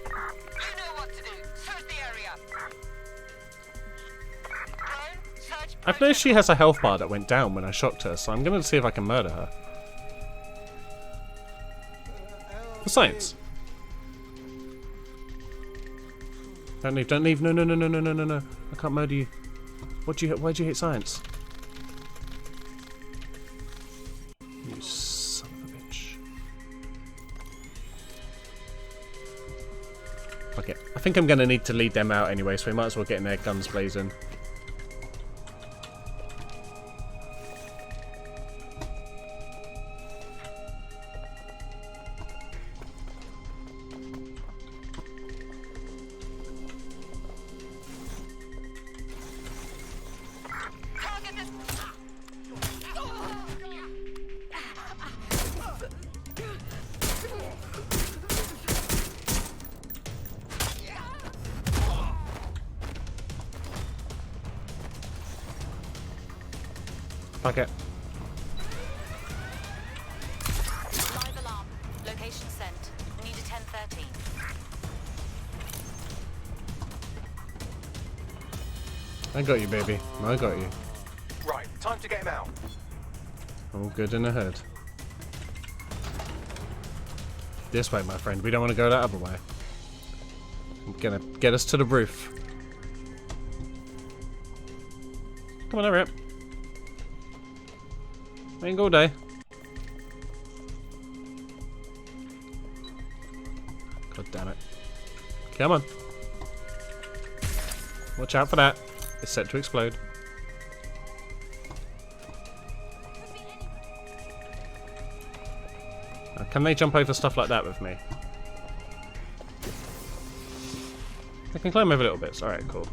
You know what to do. Search the area. I've noticed she has a health bar that went down when I shocked her, so I'm gonna see if I can murder her. For science. Don't leave, don't leave. No, no, no, no, no, no, no, no. I can't murder you. Why'd you hate science? You son of a bitch. Okay, I think I'm gonna need to lead them out anyway, so we might as well get in their guns blazing. Fuck it. I got you, baby. I got you. Right, time to get him out. All good in the hood. This way, my friend. We don't want to go that other way. I'm gonna get us to the roof. Come on, hurry up. Ain't all day. God damn it. Come on. Watch out for that. It's set to explode. Now, can they jump over stuff like that with me? They can climb over little bits. Alright, cool.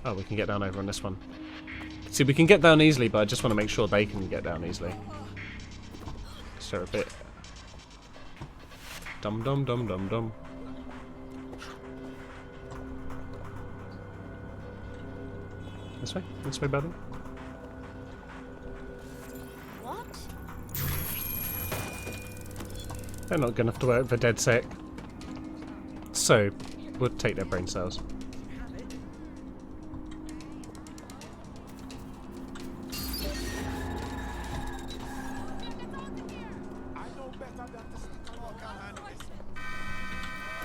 Oh, we can get down over on this one. See, we can get down easily, but I just want to make sure they can get down easily. So a bit... Dum dum dum dum dum. This way, buddy. What? They're not good enough to work for DedSec. So, we'll take their brain cells.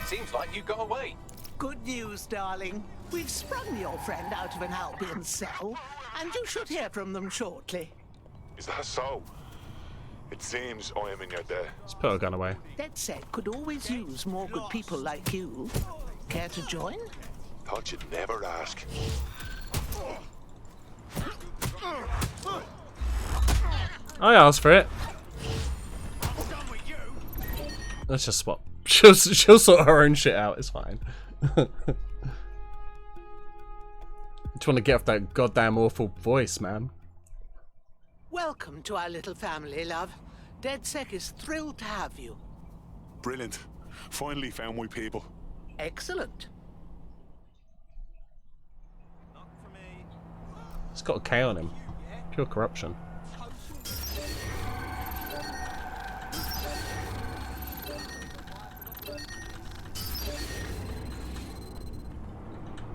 Seems like you got away. Good news, darling. We've sprung your friend out of an Albion cell, and you should hear from them shortly. Is that so? It seems I am in your debt. Let's put our gun away. DedSec could always use more good people like you. Care to join? Thought you'd never ask. I asked for it. Let's just swap. She'll sort her own shit out. It's fine. Just want to get off that goddamn awful voice, man. Welcome to our little family, love. DedSec is thrilled to have you. Brilliant. Finally found my people. Excellent. It's got a K on him. Pure corruption.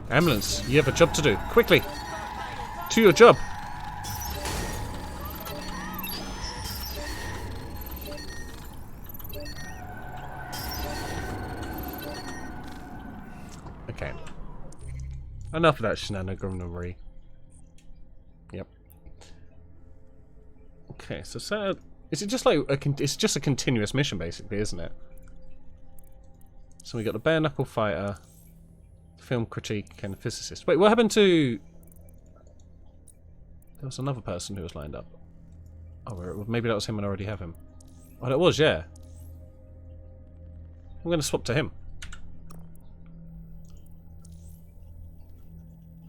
Ambulance, you have a job to do. Quickly! To your job! Okay. Enough of that shenaniganery. Yep. Okay, so is it just like it's just a continuous mission basically, isn't it? So we got the bare knuckle fighter, film critique and physicist. Wait, what happened to... There was another person who was lined up. Oh, maybe that was him and I already have him. Oh, that was, yeah. I'm going to swap to him.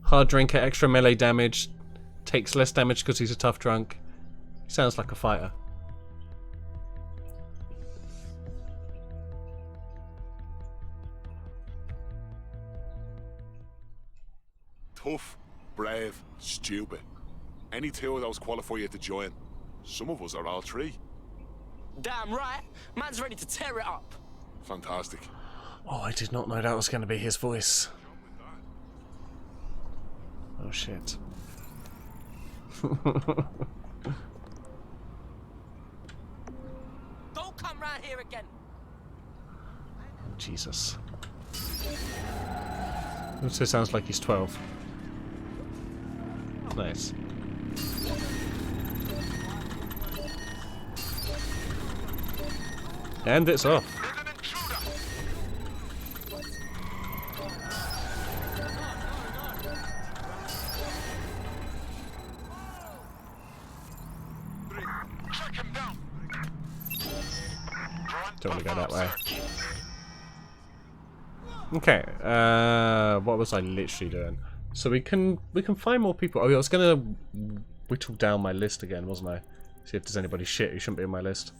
Hard drinker, extra melee damage. Takes less damage because he's a tough drunk. Sounds like a fighter. Tough, brave, stupid. Any two of those qualify you to join. Some of us are all three. Damn right. Man's ready to tear it up. Fantastic. Oh, I did not know that was going to be his voice. Oh, shit. Don't come round here again. Oh, Jesus. Also sounds like he's 12. Nice. And it's off. Don't want to go that way. Okay, what was I literally doing? So we can find more people. Oh yeah, I was gonna whittle down my list again, wasn't I? See if there's anybody shit who shouldn't be in my list.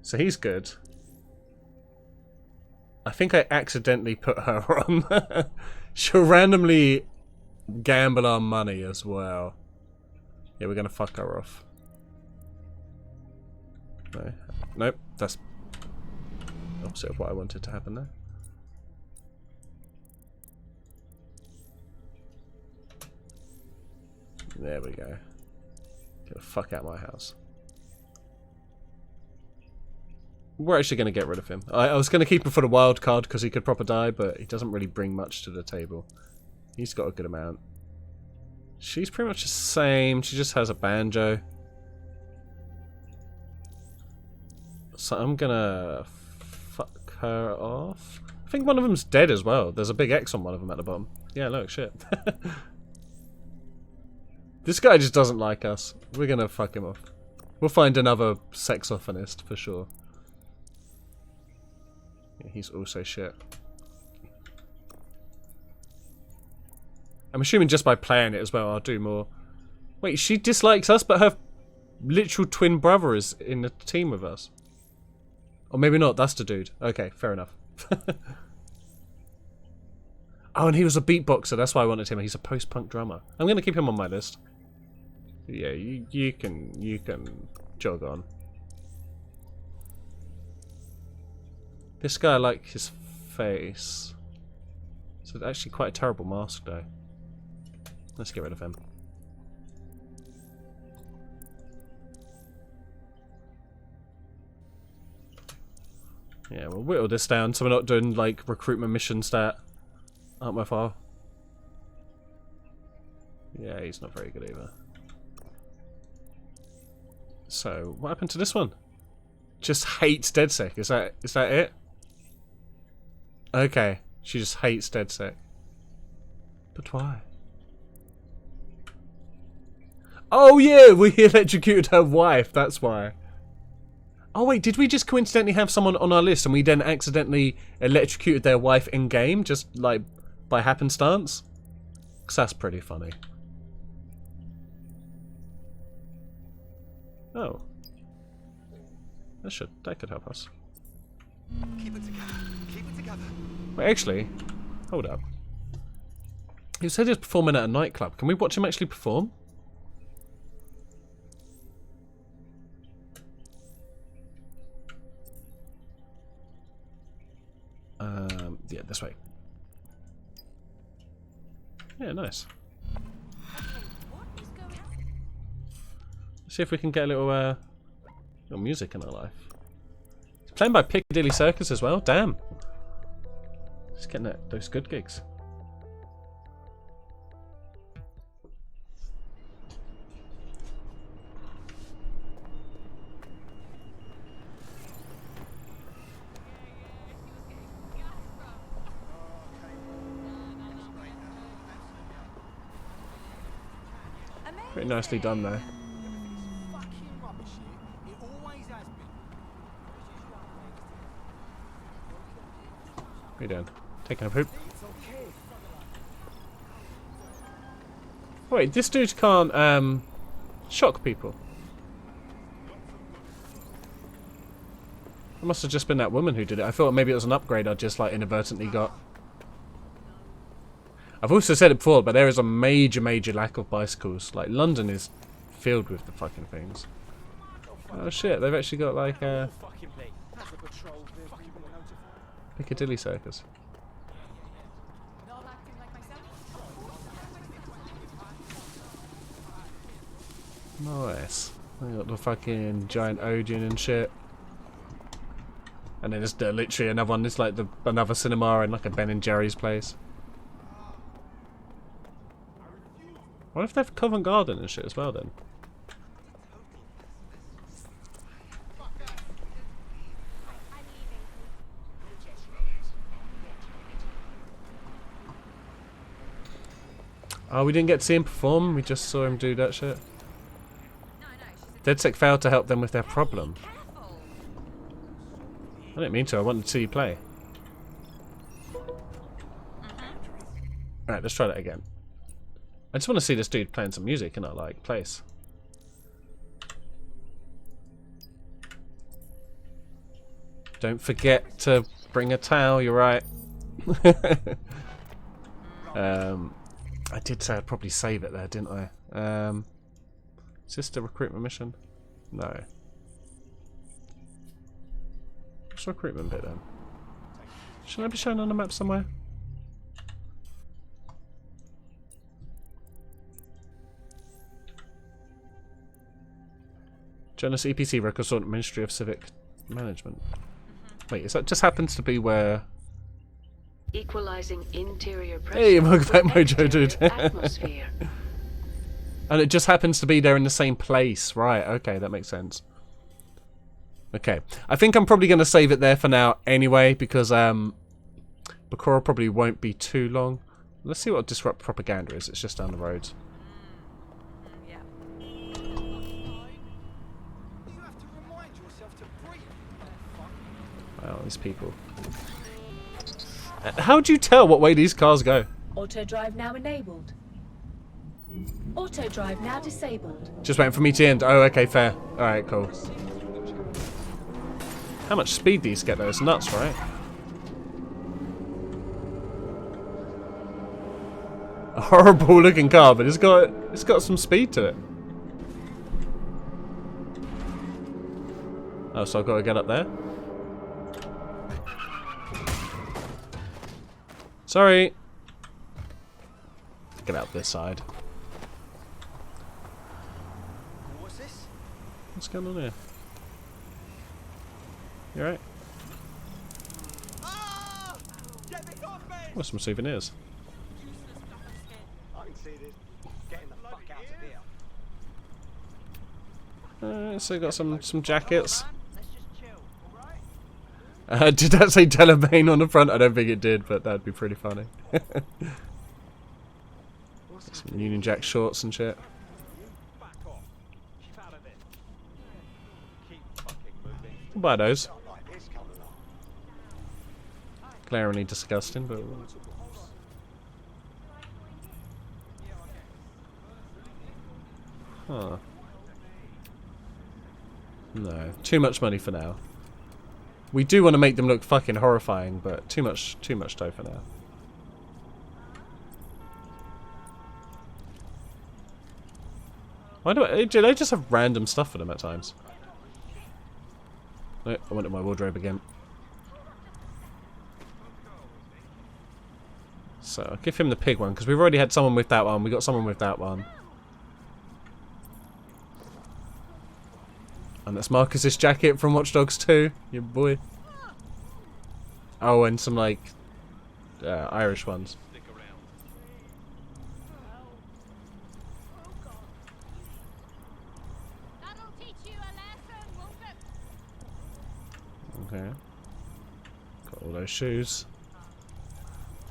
So he's good. I think I accidentally put her on. She'll randomly gamble our money as well. Yeah, we're gonna fuck her off. No. Nope. That's opposite of what I wanted to happen there. There we go. Get the fuck out of my house. We're actually going to get rid of him. I was going to keep him for the wild card because he could proper die, but he doesn't really bring much to the table. He's got a good amount. She's pretty much the same. She just has a banjo. So I'm going to fuck her off. I think one of them's dead as well. There's a big X on one of them at the bottom. Yeah, look, shit. This guy just doesn't like us. We're going to fuck him off. We'll find another sexophanist for sure. Yeah, he's also shit. I'm assuming just by playing it as well, I'll do more. Wait, she dislikes us, but her literal twin brother is in the team with us. Or maybe not, that's the dude. Okay, fair enough. Oh, and he was a beatboxer, that's why I wanted him. He's a post-punk drummer. I'm going to keep him on my list. Yeah, you can jog on. This guy, I like his face. It's actually quite a terrible mask, though. Let's get rid of him. Yeah, we'll whittle this down so we're not doing, like, recruitment mission stat. Aren't we far? Yeah, he's not very good either. So, what happened to this one? Just hates DedSec. Is that it? Okay, she just hates DedSec. But why? Oh yeah, we electrocuted her wife, that's why. Oh wait, did we just coincidentally have someone on our list and we then accidentally electrocuted their wife in game, just like by happenstance? Because that's pretty funny. Oh. That could help us. Keep it together. Keep it together. Wait, actually, hold up. He said he was performing at a nightclub. Can we watch him actually perform? Yeah, this way. Yeah, nice. See if we can get a little music in our life. It's playing by Piccadilly Circus as well. Damn. Just getting those good gigs. Pretty nicely done there. What are you doing? Taking a poop? Wait, this dude can't shock people. It must have just been that woman who did it. I thought maybe it was an upgrade I just like inadvertently got. I've also said it before, but there is a major lack of bicycles. Like, London is filled with the fucking things. Oh shit, they've actually got like Piccadilly Circus. Nice. They got the fucking giant Odeon and shit. And then there's literally another one. It's like another cinema and like a Ben and Jerry's place. What if they have Covent Garden and shit as well then? Oh, we didn't get to see him perform, we just saw him do that shit. DedSec failed to help them with their problem. I didn't mean to, I wanted to see you play. Alright, let's try that again. I just want to see this dude playing some music in our like place. Don't forget to bring a towel, you're right. I did say I'd probably save it there, didn't I? Is this the recruitment mission? No. What's the recruitment bit then? Should I be shown on the map somewhere? Journalist EPC records on Ministry of Civic Management. Wait, is that just happens to be where... Equalizing interior pressure. Hey, welcome back, Mojo dude. Atmosphere. And it just happens to be there in the same place. Right, okay, that makes sense. Okay, I think I'm probably going to save it there for now anyway, because Bakura probably won't be too long. Let's see what Disrupt Propaganda is. It's just down the road. Wow, these people. How do you tell what way these cars go? Auto drive now enabled. Auto drive now disabled. Just waiting for me to end. Oh, okay, fair. Alright, cool. How much speed these get though? It's nuts, right? A horrible looking car, but it's got some speed to it. Oh, so I've got to get up there? Sorry. Get out this side. What's this? What's going on here? You alright? What's some souvenirs? I can see this. Getting the fuck out of here. So we got some jackets. Did that say Delamain on the front? I don't think it did, but that'd be pretty funny. Some Union Jack shorts and shit. I'll buy those. Glaringly disgusting, but... Huh. No. Too much money for now. We do want to make them look fucking horrifying, but too much dough for now. Why do I just have random stuff for them at times? No, I went to my wardrobe again. So I'll give him the pig one because we've already had someone with that one. We got someone with that one. And that's Marcus's jacket from Watch Dogs 2. Your boy. Oh, and some like Irish ones. Okay. Got all those shoes.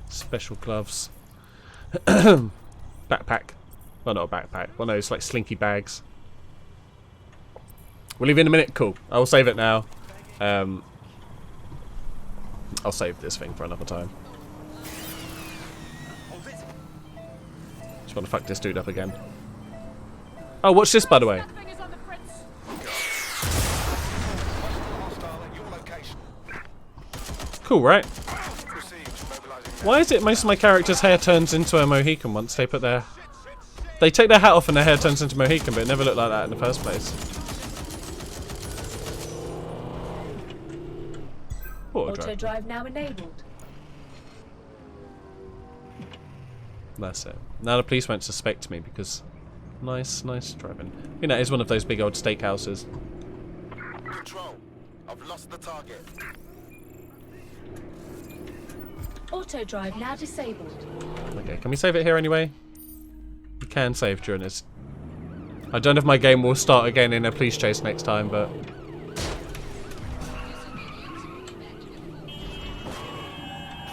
Special gloves. Backpack. Well, not a backpack. One of those like slinky bags. We'll leave in a minute. Cool. I'll save it now. I'll save this thing for another time. Just want to fuck this dude up again. Oh, watch this, by the way. Cool, right? Why is it most of my characters' hair turns into a Mohican once they put their... They take their hat off and their hair turns into Mohican, but it never looked like that in the first place. Auto drive now enabled. That's it. Now the police won't suspect me because... Nice driving. I think that is one of those big old steakhouses. Control. I've lost the target. Auto drive now disabled. Okay, can we save it here anyway? We can save during this. I don't know if my game will start again in a police chase next time, but...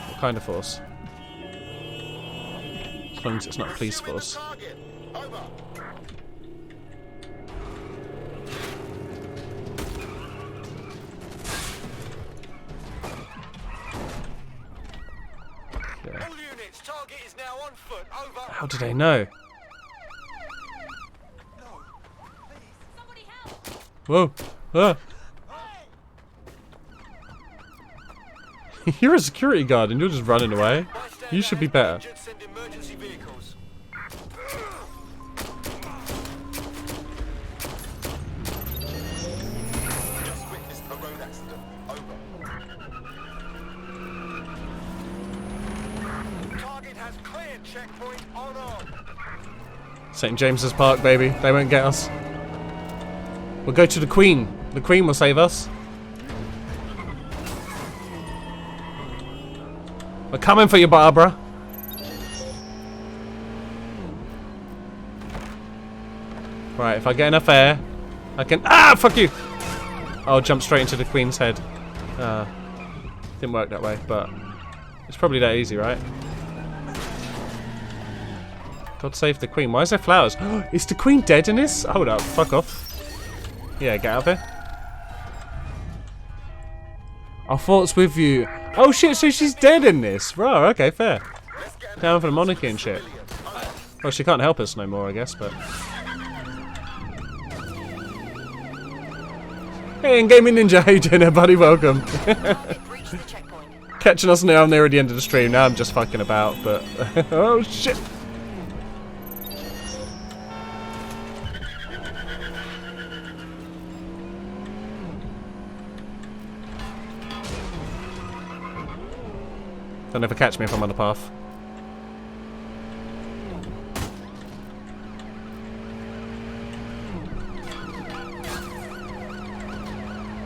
What kind of force? As long as it's not police force. Yeah. How did they know? Whoa! Ah. You're a security guard and you're just running away. You should be better. St. James's Park, baby. They won't get us. We'll go to the Queen. The Queen will save us. We're coming for you, Barbara. Right, if I get enough air, I can... Ah, fuck you! I'll jump straight into the Queen's head. Didn't work that way, but it's probably that easy, right? God save the Queen. Why is there flowers? Is the Queen dead in this? Hold up, fuck off. Yeah, get out of here. Our thoughts with you. Oh shit, so she's dead in this. Right, okay, fair. Down for the monarchy and shit. Well, she can't help us no more, I guess, but... Hey, and Gaming Ninja, how you doing there, buddy? Welcome. Catching us now near the end of the stream. Now I'm just fucking about, but... oh shit. They'll never catch me if I'm on the path.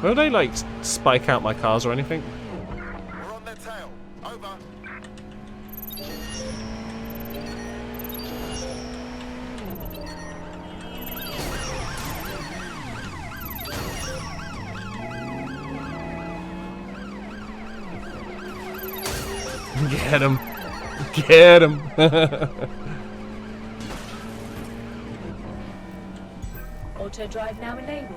Will they, like, spike out my cars or anything? We're on their tail. Over. Get him. Get him. Auto drive now enabled.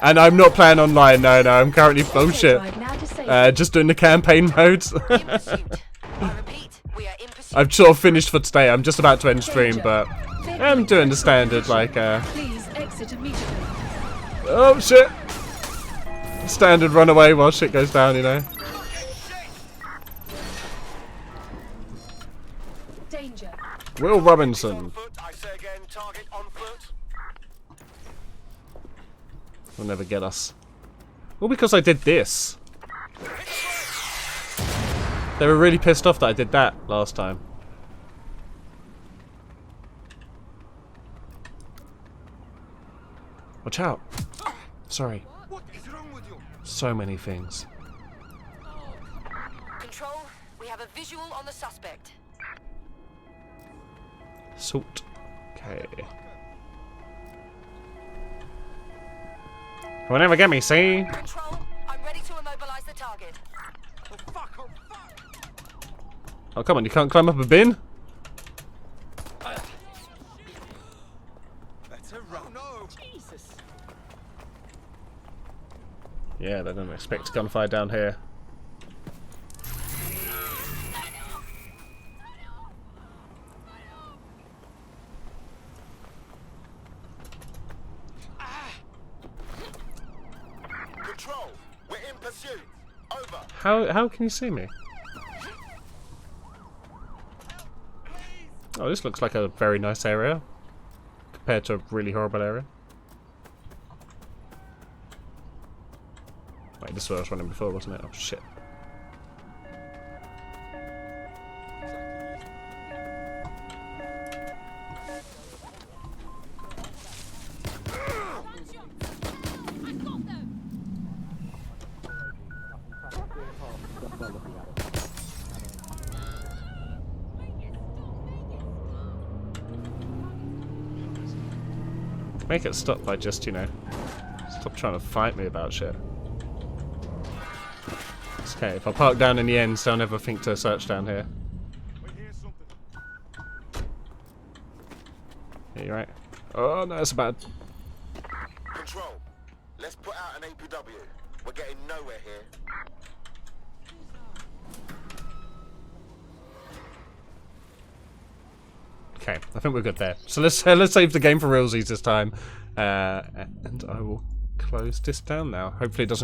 And I'm not playing online, no, I'm currently bullshit. Just doing the campaign modes. I've sort of finished for today. I'm just about to end stream, but I'm doing the standard, like, Please exit immediately. oh shit! Standard runaway while shit goes down, you know. Danger. Will Robinson. Will never get us. Well, because I did this. They were really pissed off that I did that last time. Watch out. Sorry. What is wrong with you? So many things. Control, we have a visual on the suspect. Salt. Okay. Will never get me, see? Control, I'm ready to immobilize the target. Oh, come on, you can't climb up a bin? Jesus. Yeah, they don't expect gunfire down here. Control, we're in pursuit. Over. How can you see me? Oh, this looks like a very nice area compared to a really horrible area. Wait, this is where I was running before, wasn't it? Oh shit. Make it stop by just, you know, stop trying to fight me about shit. It's okay, if I park down in the end, they'll never think to search down here. Yeah, you're right. Oh, no, that's bad. Control, let's put out an APW. We're getting nowhere here. Okay, I think we're good there. So let's save the game for realsies this time, and I will close this down now. Hopefully it doesn't